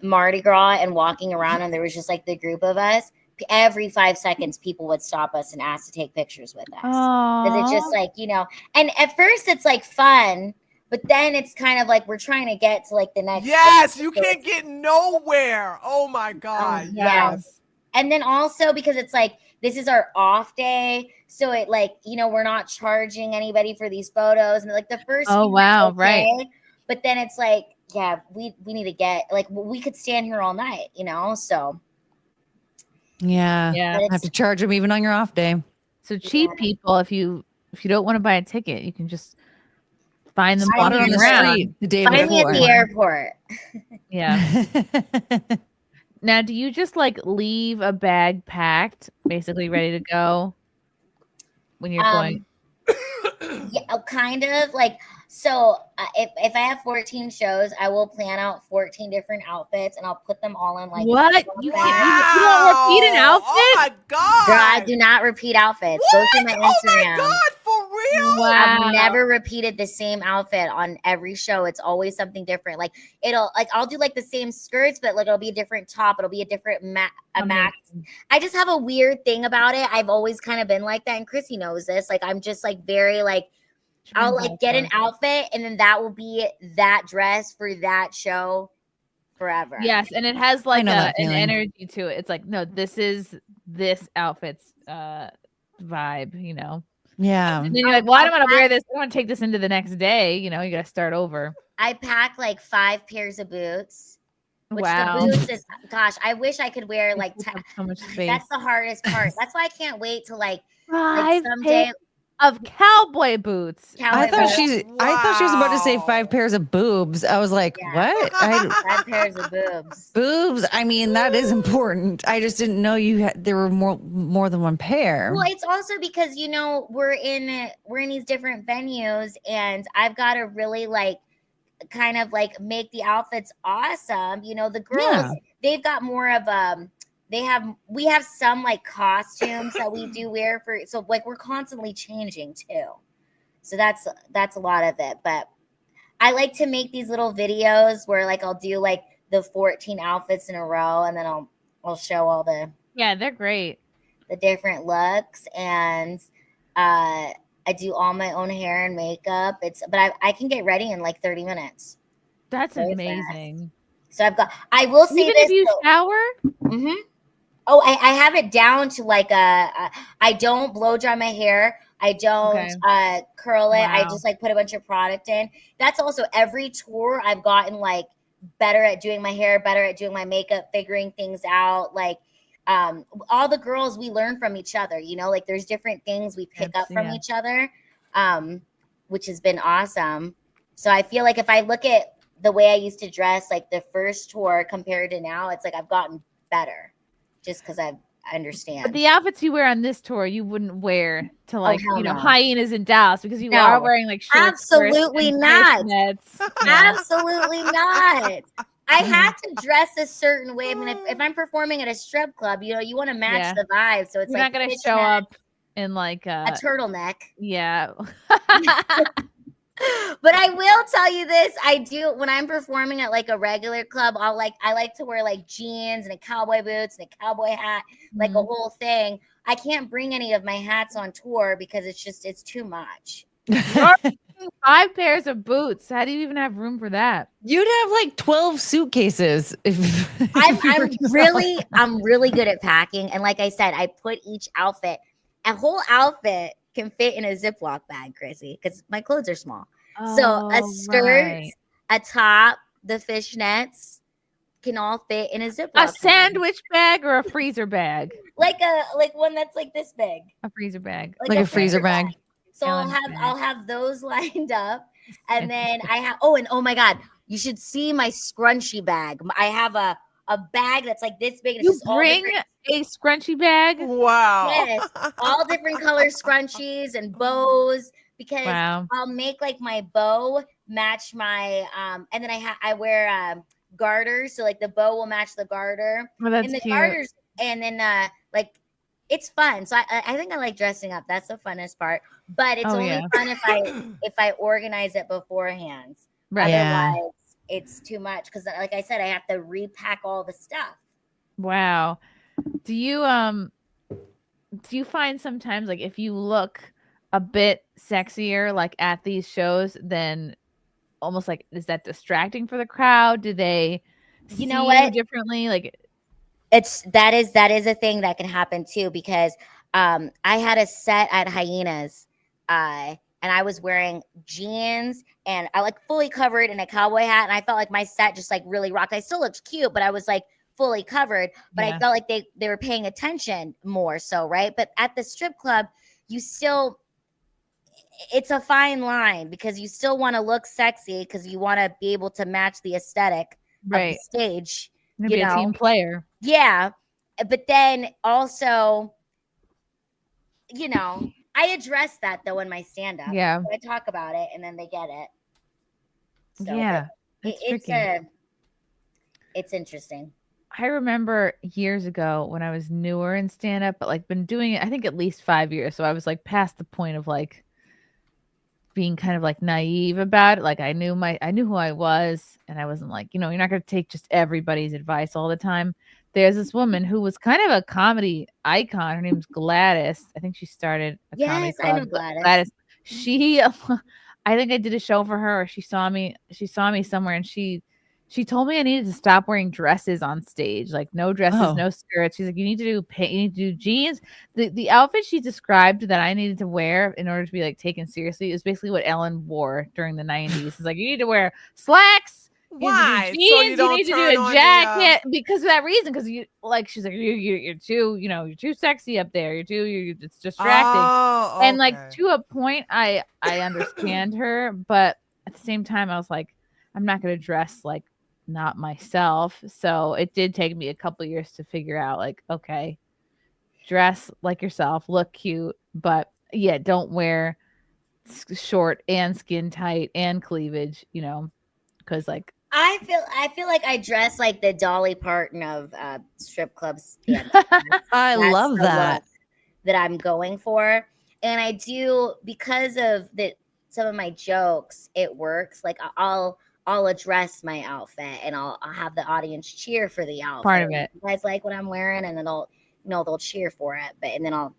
Mardi Gras and walking around and there was just like the group of us, every 5 seconds people would stop us and ask to take pictures with us. Because it's just like, you know, and at first it's like fun, but then it's kind of like we're trying to get to like the next. Yes, you can't get nowhere. Oh my God. Yes. And then also because it's like, this is our off day. So it like, you know, we're not charging anybody for these photos. And like the first. Oh, wow. Right. But then it's like, yeah, we need to get like, we could stand here all night, you know? So. Yeah. Yeah. I have to charge them even on your off day. So cheap people, if you don't want to buy a ticket, you can just find them Spot it walking on the around. street the day Find me at before. the airport. Yeah. Now, do you just like leave a bag packed, basically ready to go when you're going? Yeah, kind of like. So if I have 14 shows, I will plan out 14 different outfits and I'll put them all in like. What? You don't repeat an outfit? Oh my God. Girl, I do not repeat outfits. Go to my Instagram. Oh my God, for real? Wow. I've never repeated the same outfit on every show. It's always something different. Like I'll do like the same skirts, but like it'll be a different top. It'll be a different max. I just have a weird thing about it. I've always kind of been like that, and Chrissy knows this. Like I'm just like very like. I'll like get an outfit and then that will be that dress for that show forever. Yes, and it has like an feeling. energy to it. It's like, no, this is this outfit's vibe, you know. Yeah. And then you're like, well, I don't want to wear this. I want to take this into the next day. You know, you got to start over. I pack like 5 pairs of boots Which Wow. the boots is, gosh, I wish I could wear like, so much space. that's the hardest part. That's why I can't wait to like 5 someday. pairs of cowboy boots. I thought she was about to say 5 pairs of boobs. I was like, what? 5 pairs of boobs. Boobs. I mean, that is important. I just didn't know there were more than one pair. Well, it's also because we're in these different venues, and I've got to really like kind of like make the outfits awesome. The girls, they've got more of we have some like costumes that we do wear so like we're constantly changing too. So that's a lot of it. But I like to make these little videos where like I'll do like the 14 outfits in a row, and then I'll show all they're great, the different looks, and I do all my own hair and makeup. But I can get ready in like 30 minutes. That's amazing. So I will say even this, if you shower. Mm-hmm. Oh, I have it down to like I don't blow dry my hair. I don't curl it. I just like put a bunch of product in. That's also every tour I've gotten like better at doing my hair, better at doing my makeup, figuring things out. Like all the girls, we learn from each other, like there's different things we pick up from each other, which has been awesome. So I feel like if I look at the way I used to dress, like the first tour compared to now, it's like I've gotten better just because I understand. But the outfits you wear on this tour, you wouldn't wear to like, no. Hyenas in Dallas, because you are wearing like shorts. Absolutely not. Absolutely not. I had to dress a certain way. I mean, if I'm performing at a strip club, you want to match the vibe. So it's You're like not going to show up in like a turtleneck. Yeah. But I will tell you this, I do when I'm performing at like a regular club, I like to wear like jeans and a cowboy boots and a cowboy hat, like a whole thing. I can't bring any of my hats on tour because it's too much. 5 pairs of boots. How do you even have room for that? You'd have like 12 suitcases. I'm really good at packing. And like I said, I put each outfit, a whole outfit can fit in a Ziploc bag, Chrissy, because my clothes are small. So a skirt, a top, the fishnets can all fit in a Ziploc bag. Sandwich bag or a freezer bag? Like one that's like this big. A freezer bag. Like a freezer bag. So I'll have those lined up, and then I have oh my God, you should see my scrunchie bag. I have a bag that's like this big. And you it's just bring a scrunchie bag? Wow. Yes, all different color scrunchies and bows, because I'll make like my bow match my and then I wear garters, so like the bow will match the garter. Well, that's and the cute. garters, and then like it's fun. So I think I like dressing up. That's the funnest part. But it's only fun if I organize it beforehand. Right. Otherwise, it's too much because, like I said, I have to repack all the stuff. Wow. Do you find sometimes like if you look a bit sexier like at these shows, then almost like is that distracting for the crowd? Do they see you differently? Like that is a thing that can happen too, because I had a set at Hyenas and I was wearing jeans and I like fully covered in a cowboy hat, and I felt like my set just like really rocked. I still looked cute, but I was like fully covered, but I felt like they were paying attention more so, right? But at the strip club, it's a fine line, because you still want to look sexy because you want to be able to match the aesthetic of the stage. Be a team player. Yeah. But then also, I address that though in my stand-up. Yeah. So I talk about it and then they get it. So yeah. It's interesting. I remember years ago when I was newer in stand-up, but like been doing it, I think at least 5 years. So I was like past the point of like being kind of like naive about it. Like I knew who I was, and I wasn't like, you're not going to take just everybody's advice all the time. There's this woman who was kind of a comedy icon. Her name's Gladys. I think she started a comedy club. I know Gladys. She, I think I did a show for her, or she saw me somewhere, and she told me I needed to stop wearing dresses on stage. Like no dresses, no skirts. She's like, you need to do jeans. The outfit she described that I needed to wear in order to be like taken seriously is basically what Ellen wore during the 90s. It's like, you need to wear slacks Why? You So need you to do don't jeans, you turn need to do on a the, jacket because of that reason. Because you like, she's like, you're too, you're too sexy up there. It's distracting. Oh, And like okay. to a point, I understand her, but at the same time, I was like, I'm not gonna dress like not myself. So it did take me a couple years to figure out, like, okay, dress like yourself, look cute, but yeah, don't wear short and skin tight and cleavage, because like I feel like I dress like the Dolly Parton of strip clubs. Stand-up. I love the that. look that I'm going for, and I do because of some of my jokes. It works. Like I'll address my outfit, and I'll have the audience cheer for the outfit. Part of it. You guys like what I'm wearing, and then they'll cheer for it. And then I'll,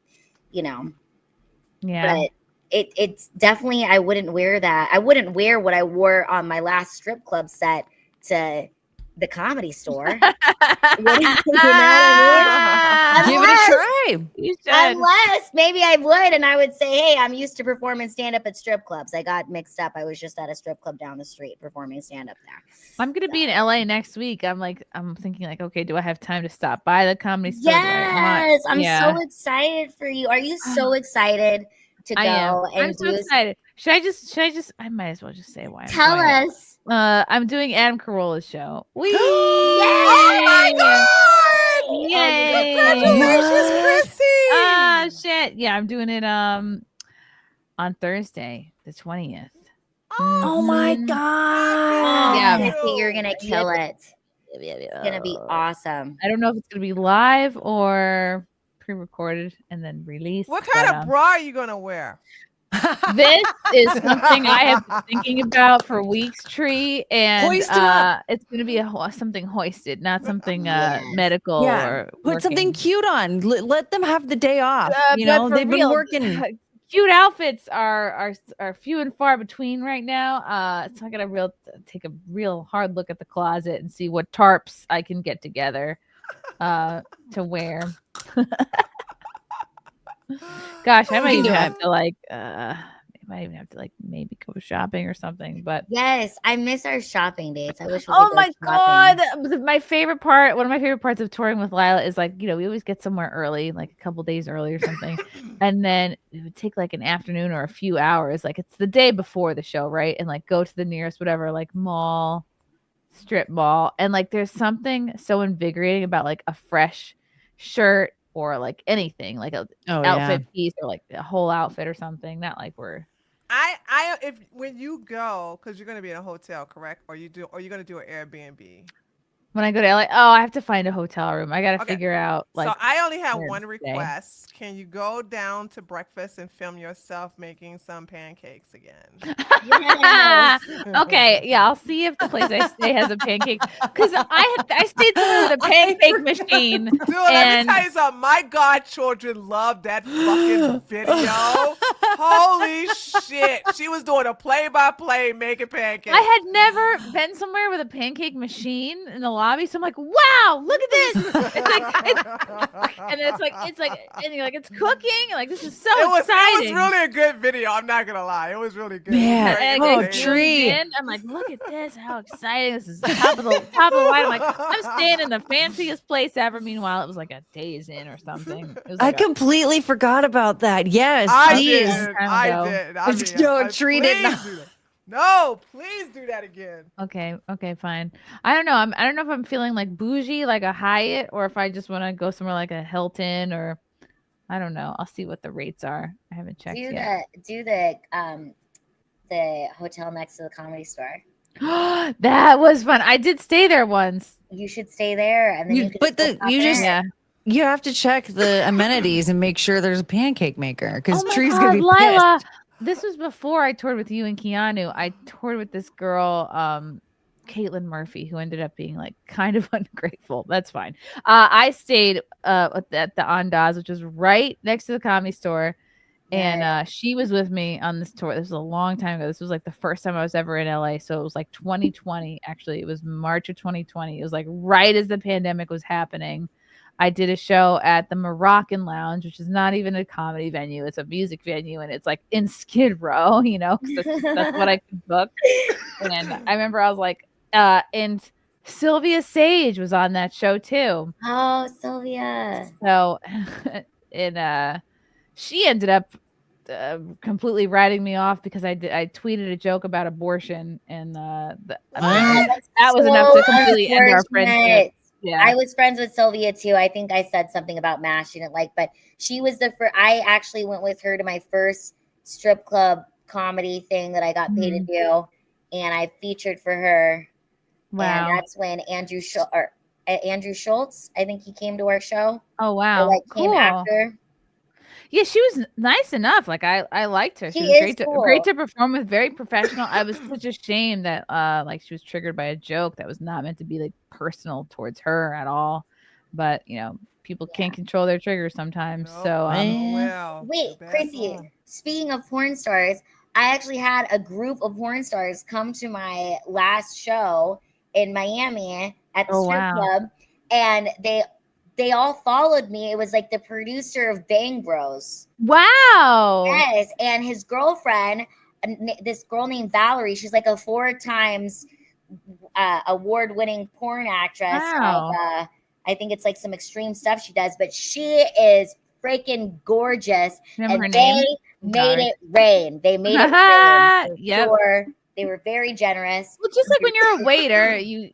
yeah. But it's definitely, I wouldn't wear that. I wouldn't wear what I wore on my last strip club set to the Comedy Store. You know what I mean? Give it a try. You should. Unless maybe I would, and I would say, hey, I'm used to performing stand-up at strip clubs. I got mixed up. I was just at a strip club down the street performing stand-up there. I'm gonna be in LA next week. I'm thinking like, okay, do I have time to stop by the Comedy Store? Yes, I'm so excited for you. Are you so excited to go? I am. And I'm so excited. Should I just? I might as well just say why. Tell us. I'm doing Adam Carolla's show. Oh my God! Yay! Congratulations, Chrissy! Ah, shit. Yeah, I'm doing it on Thursday, the 20th. Oh my God! Yeah, Chrissy, you're gonna kill it. It's gonna be awesome. I don't know if it's gonna be live or pre-recorded and then released. What kind of bra are you gonna wear? This is something I have been thinking about for weeks, Tree, and Hoist it up. it's going to be something hoisted, not something medical or put something cute on. Let them have the day off. But for They've been real, working. Cute outfits are few and far between right now. So I got to take a real hard look at the closet and see what tarps I can get together to wear. Gosh, I might even have to maybe go shopping or something. But yes, I miss our shopping dates. I wish. Oh my God, my favorite part. One of my favorite parts of touring with Lila is like, we always get somewhere early, like a couple days early or something, and then it would take like an afternoon or a few hours. Like it's the day before the show, right? And like go to the nearest whatever, like mall, strip mall, and like there's something so invigorating about like a fresh shirt. Or like anything, like a outfit piece, or like a whole outfit or something. Not like we're. If when you go, because you're gonna be in a hotel, correct? Or you're gonna do an Airbnb? When I go to LA, I have to find a hotel room. I gotta figure out like. So I only have where one to request. Can you go down to breakfast and film yourself making some pancakes again? Okay, yeah, I'll see if the place I stay has a pancake. Because I stayed somewhere with a pancake machine. Dude, let me tell you something. My godchildren love that fucking video. Holy shit. She was doing a play-by-play making pancakes. I had never been somewhere with a pancake machine in the lobby, so I'm like, wow, look at this. And you're like, it's cooking. Like, this is so exciting. It was really a good video. I'm not gonna lie. It was really good. Yeah. Tree. I'm like, look at this. How exciting. This is top of the line. I'm like, I'm staying in the fanciest place ever. Meanwhile, it was like a Days Inn or something. It was I like completely forgot about that. Yes, please. I did. Treat it. No, please do that again. Okay, fine. I don't know. I don't know if I'm feeling like bougie, like a Hyatt, or if I just want to go somewhere like a Hilton, or I don't know. I'll see what the rates are. I haven't checked yet. Do the hotel next to the Comedy Store. That was fun. I did stay there once. You should stay there, and then you have to check the amenities and make sure there's a pancake maker because Tree's God, gonna be Lila. pissed. This was before I toured with you and Keanu. I toured with this girl, Caitlin Murphy, who ended up being like kind of ungrateful. That's fine. I stayed at the Andaz, which is right next to the Comedy Store. And she was with me on this tour. This was a long time ago. This was like the first time I was ever in LA. So it was like 2020. Actually, it was March of 2020. It was like right as the pandemic was happening. I did a show at the Moroccan Lounge, which is not even a comedy venue. It's a music venue, and it's like in Skid Row, because that's what I could book. And I remember I was like, And Sylvia Sage was on that show too. Oh, Sylvia. So, and she ended up completely writing me off because I tweeted a joke about abortion, and that was enough to completely end our friendship. Yeah, I was friends with Sylvia too. I think I said something about MASH she didn't like, but she was the first. I actually went with her to my first strip club comedy thing that I got paid to do, and I featured for her. Wow. And that's when Andrew Schultz, I think he came to our show. Oh wow, or, like came cool. after. Yeah, she was nice enough. Like I liked her. She was great to perform with, very professional. I was such a shame that like she was triggered by a joke that was not meant to be like personal towards her at all. But you know, people can't control their triggers sometimes. So wait, Chrissy, speaking of porn stars, I actually had a group of porn stars come to my last show in Miami at the strip club, and they all followed me. It was like the producer of Bang Bros. Wow. Yes, and his girlfriend, this girl named Valerie, she's like a 4 times award-winning porn actress. Wow. Of, I think it's like some extreme stuff she does, but she is freaking gorgeous. Remember her and name? made it rain. They made it rain. Yep. Sure. They were very generous. Well, just like when you're a waiter, you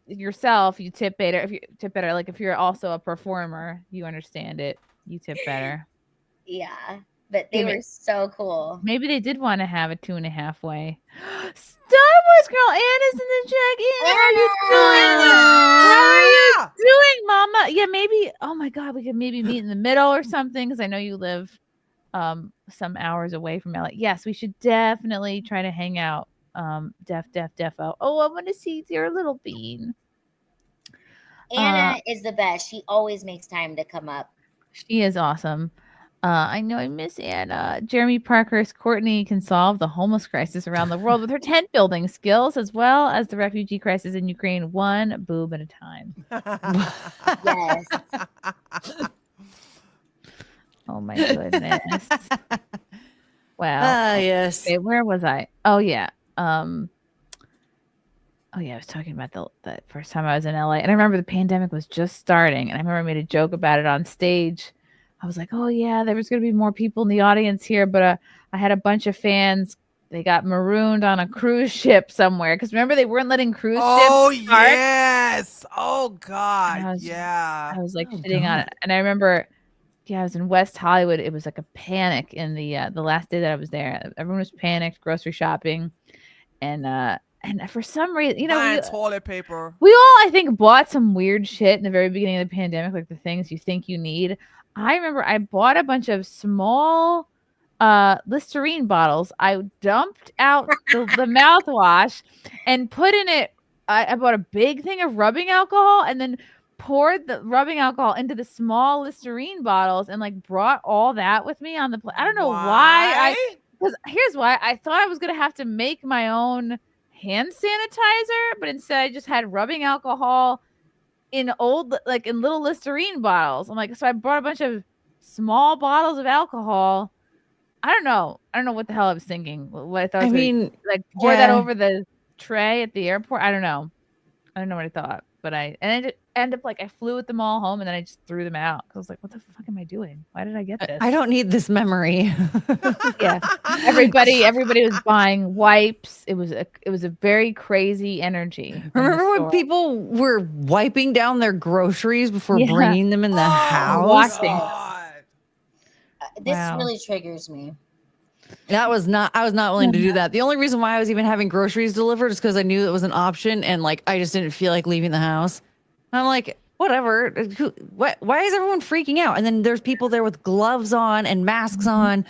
tip better. If you tip better, like if you're also a performer, you understand it. You tip better. Yeah, but they were so cool. Maybe they did want to have a 2.5 way. Star Wars girl Anna's in the check-in. How are you doing? How are you doing, Mama? Yeah, maybe. Oh my God, we could maybe meet in the middle or something, because I know you live some hours away from LA. Yes, we should definitely try to hang out. Defo. Oh, I want to see your little bean. Anna is the best. She always makes time to come up. She is awesome. I know I miss Anna. Jeremy Parker's Courtney can solve the homeless crisis around the world with her tent building skills, as well as the refugee crisis in Ukraine, one boob at a time. Yes. Oh my goodness. Wow. Yes. Okay, where was I? Oh yeah. I was talking about the first time I was in LA, and I remember the pandemic was just starting, and I remember I made a joke about it on stage. I was like, oh yeah, there was going to be more people in the audience here, but I had a bunch of fans. They got marooned on a cruise ship somewhere, because remember they weren't letting cruise ships start? Yes. Oh God. I was like sitting on it, and I remember, I was in West Hollywood. It was like a panic in the last day that I was there. Everyone was panicked, grocery shopping, and for some reason, buying toilet paper. We all, I think, bought some weird shit in the very beginning of the pandemic, like the things you think you need. I remember I bought a bunch of small Listerine bottles. I dumped out the mouthwash and put in it. I bought a big thing of rubbing alcohol and then poured the rubbing alcohol into the small Listerine bottles and like brought all that with me on the plane. I don't know why. Because here's why. I thought I was gonna have to make my own hand sanitizer, but instead I just had rubbing alcohol in little Listerine bottles. I'm like, so I brought a bunch of small bottles of alcohol. I don't know what the hell I was thinking. What I thought. Pour that over the tray at the airport. I don't know what I thought, but I ended up I flew with them all home, and then I just threw them out because I was like, what the fuck am I doing? Why did I get this? I don't need this memory. Yeah, everybody was buying wipes. It was a very crazy energy. Remember when people were wiping down their groceries before bringing them in the house? This really triggers me. I was not willing to do that. The only reason why I was even having groceries delivered is because I knew it was an option, and I just didn't feel like leaving the house. I'm like, whatever. Why is everyone freaking out? And then there's people there with gloves on and masks on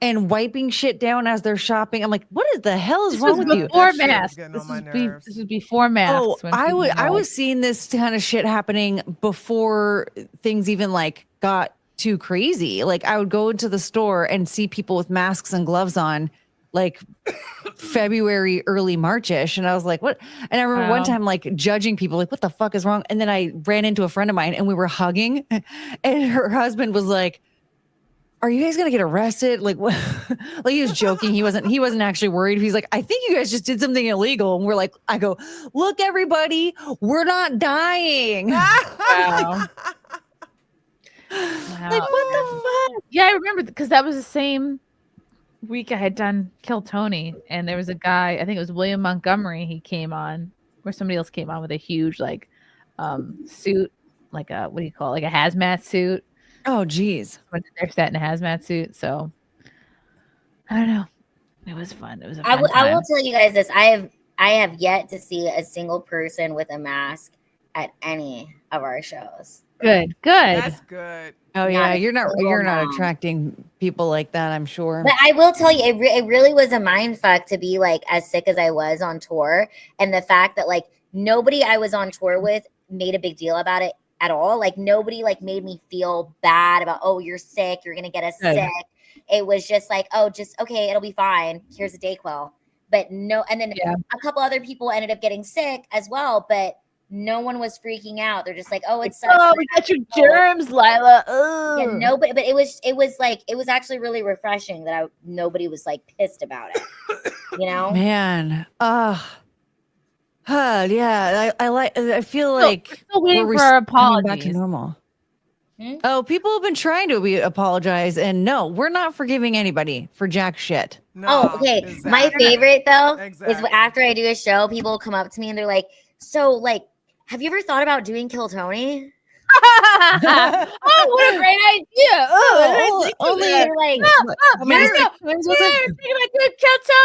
and wiping shit down as they're shopping. I'm like, what the hell is wrong with you? Before masks. This is before masks. Oh, I was seeing this kind of shit happening before things even got too crazy. I would go into the store and see people with masks and gloves on February, early March-ish. And I was like, what? And I remember one time judging people, what the fuck is wrong? And then I ran into a friend of mine and we were hugging and her husband was like, are you guys gonna get arrested? Like what? Like he was joking. He wasn't actually worried. He's like, I think you guys just did something illegal. And we're like, I go, look, everybody, we're not dying. Wow. Like, what the fuck? Yeah, I remember because that was the same week I had done Kill Tony, and there was a guy, I think it was William Montgomery, he came on, or somebody else came on with a huge like suit, like a, what do you call it? Like a hazmat suit. Oh geez. When they're set in a hazmat suit. So I don't know. It was fun. It was a fun I time. will tell you guys this. I have yet to see a single person with a mask at any of our shows. Good. That's good. Oh yeah, Not a you're not single attracting people like that, I'm sure. But I will tell you, it really was a mind fuck to be like as sick as I was on tour, and the fact that like nobody I was on tour with made a big deal about it at all. Like nobody like made me feel bad about, oh, you're sick, you're gonna get us sick. It was just like, oh, just okay, it'll be fine. Here's a Dayquil. But no, and then a couple other people ended up getting sick as well, but no one was freaking out. They're just like, oh, it's oh, we got your germs, Lila. Yeah, no, but it was actually really refreshing that nobody was like pissed about it. You know, Man, yeah, I feel like still waiting we're for our coming back to apologies. normal. Oh, people have been trying to apologize, and no, we're not forgiving anybody for jack shit. oh, okay. My favorite though is after I do a show, people will come up to me and they're like, so like, have you ever thought about doing Kill Tony? Oh, what a great idea! Only they're like, Kill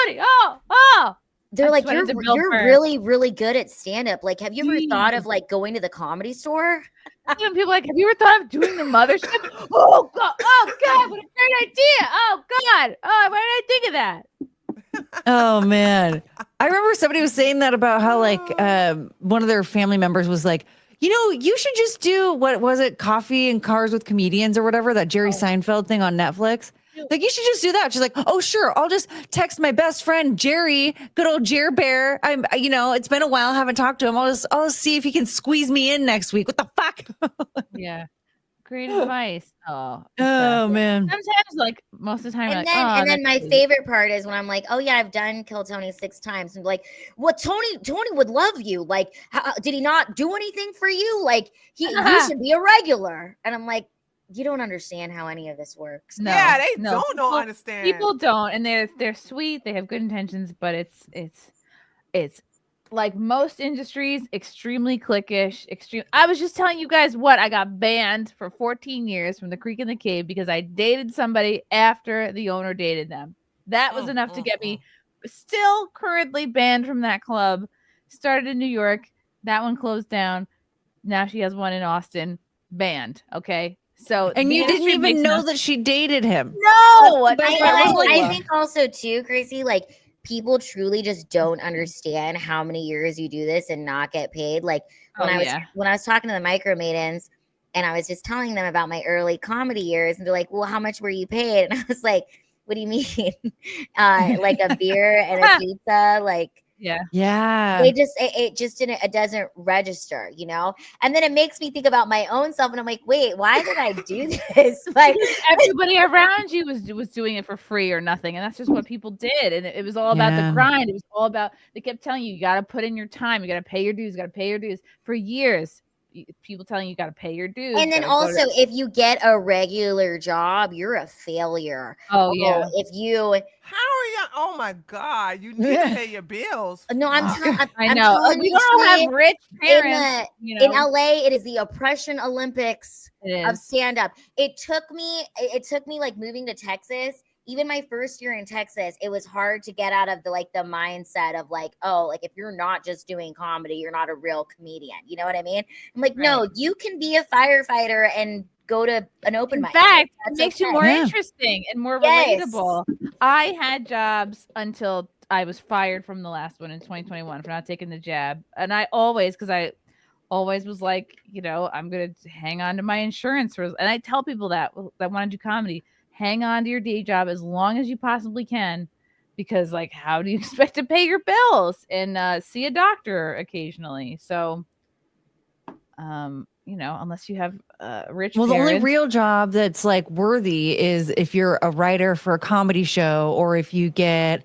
Tony. they're I like, just went into Bill you're Burr. really, really good at stand-up. Like, have you ever thought of like going to the Comedy Store? Even people like, have you ever thought of doing the mothership? Oh God, what a great idea! Oh God, why did I think of that? Oh man, I remember somebody was saying that about how like one of their family members was like, you know, you should just do what was it, Coffee and Cars with Comedians or whatever, that Jerry Seinfeld thing on Netflix. Like, you should just do that. She's like, oh sure, I'll just text my best friend Jerry, good old Jer Bear. It's been a while, I haven't talked to him. I'll just see if he can squeeze me in next week. What the fuck? Yeah, great advice. Oh man. Sometimes, like most of the time, And then my favorite part is when I'm like, oh yeah, I've done Kill Tony 6 times. And like, well, Tony would love you. Like, did he not do anything for you? Like, you should be a regular. And I'm like, you don't understand how any of this works. No, Yeah, they no. don't understand. People don't, and they're sweet. They have good intentions, but it's like most industries, extremely cliquish. I was just telling you guys what I got banned for 14 years from the Creek and the Cave because I dated somebody after the owner dated them. That was enough to get me still currently banned from that club. Started in New York. That one closed down. Now she has one in Austin. Banned. Okay. So And you didn't even know that she dated him. No, I think also too, Chrissy, like people truly just don't understand how many years you do this and not get paid. Like when I was talking to the Micro Maidens and I was just telling them about my early comedy years, and they're like, well, how much were you paid? And I was like, what do you mean? Like a beer and a pizza? Like, yeah. It doesn't register, you know? And then it makes me think about my own self and I'm like, wait, why did I do this? Like everybody around you was doing it for free or nothing. And that's just what people did. And it was all about the grind. It was all about, they kept telling you got to put in your time. You got to pay your dues, for years. People telling you got to pay your dues. And then also, if you get a regular job, you're a failure. Oh yeah. If you, how are you? Oh my God, you need to pay your bills. No, I know. We don't have rich parents. In LA, it is the oppression Olympics of stand up. It took me like moving to Texas. Even my first year in Texas, it was hard to get out of the mindset of like, oh, like if you're not just doing comedy, you're not a real comedian. You know what I mean? I'm like, no, you can be a firefighter and go to an open mic. In fact, it makes you more interesting and more relatable. I had jobs until I was fired from the last one in 2021 for not taking the jab. And I always was like, you know, I'm going to hang on to my insurance. And I tell people that want to do comedy, hang on to your day job as long as you possibly can, because like, how do you expect to pay your bills and see a doctor occasionally? So, unless you have rich Well, the only parents. real job that's like worthy is if you're a writer for a comedy show, or if you get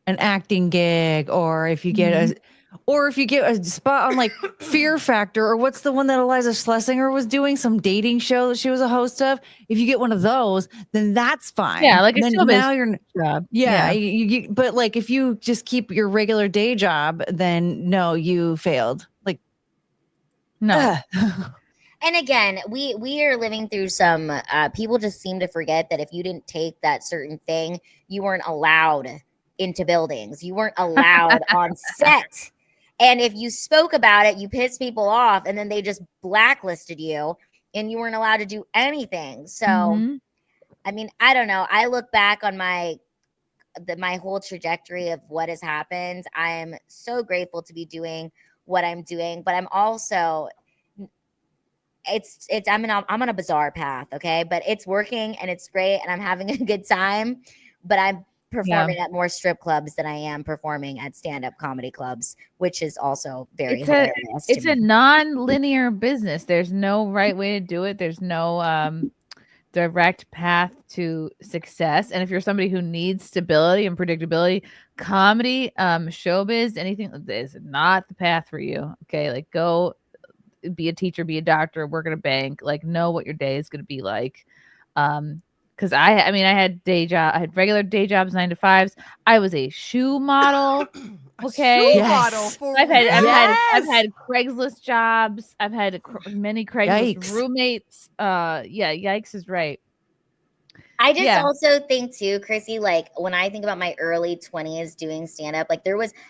an acting gig, or if you get a spot on like Fear Factor, or what's the one that Eliza Schlesinger was doing, some dating show that she was a host of. If you get one of those, then that's fine. Yeah, like a then showbiz now you're job. Yeah, but like if you just keep your regular day job, then no, you failed. Like no. And again, we are living through some people just seem to forget that if you didn't take that certain thing, you weren't allowed into buildings. You weren't allowed on set. And if you spoke about it, you pissed people off, and then they just blacklisted you and you weren't allowed to do anything. So I mean, I don't know. I look back on my whole trajectory of what has happened. I am so grateful to be doing what I'm doing, but I'm also I'm on a bizarre path, okay? But it's working and it's great and I'm having a good time, but I'm performing at more strip clubs than I am performing at stand-up comedy clubs, which is also very hilarious. It's a non-linear business. There's no right way to do it. There's no direct path to success. And if you're somebody who needs stability and predictability, comedy, showbiz, anything is not the path for you. Okay, like go be a teacher, be a doctor, work at a bank, like know what your day is going to be like. Because I had I had regular day jobs, 9 to 5s. I was a shoe model. Okay, shoe model for I've had Craigslist jobs. I've had many Craigslist roommates. Yikes is right. I just also think too, Chrissy, like when I think about my early 20s doing stand-up, like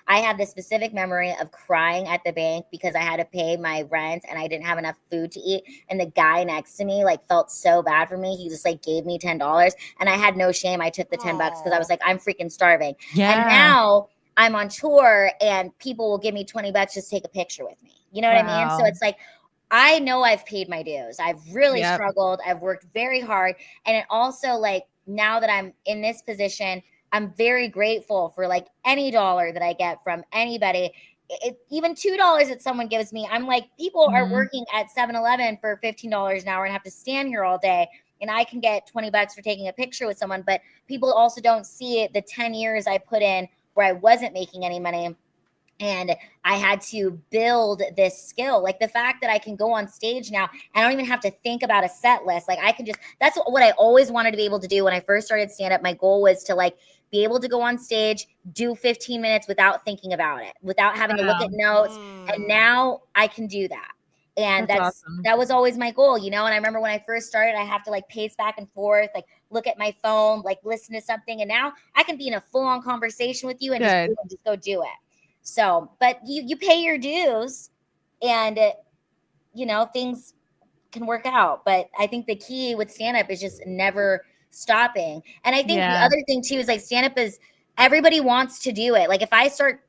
I have this specific memory of crying at the bank because I had to pay my rent and I didn't have enough food to eat. And the guy next to me like felt so bad for me. He just like gave me $10 and I had no shame. I took the $10 because I was like, I'm freaking starving. Yeah. And now I'm on tour and people will give me $20 just to take a picture with me. You know what I mean? So it's like, I know I've paid my dues. I've really struggled. I've worked very hard. And it also like now that I'm in this position, I'm very grateful for like any dollar that I get from anybody. Even $2 that someone gives me, I'm like, people are working at 7-Eleven for $15 an hour and have to stand here all day. And I can get $20 for taking a picture with someone. But people also don't see it, the 10 years I put in where I wasn't making any money. And I had to build this skill. Like the fact that I can go on stage now, I don't even have to think about a set list. Like I can that's what I always wanted to be able to do when I first started stand up. My goal was to like be able to go on stage, do 15 minutes without thinking about it, without having to look at notes. And now I can do that. And that's awesome. That was always my goal, you know? And I remember when I first started, I have to like pace back and forth, like look at my phone, like listen to something. And now I can be in a full on conversation with you and just go do it. So, but you pay your dues and, things can work out. But I think the key with stand-up is just never stopping. And I think the other thing too is like stand-up is everybody wants to do it. Like if I start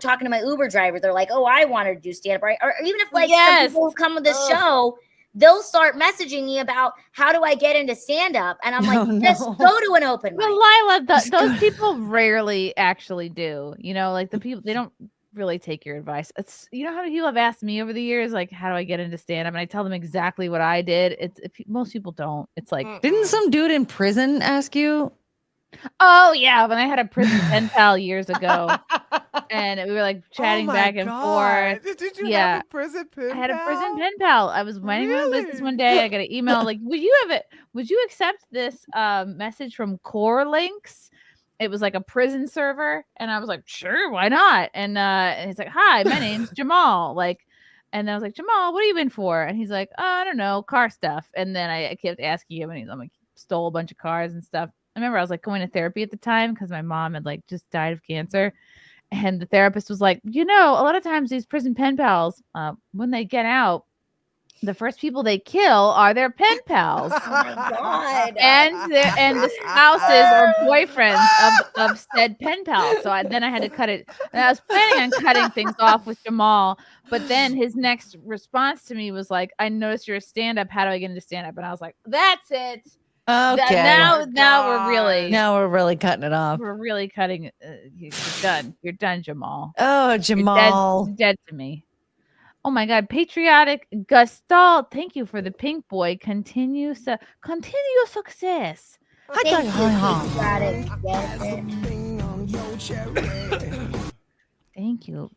talking to my Uber driver, they're like, oh, I wanted to do stand-up, right? Or even if like some people come to the show, they'll start messaging me about how do I get into stand-up? And I'm like, just go to an open mic. Well, Lila, those people rarely actually do. Like the people, they don't really take your advice. It's how many people have asked me over the years, like, how do I get into stand-up? And I tell them exactly what I did. Most people don't. It's like, didn't some dude in prison ask you? Oh yeah, when I had a prison pen pal years ago, and we were like chatting back and forth. Did you have a prison pen pal? I had a prison pen pal. I was minding my own business one day. I got an email like, would you accept this message from Core Links? It was like a prison server, and I was like, sure, why not? And he's like, hi, my name's Jamal. And I was like, Jamal, what are you in for? And he's like, oh, I don't know, car stuff. And then I kept asking him, and I'm like, stole a bunch of cars and stuff. I remember I was like going to therapy at the time because my mom had like just died of cancer. And the therapist was like, a lot of times these prison pen pals, when they get out, the first people they kill are their pen pals. Oh my God. And the spouses or boyfriends of said pen pals. So then I had to cut it. And I was planning on cutting things off with Jamal. But then his next response to me was like, I noticed you're a stand-up. How do I get into stand-up? And I was like, that's it. Okay. Now we're really cutting it off. We're really cutting. You're done. You're done, Jamal. Oh, Jamal. You're dead to me. Oh my God, patriotic Gestalt. Thank you for the pink boy. Continue success. Thank Thank you,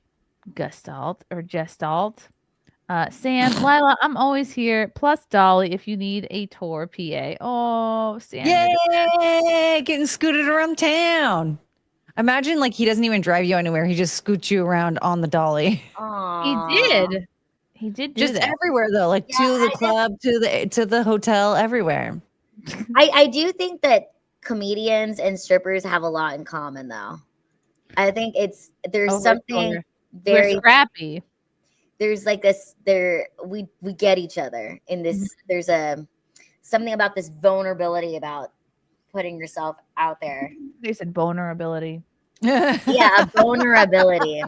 Gestalt or Gestalt. Sam, Lila, I'm always here. Plus Dolly if you need a tour, PA. Oh, Sam. Yay! Getting scooted around town. Imagine like he doesn't even drive you anywhere. He just scoots you around on the dolly. He did do just that. everywhere though, like to the club, to the hotel, everywhere. I do think that comedians and strippers have a lot in common though. I think there's something very scrappy. There's like this we get each other in this. There's something about this vulnerability about putting yourself out there. They said vulnerability. Yeah, a vulnerability.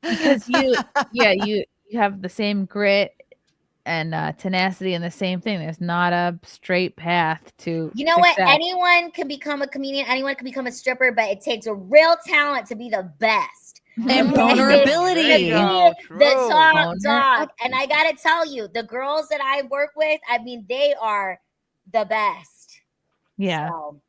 Because you have the same grit and tenacity and the same thing. There's not a straight path to what? success. Anyone can become a comedian, anyone can become a stripper, but it takes a real talent to be the best. And vulnerability. The top dog. And I gotta tell you, the girls that I work with, I mean, they are the best. Yeah. So,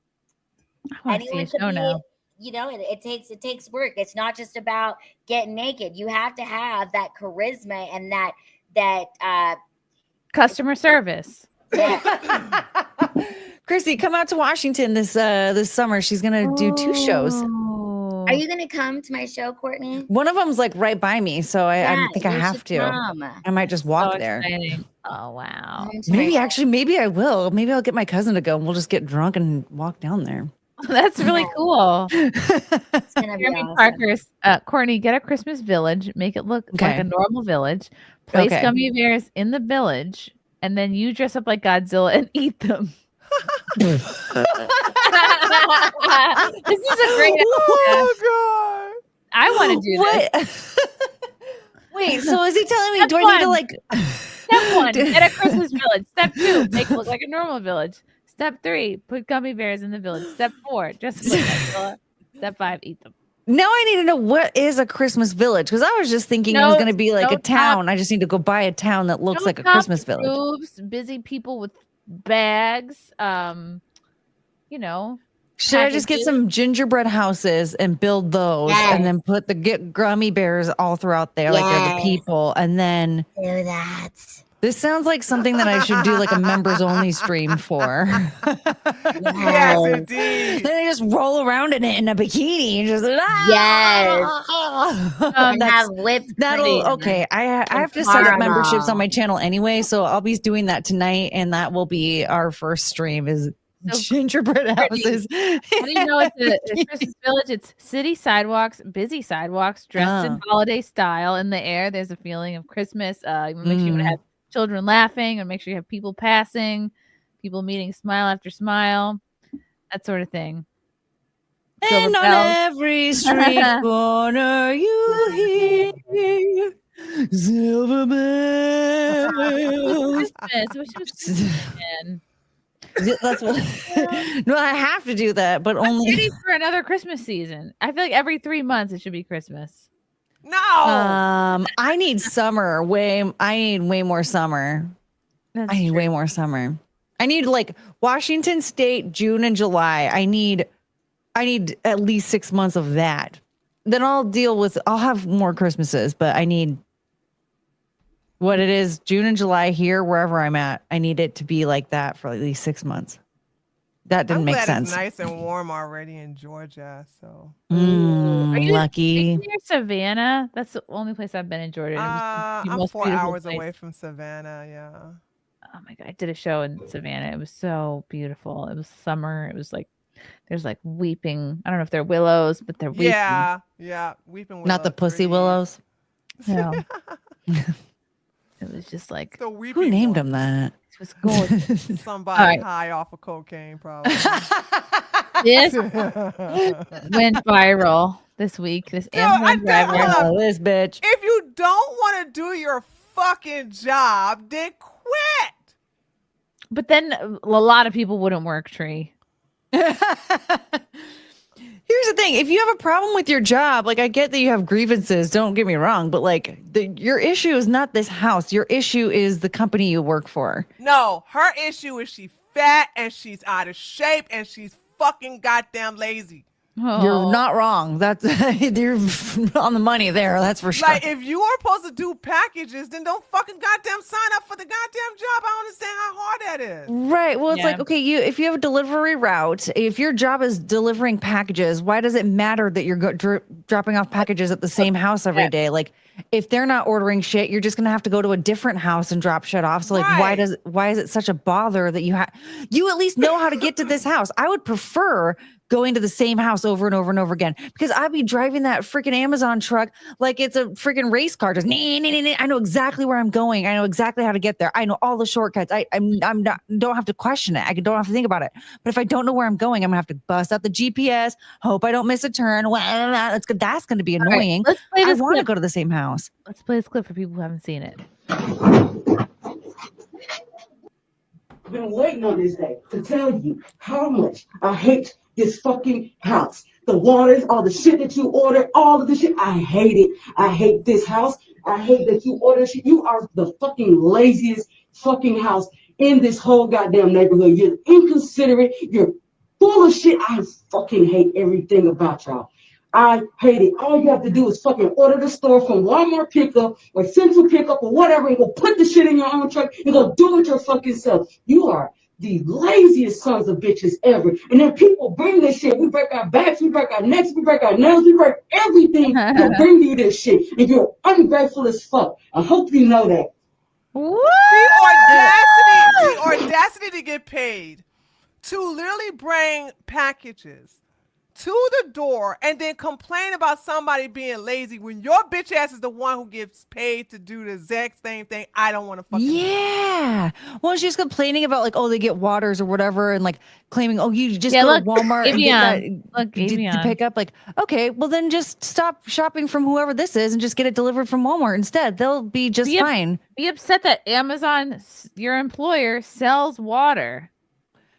I want to see a show now. It takes work. It's not just about getting naked. You have to have that charisma and that customer service. Yeah. Chrissy, come out to Washington this summer. She's gonna do 2 shows. Are you gonna come to my show, Courtney? One of them's like right by me, so I think I have to. Come. I might just walk there. Oh wow. Maybe I will. Maybe I'll get my cousin to go and we'll just get drunk and walk down there. That's really cool. It's gonna be Jeremy awesome. Parker's Courtney, get a Christmas village, make it look like a normal village, place gummy bears in the village, and then you dress up like Godzilla and eat them. This is a great idea. Oh God. I want to do this. Wait, so is he telling me, do I need to like Step 1, get a Christmas village. Step 2, make it look like a normal village. Step 3, put gummy bears in the village. Step 4, dress up like Godzilla. Step 5, eat them. Now I need to know what is a Christmas village, because I was just thinking it was going to be like a town. I just need to go buy a town that looks like a Christmas village. Roofs, busy people with bags, Should I just get some gingerbread houses and build those, and then get gummy bears all throughout there, like they're the people, and then do that. This sounds like something that I should do like a members only stream for. Yes, indeed. Then I just roll around in it in a bikini and just and have whipped cream. Okay. I have to set up memberships on my channel anyway, so I'll be doing that tonight, and that will be our first stream is gingerbread houses. How do you know it's a Christmas village? It's city sidewalks, busy sidewalks, dressed in holiday style. In the air, there's a feeling of Christmas. You make sure you have children laughing, and make sure you have people passing, people meeting smile after smile, that sort of thing. And on every street corner you hear silver bells. That's what. No, I have to do that, but I'm only ready for another Christmas season. I feel like every 3 months it should be Christmas. No. I need summer. I need way more summer. I need way more summer. I need like Washington State, June and July. I need at least 6 months of that. Then I'll have more Christmases, but I need what it is, June and July here, wherever I'm at. I need it to be like that for at least 6 months. That didn't make sense. It's nice and warm already in Georgia, so. Are you lucky? near Savannah? That's the only place I've been in Georgia. I'm 4 hours away from Savannah. Yeah. Oh my God, I did a show in Savannah. It was so beautiful. It was summer. It was like there's like weeping. I don't know if they're willows, but they're weeping. Yeah, weeping willows. Not the pussy willows. No. It was just like who named them that? It was gorgeous. Somebody high off of cocaine, probably. This went viral this week. This Amazon driver. This bitch. If you don't want to do your fucking job, then quit. But then a lot of people wouldn't work, Tree. Here's the thing. saying. If you have a problem with your job, like I get that you have grievances, don't get me wrong, but like your issue is not this house. Your issue is the company you work for. No, her issue is she's fat and she's out of shape and she's fucking goddamn lazy. You're not wrong. That's you're on the money there. That's for sure. Like, if you are supposed to do packages, then don't fucking goddamn sign up for the goddamn job. I don't understand how hard that is. Right. Well, it's like, okay, if you have a delivery route, if your job is delivering packages, why does it matter that you're dropping off packages at the same house every day? Like, if they're not ordering shit, you're just gonna have to go to a different house and drop shit off. So, like, why is it such a bother that you at least know how to get to this house? I would prefer going to the same house over and over and over again, because I'd be driving that freaking Amazon truck like it's a freaking race car. Just I know exactly where I'm going. I know exactly how to get there. I know all the shortcuts. I'm not, don't have to question it. I don't have to think about it. But if I don't know where I'm going, I'm gonna have to bust out the GPS, hope I don't miss a turn. That's going to be annoying. Let's play I this want to clip. go to the same house. Let's play this clip for people who haven't seen it. I've been waiting on this day to tell you how much I hate this fucking house. The waters, all the shit that you order, all of the shit. I hate it. I hate this house. I hate that you order shit. You are the fucking laziest fucking house in this whole goddamn neighborhood. You're inconsiderate. You're full of shit. I fucking hate everything about y'all. I hate it. All you have to do is fucking order the store from Walmart pickup or Central pickup or whatever, and go put the shit in your own truck and go do it your fucking self. You are the laziest sons of bitches ever. And then people bring this shit. We break our backs, we break our necks, we break our nails, we break everything to bring you this shit. And you're ungrateful as fuck. I hope you know that. The audacity to get paid to literally bring packages to the door and then complain about somebody being lazy when your bitch ass is the one who gets paid to do the exact same thing. I don't want to fucking Well, she's complaining about like, oh, they get waters or whatever, and like claiming, oh, you just go to Walmart and get that to pick up. Like, okay, well then just stop shopping from whoever this is and just get it delivered from Walmart instead. They'll be just fine. Be upset that Amazon, your employer, sells water.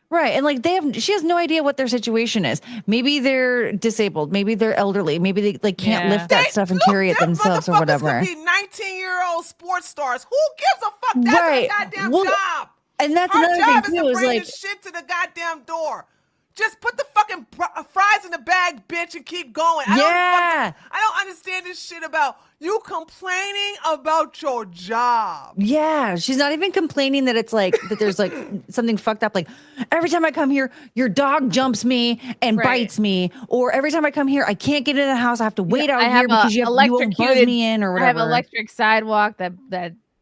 Right. And like she has no idea what their situation is. Maybe they're disabled. Maybe they're elderly. Maybe they like can't lift that stuff and carry it themselves or whatever. Could be 19-year-old sports stars. Who gives a fuck? That's their goddamn job. And that's Our another job thing is too, to is bring like the shit to the goddamn door. Just put the fucking fries in the bag, bitch, and keep going. I don't understand this shit about you complaining about your job. Yeah, she's not even complaining that it's like that there's like something fucked up. Like every time I come here, your dog jumps me and bites me, or every time I come here, I can't get in the house. I have to wait out here because you won't buzz me in or whatever. I have electric sidewalk that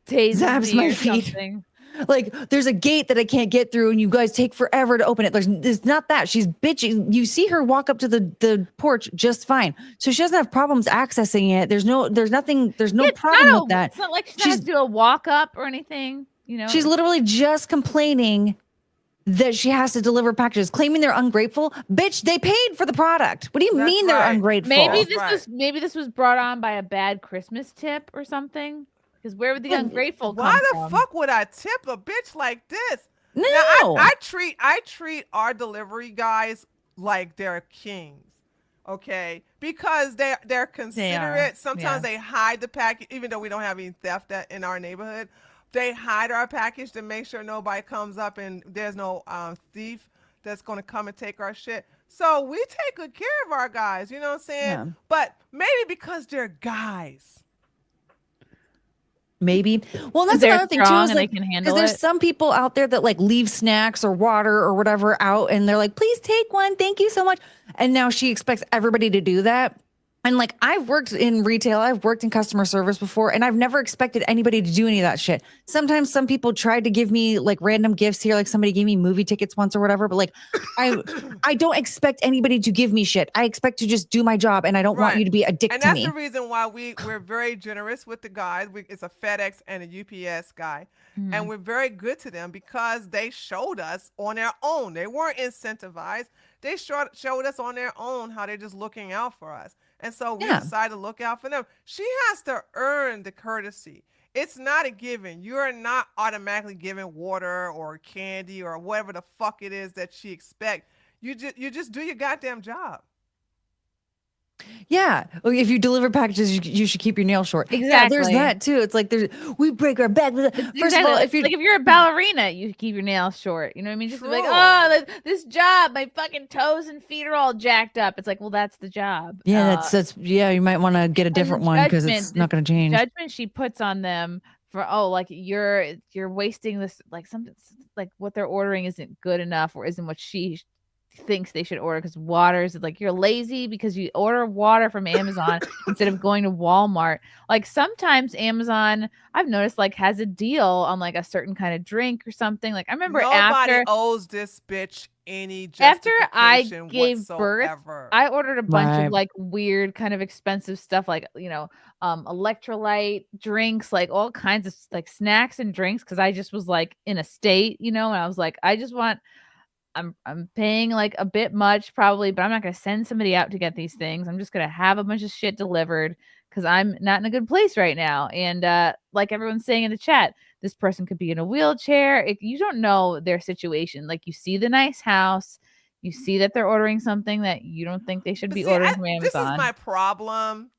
tases zaps me my or feet. something. Like there's a gate that I can't get through and you guys take forever to open it. There's not that. She's bitching. You see her walk up to the porch just fine. So she doesn't have problems accessing it. There's no problem with that. It's not like she has to do a walk up or anything, you know. She's literally just complaining that she has to deliver packages, claiming they're ungrateful. Bitch, they paid for the product. What do you mean they're ungrateful? Maybe this was brought on by a bad Christmas tip or something. Because where would the ungrateful come from? Why the fuck would I tip a bitch like this? No. Now, I treat our delivery guys like they're kings. Okay? Because they're considerate. Sometimes they hide the package, even though we don't have any theft in our neighborhood. They hide our package to make sure nobody comes up and there's no thief that's going to come and take our shit. So we take good care of our guys, you know what I'm saying? Yeah. But maybe because they're guys. Maybe. Well, that's another thing too. Is like, because there's some people out there that like leave snacks or water or whatever out, and they're like, "Please take one, thank you so much." And now she expects everybody to do that. And like, I've worked in retail, I've worked in customer service before, and I've never expected anybody to do any of that shit. Sometimes some people tried to give me like random gifts here, like somebody gave me movie tickets once or whatever. But like, I don't expect anybody to give me shit. I expect to just do my job, and I don't want you to be a dick to me. And that's the reason why we're very generous with the guys. It's a FedEx and a UPS guy. And we're very good to them because they showed us on their own. They weren't incentivized. They showed us on their own how they're just looking out for us. And so we decided to look out for them. She has to earn the courtesy. It's not a given. You are not automatically given water or candy or whatever the fuck it is that she expects. You just do your goddamn job. Yeah. If you deliver packages, you should keep your nails short. Exactly. Yeah, there's that too. It's like we break our back. First of all, if you're a ballerina, you keep your nails short. You know what I mean? Just be like, oh, this job, my fucking toes and feet are all jacked up. It's like, well, that's the job. Yeah, that's you might want to get a different one because it's not going to change. Judgment she puts on them for like you're wasting this, like something like what they're ordering isn't good enough or isn't what she thinks they should order, because water is like, you're lazy because you order water from Amazon instead of going to Walmart. Like sometimes Amazon, I've noticed, like has a deal on like a certain kind of drink or something. Like I remember nobody owes this bitch any after I justification gave birth, whatsoever. I ordered a bunch of like weird kind of expensive stuff, like electrolyte drinks, like all kinds of like snacks and drinks, because I just was like in a state, and I was like, I just want, I'm paying like a bit much probably, but I'm not going to send somebody out to get these things. I'm just going to have a bunch of shit delivered because I'm not in a good place right now. And like everyone's saying in the chat, this person could be in a wheelchair. You don't know their situation. Like you see the nice house, you see that they're ordering something that you don't think they should be ordering from Amazon. This is my problem.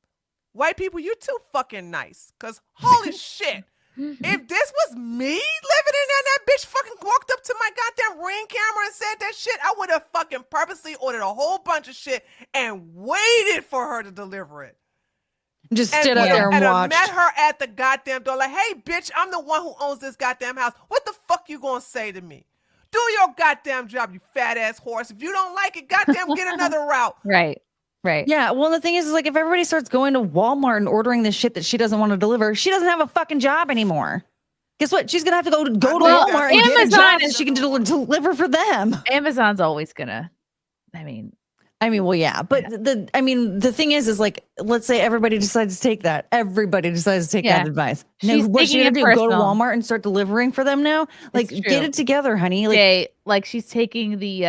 White people, you're too fucking nice. Because holy shit. If this was me living in there, that bitch fucking walked up to my goddamn Ring camera and said that shit, I would have fucking purposely ordered a whole bunch of shit and waited for her to deliver it. Just stood up there and watched. Met her at the goddamn door like, hey, bitch, I'm the one who owns this goddamn house. What the fuck you gonna say to me? Do your goddamn job, you fat ass horse. If you don't like it, goddamn get another route. Right. Yeah. Well, the thing is like if everybody starts going to Walmart and ordering the shit that she doesn't want to deliver, she doesn't have a fucking job anymore. Guess what? She's gonna have to go to Walmart and get a job so she can deliver for them. Amazon's always gonna. I mean, well, yeah, but the thing is like, let's say everybody decides to take that. Everybody decides to take that advice. Now, what's she gonna do? Go to Walmart and start delivering for them now? Like, get it together, honey. Like she's taking the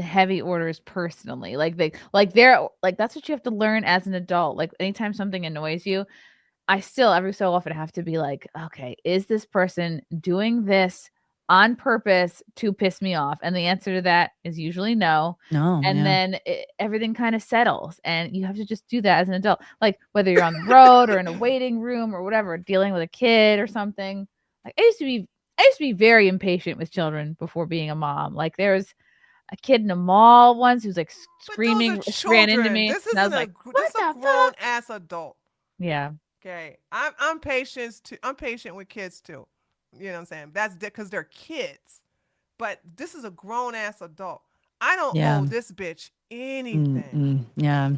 heavy orders personally. Like they're like, that's what you have to learn as an adult. Like anytime something annoys you, I still every so often have to be like, okay, is this person doing this on purpose to piss me off? And the answer to that is usually no. And then everything kind of settles, and you have to just do that as an adult. Like whether you're on the road or in a waiting room or whatever, dealing with a kid or something. Like I used to be very impatient with children before being a mom. Like there was a kid in a mall once who was like screaming, ran into me. This and I was isn't like, this is a grown ass adult. Yeah. Okay. I'm patient too. I'm patient with kids too. You know what I'm saying? That's because they're kids. But this is a grown ass adult. I don't owe this bitch anything. Yeah.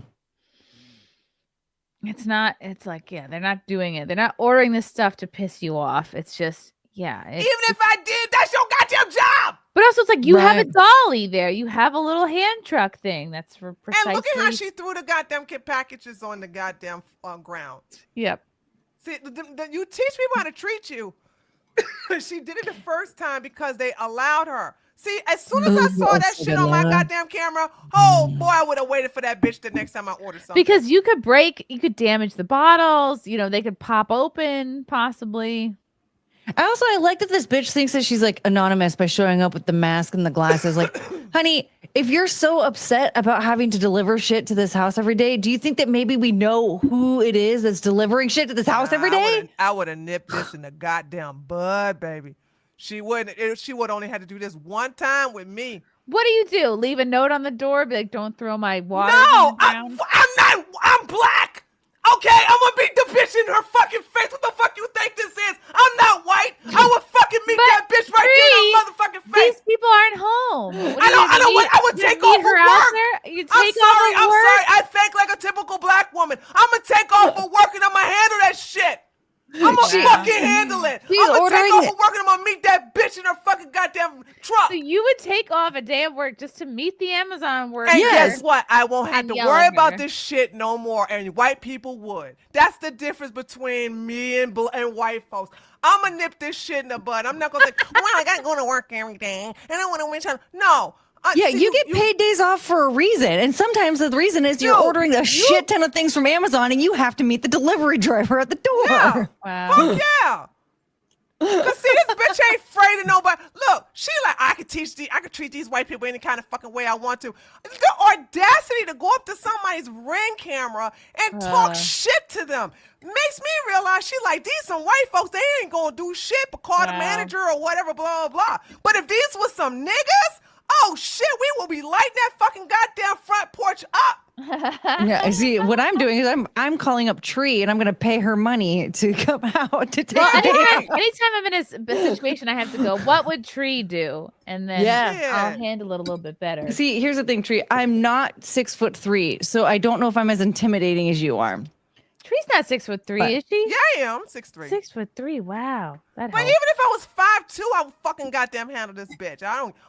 It's like, they're not doing it. They're not ordering this stuff to piss you off. It's just, even if I did, that's your goddamn job. But also it's like you have a dolly there. You have a little hand truck thing that's for precisely. And look at how she threw the goddamn kid packages on the goddamn ground. Yep. See, you teach people how to treat you. She did it the first time because they allowed her. See, as soon as I saw that shit on my goddamn camera, oh boy, I would have waited for that bitch the next time I ordered something. Because you could damage the bottles. They could pop open possibly. I like that this bitch thinks that she's like anonymous by showing up with the mask and the glasses. Like, honey, if you're so upset about having to deliver shit to this house every day, do you think that maybe we know who it is that's delivering shit to this house every day? I would have nipped this in the goddamn bud, baby. She wouldn't. She would only had to do this one time with me. What do? Leave a note on the door? Be like, don't throw my water. No, I'm not. I'm black. Okay, I'm gonna beat the bitch in her fucking face. What the fuck you think this is? I'm not white. I would fucking meet that bitch right there in her motherfucking face. These people aren't home. I would take off for work. I'm sorry. I think like a typical black woman. I'm gonna take off for work and I'm gonna handle that shit. I'm gonna fucking handle it. I'm gonna take off for work and I'm gonna meet that bitch in her fucking goddamn truck. So you would take off a day of work just to meet the Amazon worker. And guess what? I won't have to worry about this shit no more. And white people would. That's the difference between me and white folks. I'm gonna nip this shit in the bud. I'm not gonna say, well, I gotta go to work every day and I want to win time. No. You get paid days off for a reason. And sometimes the reason is you're ordering a shit ton of things from Amazon and you have to meet the delivery driver at the door. Yeah. Wow. Fuck yeah. Cause see, this bitch ain't afraid of nobody. Look, she like, I could treat these white people any kind of fucking way I want to. The audacity to go up to somebody's Ring camera and talk shit to them makes me realize she like, these some white folks, they ain't gonna do shit but call the manager or whatever, blah, blah, blah. But if these was some niggas, oh shit, we will be lighting that fucking goddamn front porch up. Yeah, see, what I'm doing is I'm calling up Tree and I'm gonna pay her money to come out to take a day. Anytime I'm in a situation, I have to go, what would Tree do? And then I'll handle it a little bit better. See, here's the thing, Tree. I'm not 6'3", so I don't know if I'm as intimidating as you are. Tree's not 6'3", is she? Yeah, I am 6'3". 6'3", wow. But even if I was 5'2", I would fucking goddamn handle this bitch.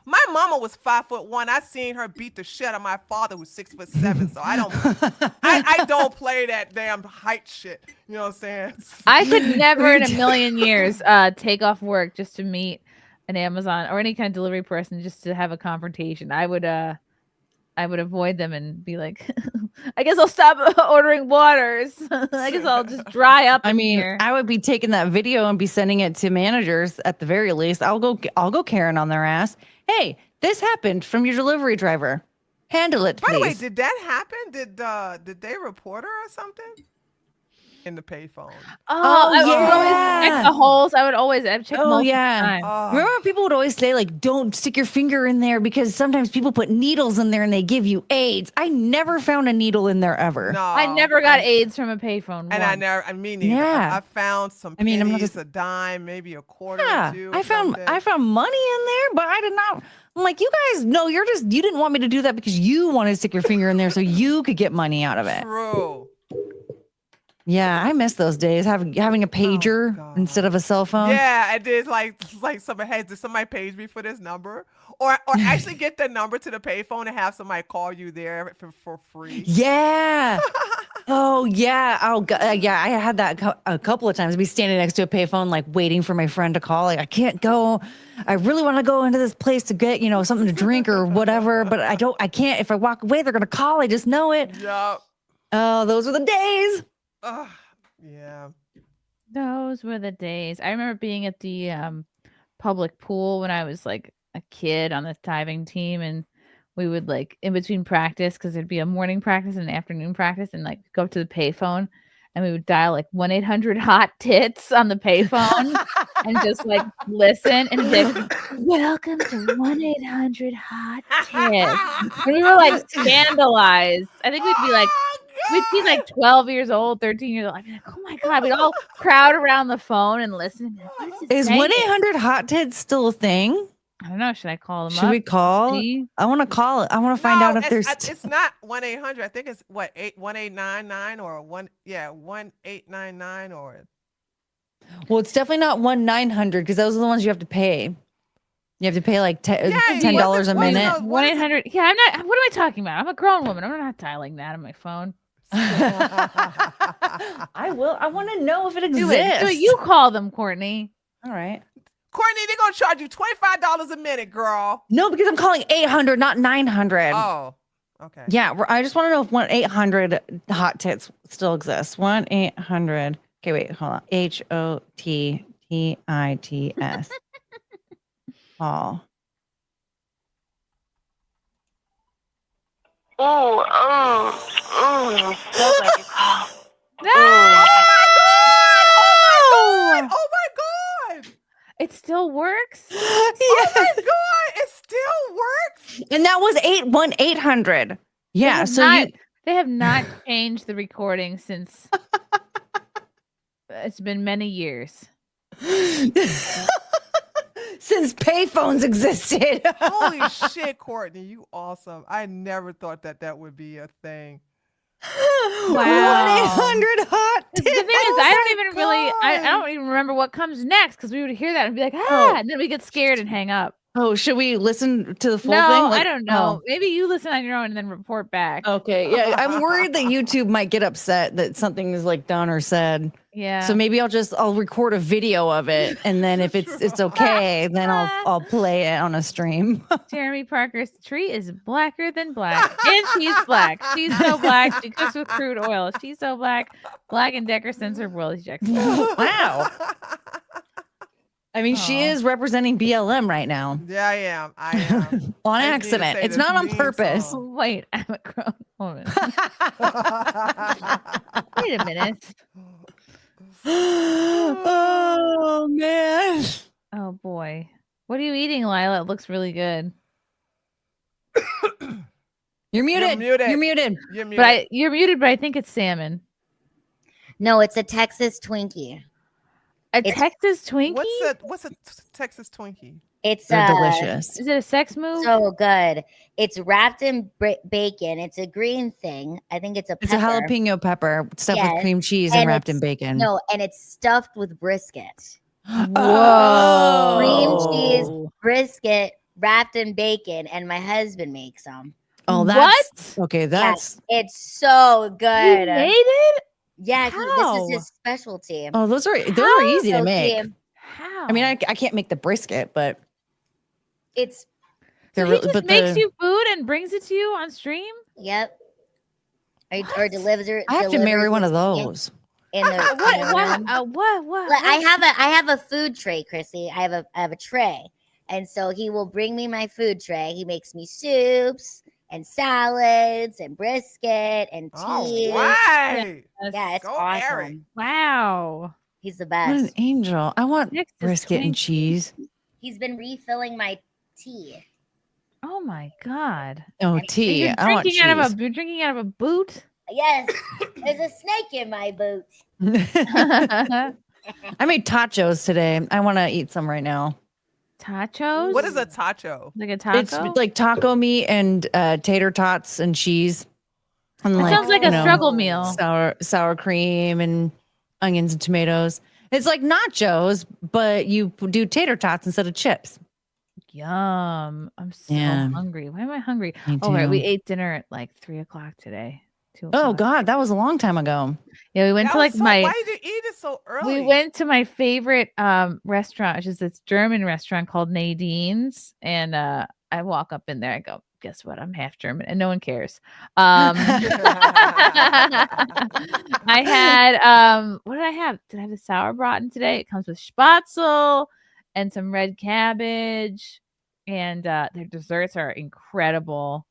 My mama was 5'1". I seen her beat the shit out of my father who's 6'7". So I don't play that damn height shit. You know what I'm saying? I could never in a million years take off work just to meet an Amazon or any kind of delivery person just to have a confrontation. I would avoid them and be like, I guess I'll stop ordering waters. I guess I'll just dry up. I mean, here. I would be taking that video and be sending it to managers at the very least. I'll go Karen on their ass. Hey, this happened from your delivery driver. Handle it, please. By the way, did that happen? Did they report her or something? In the payphone. I would always check the holes. I would always check multiple times. Remember, people would always say, like, don't stick your finger in there because sometimes people put needles in there and they give you AIDS. I never found a needle in there ever. No, I never got AIDS from a payphone. And I mean, I found some pennies, a dime, maybe a quarter or two. I found money in there, but I did not. I'm like, you guys, no, you didn't want me to do that because you wanted to stick your finger in there so you could get money out of it. True. Yeah, I miss those days having a pager instead of a cell phone. Yeah, I did like somebody, hey, did somebody page me for this number? Or actually get the number to the payphone and have somebody call you there for free. Yeah. Oh yeah. Oh yeah. I had that a couple of times. I'd be standing next to a payphone, like waiting for my friend to call. Like, I can't go. I really want to go into this place to get, something to drink or whatever, but I can't. If I walk away, they're gonna call. I just know it. Yep. Oh, those were the days. Yeah. Those were the days. I remember being at the public pool when I was like a kid on the diving team, and we would like in between practice, because there'd be a morning practice and an afternoon practice, and like go up to the payphone and we would dial like 1-800-HOT-TITS on the payphone and just like listen and be like, welcome to 1-800-HOT-TITS. And we were like scandalized. I think we'd be like 12 years old, 13 years old. I'd be like, oh my God, we'd all crowd around the phone and listen. Is 1-800-HOT-TITS still a thing? I don't know. Should I call them up? Should we call? I want to call it. I want to find out if there's. It's not 1-800. I think it's 1899 or 1899 or. Well, it's definitely not 1-900 because those are the ones you have to pay. You have to pay like $10 a minute. 1-800. Yeah, I'm not. What am I talking about? I'm a grown woman. I'm not dialing that on my phone. I will. I want to know if it exists. Do it. You call them, Courtney. All right. Courtney, they're gonna charge you $25 a minute, girl. No, because I'm calling 800, not 900. Oh, okay. Yeah, I just want to know if 1-800-HOT-TITS still exists. 1-800. Okay, wait, hold on. HOTTITS. Call. Oh, feels like a call. Oh my God! It still works? Yeah. Oh my God! It still works? And that was 1-800. Yeah, they have not changed the recording since it's been many years. Since payphones existed. Holy shit, Courtney, you awesome. I never thought that would be a thing. Wow. 1-800-HOT-TITS. The thing is, I don't even remember what comes next, because we would hear that and be like, and then we get scared and hang up. Oh, should we listen to the full thing? No, I don't know. Maybe you listen on your own and then report back. Okay. Yeah, I'm worried that YouTube might get upset that something is like done or said. Yeah. So maybe I'll record a video of it, and then if it's okay, then I'll play it on a stream. Jeremy Parker's tree is blacker than black, and she's black. She's so black she cooks with crude oil. She's so black. Black and Decker sends her world ejects. Wow. I mean, she is representing BLM right now. Yeah, I am. I am. On I just need to accident. say It's the not on theme purpose. song. Wait, I'm a grown woman. Wait a minute. Oh man. Oh boy. What are you eating, Lila? It looks really good. You're muted. You're muted. You're muted. But you're muted, but I think it's salmon. No, it's a Texas Twinkie. Texas Twinkie? What's a Texas Twinkie? It's They're delicious. Is it a sex move? So good. It's wrapped in bacon. It's a green thing. I think it's a It's a pepper. jalapeno pepper stuffed Yes. with cream cheese and wrapped in it's- bacon. No, and it's stuffed with brisket. Whoa. Cream cheese, brisket, wrapped in bacon, and my husband makes them. Oh, that's okay. That's It's so good. You made it? Yeah, this How? is his specialty. oh, those are easy to So make. he- How? I mean, I can't make the brisket, but It's they're He really. just But makes the, you food and brings it to you on stream? Yep. Or delivers. I have to marry one of delivers those. in the What? Like, I have a food tray, Chrissy. I have a tray, and so he will bring me my food tray. He makes me soups and salads and brisket and tea. All right. Yeah, it's Go awesome. Eric. Wow. He's the What an best. angel! I want Texas brisket and Twinkie. cheese. He's been refilling my tea. Oh my god. Oh, tea. You're I want drinking out of cheese. you're drinking out of a boot? Yes, there's a snake in my boot. I made tachos today. I want to eat some right now. Tachos? What is a tacho? Like a taco? It's like taco meat and tater tots and cheese. And It sounds like you a know, struggle meal. Sour cream and onions and tomatoes. It's like nachos, but you do tater tots instead of chips. Yum. I'm so Yeah. hungry. Why am I hungry? Me Oh, right. We too. ate dinner at like 3:00 today. 2 Oh o'clock. God, that was a long time ago. Yeah, we went That to was like my why did you eat it so early? we went to my favorite restaurant, which is this German restaurant called Nadine's. And I walk up in there, I go, guess what? I'm half German, and no one cares. I had what did I have? Did I have the sauerbraten today? It comes with spatzel and some red cabbage, and their desserts are incredible.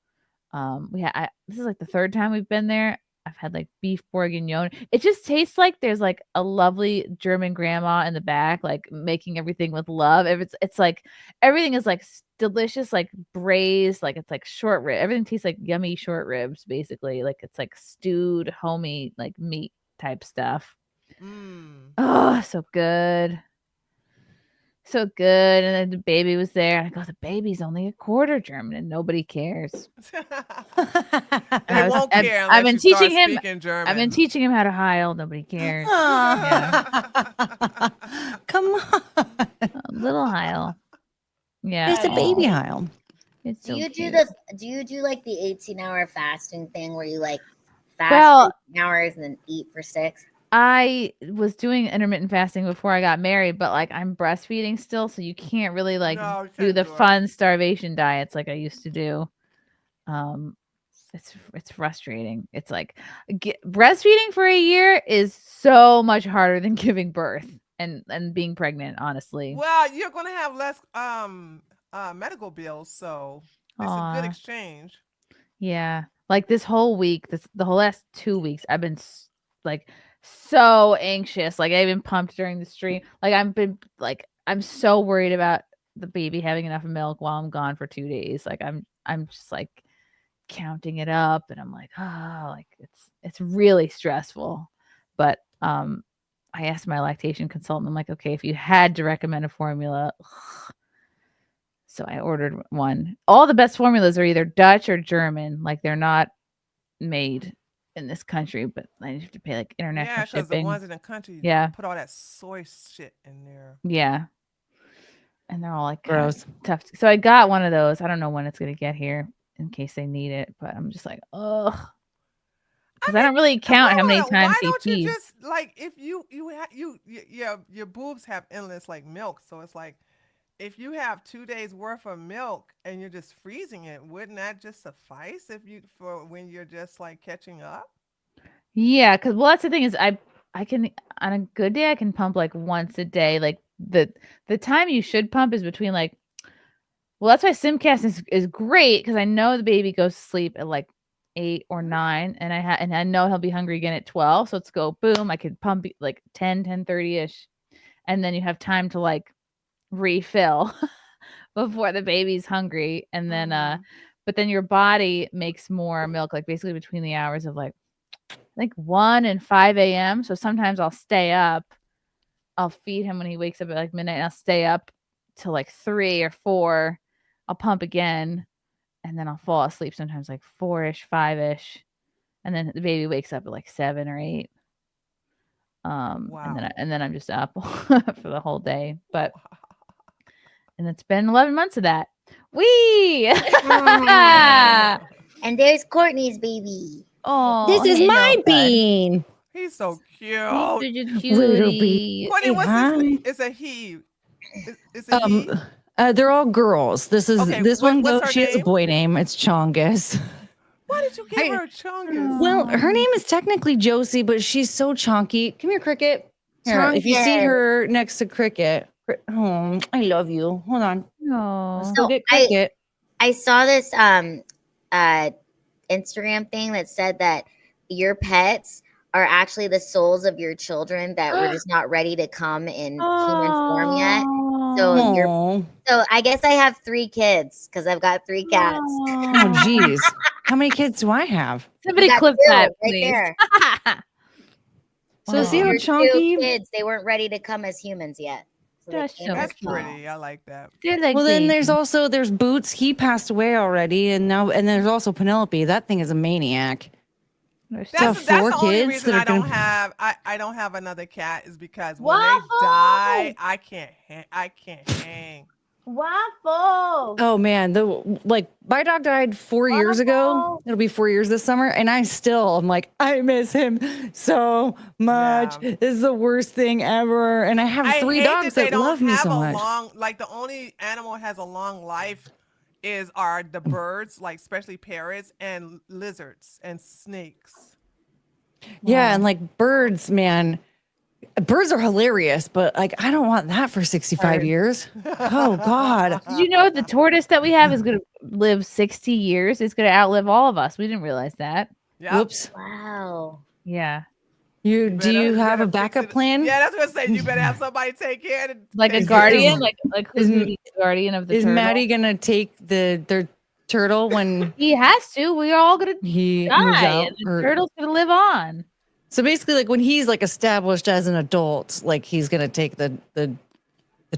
This is like the third time we've been there. I've had like beef bourguignon. It just tastes like there's like a lovely German grandma in the back, like making everything with love. If it's like everything is like delicious, like braised, like it's like short rib. Everything tastes like yummy short ribs, basically. Like it's like stewed, homey, like meat type stuff. Oh, so good. So good. And then the baby was there. And I go, the baby's only a quarter German and nobody cares. They won't care I've unless been you teaching start him. speaking German. I've been teaching him how to heil. Nobody cares. Come on. A little heil. Yeah. It's a baby heil. It's Do so you cute. do you do like the 18-hour fasting thing where you like fast Well- 18 hours and then eat for 6? I was doing intermittent fasting before I got married, but like I'm breastfeeding still, so you can't really like No, you do can't the do it. fun starvation diets like I used to do. It's frustrating. It's like breastfeeding for a year is so much harder than giving birth and being pregnant, honestly. Well, you're gonna have less medical bills, so it's a Aw. good exchange. Yeah. Like this whole week, the whole last 2 weeks, I've been like so anxious. Like I've been pumped during the stream. Like I'm so worried about the baby having enough milk while I'm gone for 2 days. Like I'm just like counting it up, and I'm like, oh, like it's really stressful. But I asked my lactation consultant, I'm like, okay, if you had to recommend a formula. So I ordered one. All the best formulas are either Dutch or German. Like they're not made in this country, but I have to pay like international Yeah, because the shipping. ones in the country put all that soy shit in there. Yeah. And they're all like Gross. tough. So I got one of those. I don't know when it's gonna get here in case they need it, but I'm just like, ugh. Because I don't really count how many times Why they don't you feed. just like if your boobs have endless like milk, so it's like if you have 2 days worth of milk and you're just freezing it, wouldn't that just suffice for when you're just like catching up? Yeah, because that's the thing is I can on a good day I can pump like once a day, like the time you should pump is between like, well, that's why SimpCast is great because I know the baby goes to sleep at like 8 or 9, and I know he'll be hungry again at 12. So let's go, boom. I could pump like 10:30ish, and then you have time to like refill before the baby's hungry, and then but then your body makes more milk like basically between the hours of like I think 1 and 5 a.m. So sometimes I'll stay up. I'll feed him when he wakes up at like midnight. And I'll stay up till like 3 or 4. I'll pump again, and then I'll fall asleep sometimes like 4-ish, 5-ish, and then the baby wakes up at like 7 or 8. Wow. And then I'm just up for the whole day. But and it's been 11 months of that. Wee! And there's Courtney's baby. Oh, This is my bean. He's so cute. Little bee. Courtney, what's his name? It's a he. It's a he. They're all girls. This is Okay, this one. what's her She has a name? boy name. It's Chongus. Why did you give her a chungus? Well, her name is technically Josie, but she's so chunky. Come here, Cricket. Here, if you see her next to Cricket. Oh, I love you. Hold on. No. So get Cricket. I saw this Instagram thing that said that your pets are actually the souls of your children that were just not ready to come in human form yet. So I guess I have 3 kids because I've got 3 cats. Oh, geez. How many kids do I have? Somebody got clip 2 that, right please. there. So see how Your chunky? 2 kids, they weren't ready to come as humans yet. So they came as That's pretty. I like that. Well, then there's Boots. He passed away already, and there's also Penelope. That thing is a maniac. That's So the 4 only kids reason that I are don't gonna- have I don't have another cat is because when they die, I can't hang. Waffle. Oh man, my dog died 4 years ago. It'll be 4 years this summer, and I'm like, I miss him so much. This is the worst thing ever. And I have 3 hate dogs they that don't love me have so a much. long, like the only animal has a long life are the birds, like especially parrots and lizards and snakes. Yeah, and like birds, man. Birds are hilarious, but like I don't want that for 65 years. Oh God. Did you know the tortoise that we have is going to live 60 years? It's going to outlive all of us. We didn't realize that. Whoops. Wow. Yeah. Do you have a backup plan? Yeah, that's what I say. You better have somebody take care of it. Like a guardian, like who's going to be the guardian of the Is turtle? Maddie gonna take their turtle when He has to. We're all going to he moves die. out? And the or- turtle's going to live on. So basically, like when he's like established as an adult, like he's gonna take the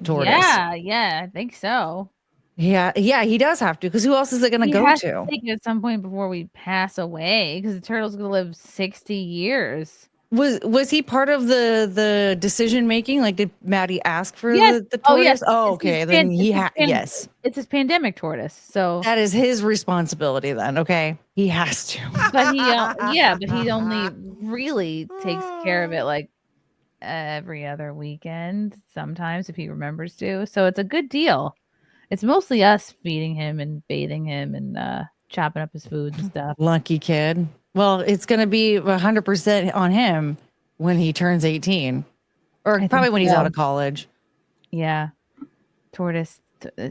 tortoise. Yeah, I think so. Yeah, he does have to, because who else is it gonna He go has to? take it at some point before we pass away, because the turtle's going to live 60 years. Was he part of the decision making? Like, did Maddie ask for Yes. the tortoise? Oh, yes. Oh, It's his okay. Then he it's his yes. It's his pandemic tortoise. So That is his responsibility then. Okay. He has to. but he only really takes care of it like every other weekend, sometimes if he remembers to. So it's a good deal. It's mostly us feeding him and bathing him and chopping up his food and stuff. Lucky kid. Well, it's gonna be 100% on him when he turns 18. Or probably when he's out of college. Yeah. Tortoise, He'll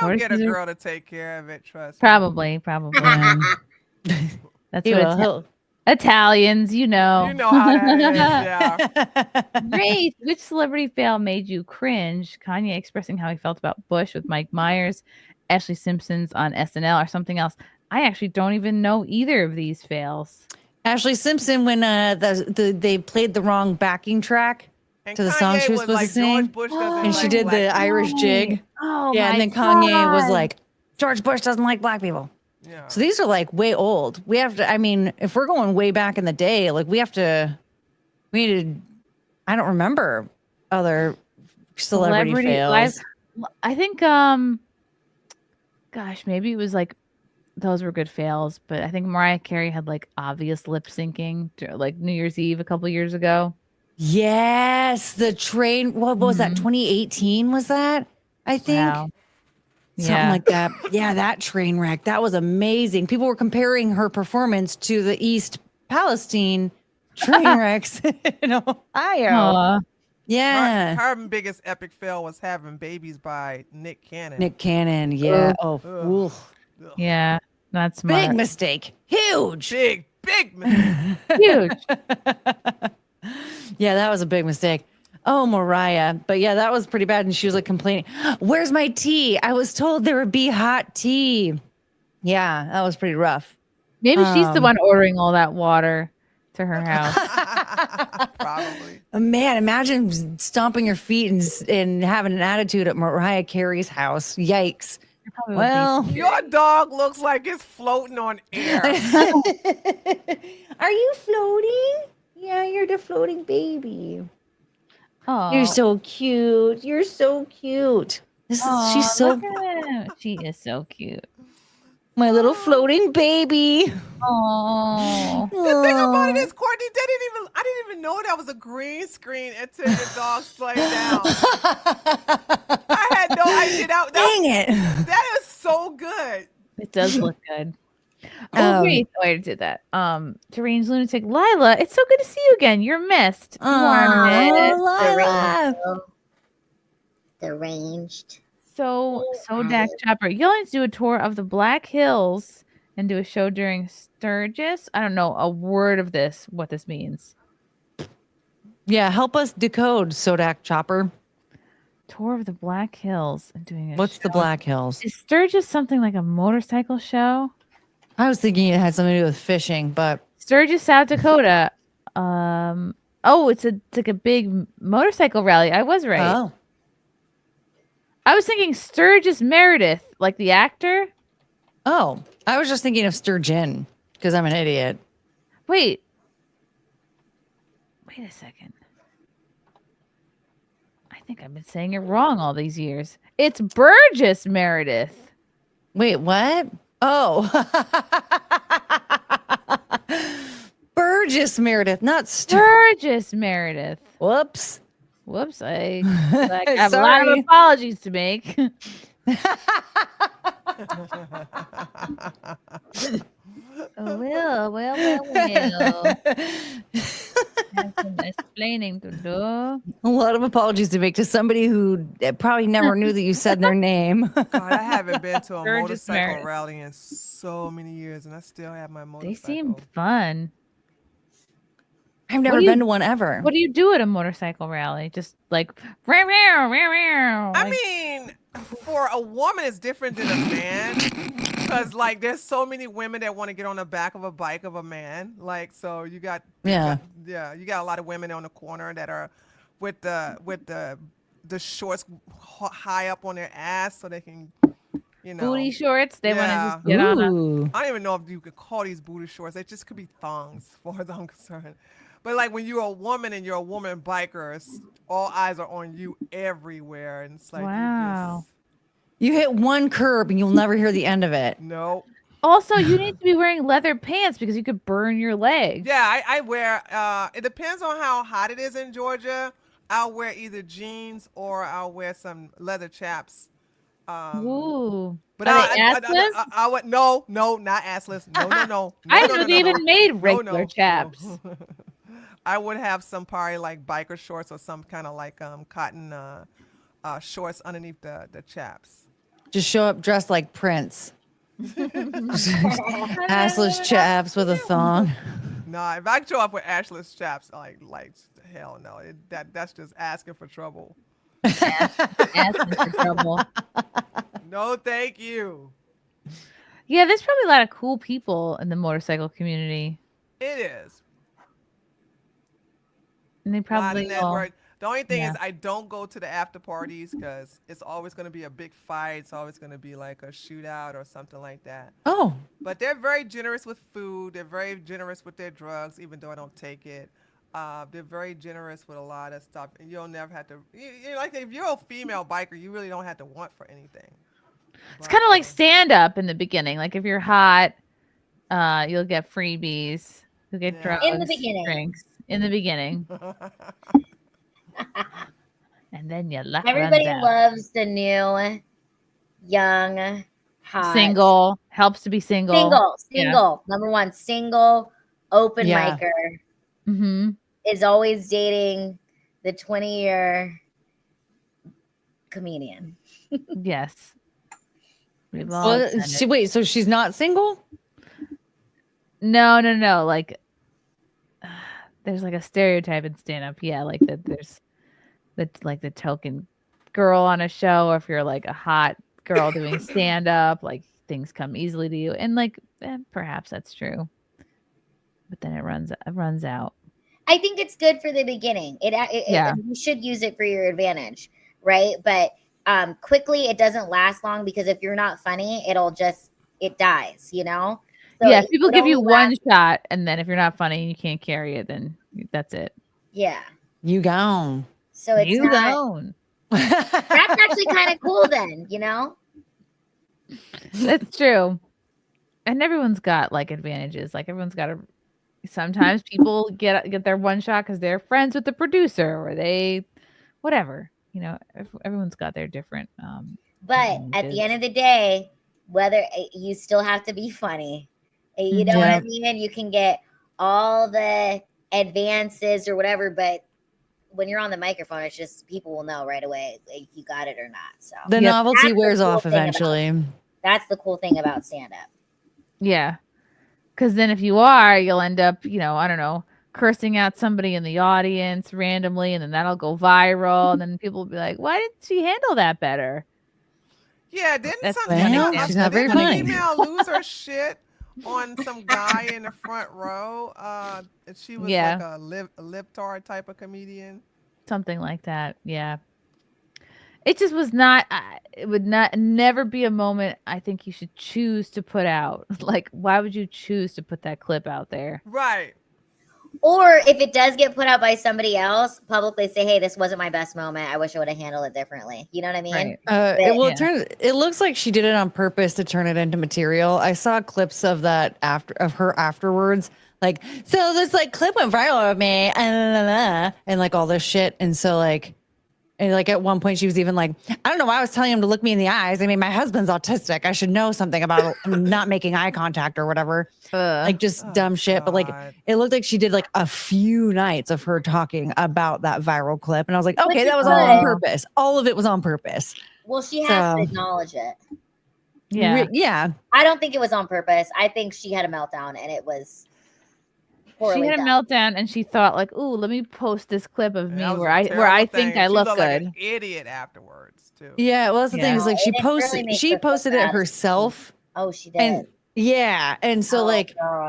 tortoises get a are- girl to take care of it. Trust me. Probably. That's what Italians, You know how that is. Yeah. Great. Which celebrity fail made you cringe? Kanye expressing how he felt about Bush with Mike Myers, Ashley Simpson's on SNL, or something else. I actually don't even know either of these fails. Ashley Simpson, when they played the wrong backing track to the song she was supposed to sing, and she did the Irish jig. Oh, yeah, my and then Kanye was God. like, George Bush doesn't like black people. Yeah. So these are like way old. We have to, I mean, if we're going way back in the day, like we need to, I don't remember other celebrity fails. I think, gosh, maybe it was like, those were good fails, but I think Mariah Carey had like obvious lip syncing to, like New Year's Eve a couple years ago. Yes, the train. What was that? 2018 was that? I think. Wow. Something Yeah. like that. Yeah, that train wreck. That was amazing. People were comparing her performance to the East Palestine train wrecks in Ohio. Yeah. Her biggest epic fail was having babies by Nick Cannon. Nick Cannon. Yeah. Ugh. Oh. Ugh. Ooh. Yeah, that's smart. Big mistake. Huge. Big mistake. Huge. Yeah, that was a big mistake. Oh, Mariah. But yeah, that was pretty bad. And she was like complaining, where's my tea? I was told there would be hot tea. Yeah, that was pretty rough. Maybe she's the one ordering all that water to her house. Probably. Man, imagine stomping your feet and having an attitude at Mariah Carey's house. Yikes. Well, your dog looks like it's floating on air. Are you floating? Yeah, you're the floating baby. Oh, You're so cute. You're so cute. She's so she is so cute. My little floating baby. Oh. The thing about it is, Courtney, I didn't even know that was a green screen until the dog slayed down. I had no idea. Dang it. That is so good. It does look good. Oh, great. Oh, I did that. Deranged Lunatic. Lila, it's so good to see you again. You're missed. Lila. Deranged. So Dak Chopper. You'll need to do a tour of the Black Hills and do a show during Sturgis. I don't know a word of this, what this means. Yeah, help us decode, Sodak Chopper. Tour of the Black Hills and doing a What's the Black Hills? Is Sturgis something like a motorcycle show? I was thinking it had something to do with fishing, but Sturgis, South Dakota. It's like a big motorcycle rally. I was right. Oh. I was thinking Sturgis Meredith, like the actor. Oh, I was just thinking of Sturgeon because I'm an idiot. Wait a second. I think I've been saying it wrong all these years. It's Burgess Meredith. Wait, what? Oh. Burgess Meredith, not Sturgis Meredith. Whoops. I have a lot of apologies to make. Well. Have some explaining to do. A lot of apologies to make to somebody who probably never knew that you said their name. God, I haven't been to a Sturgis motorcycle Meredith. rally in so many years, and I still have my motorcycle. They seem fun. I've never been to one ever. What do you do at a motorcycle rally? Just like, I mean, for a woman, it's different than a man. Because, like, there's so many women that want to get on the back of a bike of a man. Like, so you got you got a lot of women on the corner that are with the shorts high up on their ass so they can, booty shorts. They want to just get on. I don't even know if you could call these booty shorts. They just could be thongs, as far as I'm concerned. But like when you're a woman and you're a woman biker, all eyes are on you everywhere, and it's like wow. You hit one curb and you'll never hear the end of it. No. Also, you need to be wearing leather pants because you could burn your legs. Yeah, I wear. It depends on how hot it is in Georgia. I'll wear either jeans or I'll wear some leather chaps. Ooh. But Are they assless? I would no, not assless. No. I know they even made regular chaps. I would have some probably like biker shorts or some kind of like cotton shorts underneath the chaps. Just show up dressed like Prince. Assless chaps with a thong. No, if I show up with ashless chaps, like hell no. That's just asking for trouble. Asking for trouble. No, thank you. Yeah, there's probably a lot of cool people in the motorcycle community. It is. And they probably all... The only thing is I don't go to the after parties because it's always going to be a big fight. It's always going to be like a shootout or something like that. Oh. But they're very generous with food. They're very generous with their drugs, even though I don't take it. They're very generous with a lot of stuff. And you'll never have to, like if you're a female biker, you really don't have to want for anything. It's kind of like stand-up in the beginning. Like if you're hot, you'll get freebies. You'll get drugs. In the beginning. Drinks. In the beginning. And then you luck Everybody runs out. loves the new, young, hot. Single. Helps to be single. Single. Number one, single, open micer. Mm-hmm. Is always dating the 20-year comedian. Yes. We've all done it. Wait, so she's not single? No. Like, there's like a stereotype in stand-up. Yeah, like that. There's the token girl on a show, or if you're like a hot girl doing stand-up, like things come easily to you, and like perhaps that's true, but then it runs out. I think it's good for the beginning. You should use it for your advantage, right? But quickly, it doesn't last long, because if you're not funny, it dies, you know? So yeah, people give you one shot, and then if you're not funny and you can't carry it, then that's it. Yeah. You gone. So it's you gone. That's actually kind of cool then, you know? That's true. And everyone's got like advantages. Like everyone's got sometimes people get their one shot because they're friends with the producer, or they whatever. You know, everyone's got their different but at the end of the day, whether you still have to be funny. You know what I mean? You can get all the advances or whatever, but when you're on the microphone, it's just people will know right away if you got it or not. So the novelty wears off eventually. That's the cool thing about stand-up. Yeah. Because then if you are, you'll end up, you know, I don't know, cursing out somebody in the audience randomly, and then that'll go viral, and then people will be like, why didn't she handle that better? Yeah, didn't she's not very funny. Female lose her shit on some guy in the front row. She was like a libtard type of comedian. Something like that. Yeah. It just was not, it would never be a moment I think you should choose to put out. Like, why would you choose to put that clip out there? Right. Or if it does get put out by somebody else, publicly say, hey, this wasn't my best moment. I wish I would have handled it differently. You know what I mean? Right. It looks like she did it on purpose to turn it into material. I saw clips of that of her afterwards. Like, so this like clip went viral of me and like all this shit. And so like, and like at one point she was even like, I don't know why I was telling him to look me in the eyes. I mean, my husband's autistic. I should know something about not making eye contact or whatever. Like just dumb shit. But like, it looked like she did like a few nights of her talking about that viral clip. And I was like, okay, that was all on purpose. All of it was on purpose. Well, she has to acknowledge it. Yeah. Yeah. I don't think it was on purpose. I think she had a meltdown and it was She had a meltdown and she thought like, "Ooh, let me post this clip of me where I think I look good." Like an idiot afterwards too. Yeah, well, that's the thing is like she posted it herself. Oh, she did. And and so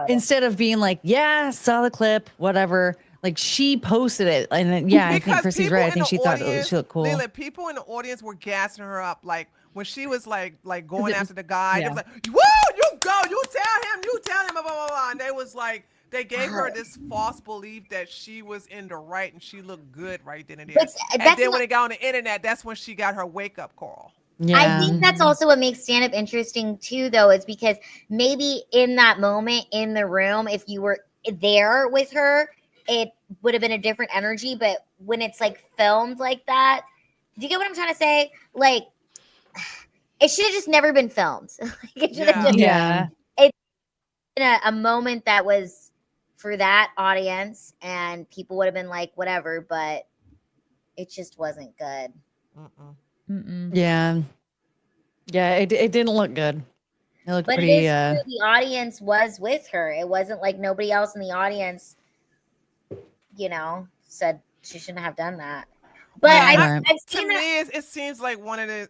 instead of being like, "Yeah, saw the clip, whatever," like she posted it, and then, I think Chrissy's right. I think she thought she looked cool. Lila, people in the audience were gassing her up, like when she was like going after the guy. It was like, "Woo, you go, you tell him, blah blah blah," and they was like. They gave her this false belief that she was in the right and she looked good right then and there. And then when it got on the internet, that's when she got her wake-up call. Yeah. I think that's also what makes stand-up interesting too, though, is because maybe in that moment in the room, if you were there with her, it would have been a different energy. But when it's like filmed like that, do you get what I'm trying to say? Like, it should have just never been filmed. It should have just it's been a moment that was for that audience, and people would have been like, whatever, but it just wasn't good. Yeah, it didn't look good. It looked pretty. The audience was with her. It wasn't like nobody else in the audience, said she shouldn't have done that. But I've seen to me, it seems like one of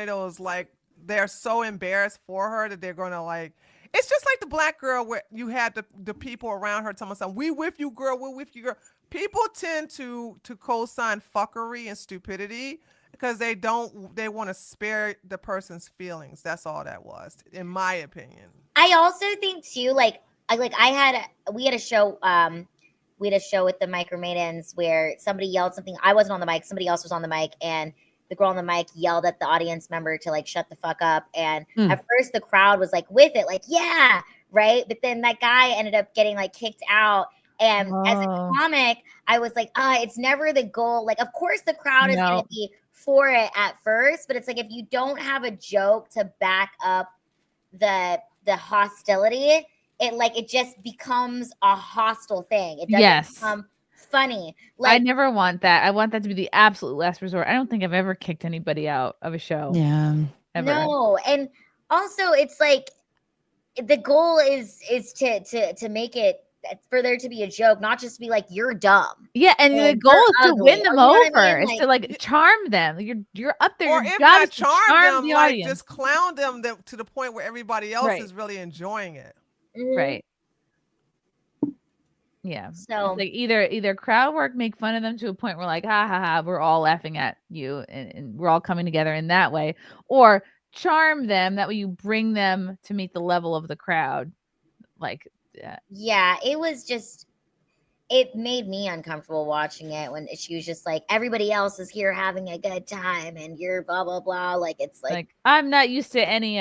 those like they're so embarrassed for her that they're gonna like. It's just like the black girl where you had the people around her telling something, "We with you, girl. We're with you, girl." People tend to co-sign fuckery and stupidity because they want to spare the person's feelings. That's all that was, in my opinion. I also think too, we had a show with the Micro Maidens where somebody yelled something. I wasn't on the mic. Somebody else was on the mic, and the girl on the mic yelled at the audience member to like shut the fuck up. And at first the crowd was like with it, like, yeah, right. But then that guy ended up getting like kicked out. And as a comic, I was like, it's never the goal. Like, of course the crowd is going to be for it at first, but it's like, if you don't have a joke to back up the hostility, it just becomes a hostile thing. It doesn't become funny. I never want that. I want that to be the absolute last resort. I don't think I've ever kicked anybody out of a show. Yeah. Ever. No, and also it's like the goal is to make it for there to be a joke, not just to be like you're dumb. Yeah, and the goal is to win them You know what over. I mean? Is to like charm them. You're up there. Or Your if job not is to charm them, the like audience. just clown them to the point where everybody else Right. is really enjoying it. Right. Yeah. So it's like either crowd work, make fun of them to a point where like, ha ha ha, we're all laughing at you and we're all coming together in that way, or charm them that way you bring them to meet the level of the crowd. Like, yeah, it was just, it made me uncomfortable watching it when she was just like, everybody else is here having a good time and you're blah blah blah. Like it's like I'm not used to any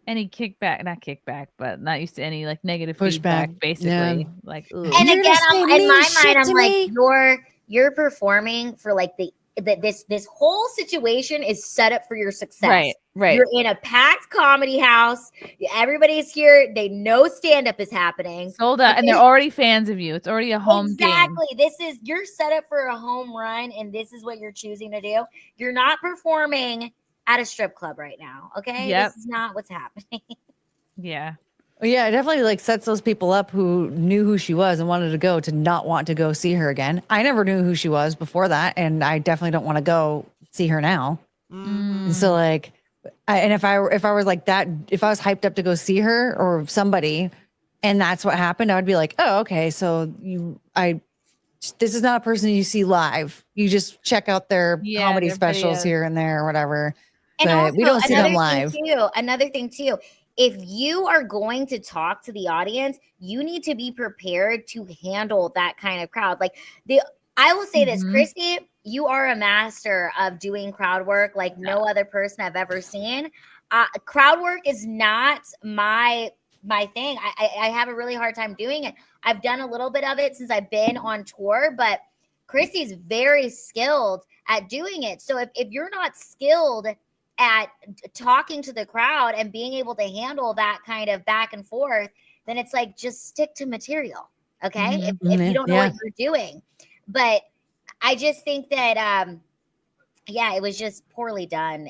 kickback, not kickback, but not used to any like negative feedback, Pushback. basically. Yeah. Like, ugh. and You're again, saying in mean my shit mind, I'm to like, me. you're performing for like this whole situation is set up for your success. Right. You're in a packed comedy house. Everybody's here. They know stand-up is happening. Sold out, and they're already fans of you. It's already a home game. Exactly. You're set up for a home run, and this is what you're choosing to do. You're not performing at a strip club right now. Okay. Yep. This is not what's happening. Yeah. Well, yeah, it definitely like sets those people up who knew who she was and wanted to go to not want to go see her again. I never knew who she was before that, and I definitely don't want to go see her now. And so like, if I was like that, if I was hyped up to go see her or somebody, and that's what happened, I would be like, oh, okay, so this is not a person you see live. You just check out their comedy their specials videos. here and there or whatever. And But also, we don't see them live. Another thing too, if you are going to talk to the audience, you need to be prepared to handle that kind of crowd. Like I will say this, Chrissy, you are a master of doing crowd work like no other person I've ever seen. Crowd work is not my thing. I have a really hard time doing it. I've done a little bit of it since I've been on tour, but Chrissy's very skilled at doing it. So if you're not skilled at talking to the crowd and being able to handle that kind of back and forth, then it's like, just stick to material. Okay. If you don't know what you're doing. But I just think that, it was just poorly done.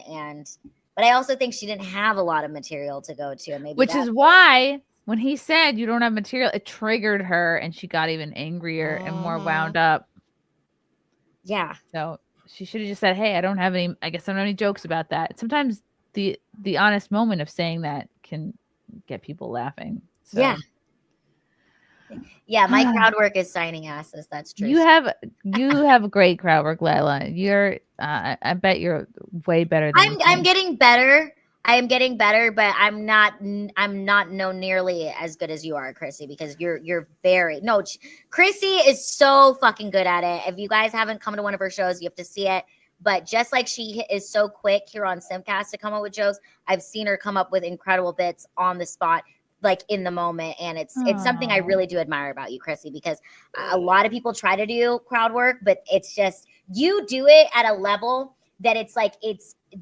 But I also think she didn't have a lot of material to go to. Maybe Which is why when he said you don't have material, it triggered her and she got even angrier and more wound up. Yeah. So she should have just said, hey, I don't have any jokes about that. Sometimes the honest moment of saying that can get people laughing. So. Yeah. Yeah, my crowd work is signing asses. That's true. You have great crowd work, Lila. You're I bet you're way better than I'm getting better. I am getting better, but I'm not nearly as good as you are, Chrissy, because you're Chrissy is so fucking good at it. If you guys haven't come to one of her shows, you have to see it. But just like she is so quick here on SimpCast to come up with jokes, I've seen her come up with incredible bits on the spot, like in the moment. And it's something I really do admire about you, Chrissy, because a lot of people try to do crowd work, but it's just, you do it at a level that it's like,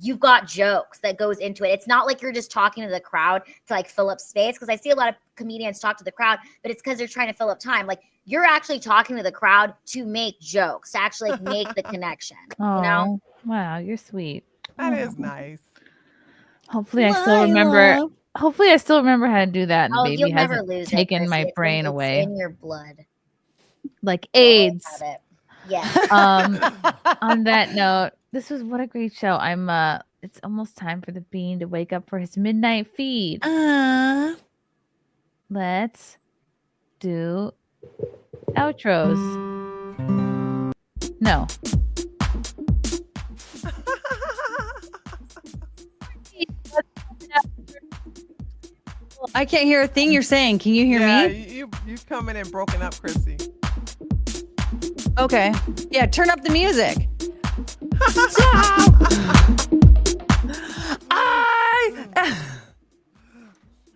you've got jokes that goes into it. It's not like you're just talking to the crowd to like fill up space. Cause I see a lot of comedians talk to the crowd, but it's cause they're trying to fill up time. Like you're actually talking to the crowd to make jokes, to actually like, make the connection, you know? Wow, you're sweet. That is nice. Hopefully I still remember how to do that. And the baby you'll never hasn't lose taken it, my Chrissy. brain It's away. in your blood. Like AIDS. Yeah. On that note, this was what a great show. It's almost time for the Bean to wake up for his midnight feed. Let's do outros. No. I can't hear a thing you're saying. Can you hear me? You coming in broken up, Chrissy. Okay. Yeah, turn up the music.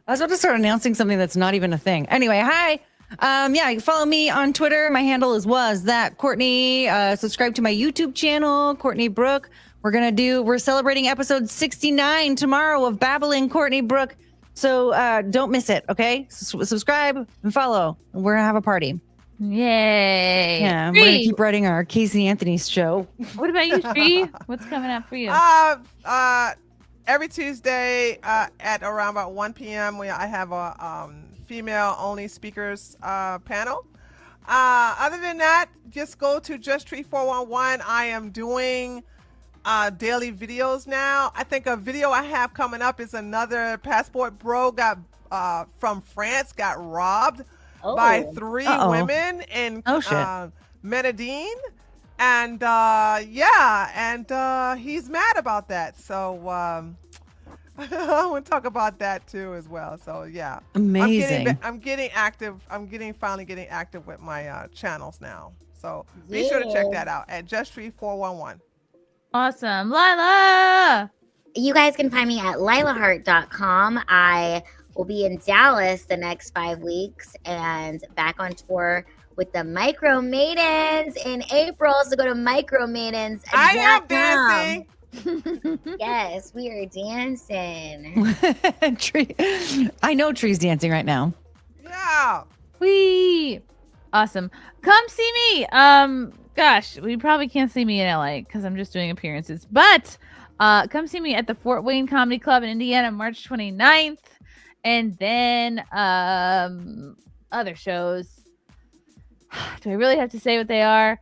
I was about to start announcing something that's not even a thing. Anyway, hi. You can follow me on Twitter. My handle was that Courtney. Subscribe to my YouTube channel, Courtney Brooke. We're celebrating episode 69 tomorrow of Babbling Courtney Brooke. So don't miss it, okay? Subscribe and follow. We're gonna have a party. Yay. Yeah, we're gonna keep writing our Casey Anthony's show. What about you, Tree? What's coming up for you? Every Tuesday at around about 1 p.m. I have a female only speakers panel. Other than that, just go to Just Tree 411. I am doing daily videos now. I think a video I have coming up is another passport bro got from France got robbed by 3 women in Medellin. And he's mad about that. So I want to talk about that too as well. So yeah, amazing. I'm getting active. Finally getting active with my channels now. So be sure to check that out at Just Tree 411. Awesome, Lila. You guys can find me at lilahart.com. I will be in Dallas the next 5 weeks and back on tour with the Micro Maidens in April. So go to micromaidens. I am dancing. Yes, we are dancing. Tree, I know Tree's dancing right now. Yeah. Wee. Awesome. Come see me. Gosh, we probably can't see me in LA because I'm just doing appearances. But come see me at the Fort Wayne Comedy Club in Indiana, March 29th. And then other shows. Do I really have to say what they are?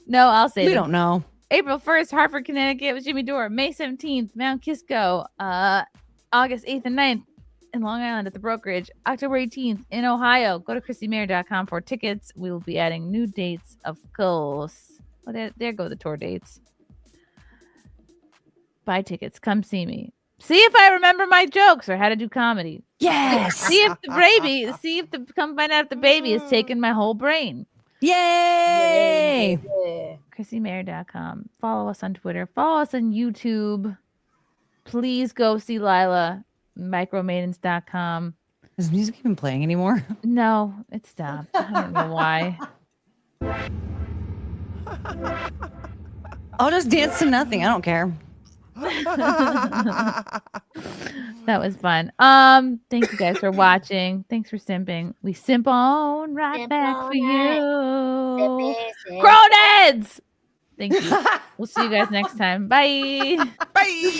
No, I'll say we them. don't know. April 1st, Hartford, Connecticut with Jimmy Dore. May 17th, Mount Kisco. August 8th and 9th in Long Island at the Brokerage. October 18th in Ohio. Go to chrissiemayr.com for tickets. We will be adding new dates, of course. Well, there go the tour dates. Buy tickets. Come see me. See if I remember my jokes or how to do comedy. Yes. See if come find out if the baby has taken my whole brain. Yay! chrissiemayr.com. Follow us on Twitter. Follow us on YouTube. Please go see Lila. Micromaidens.com. Is music even playing anymore? No, it stopped. I don't know why. I'll just dance to nothing. I don't care. That was fun. Thank you guys for watching. Thanks for simping. We simp on right back for you. Crawdads! Thank you. We'll see you guys next time. Bye. Bye.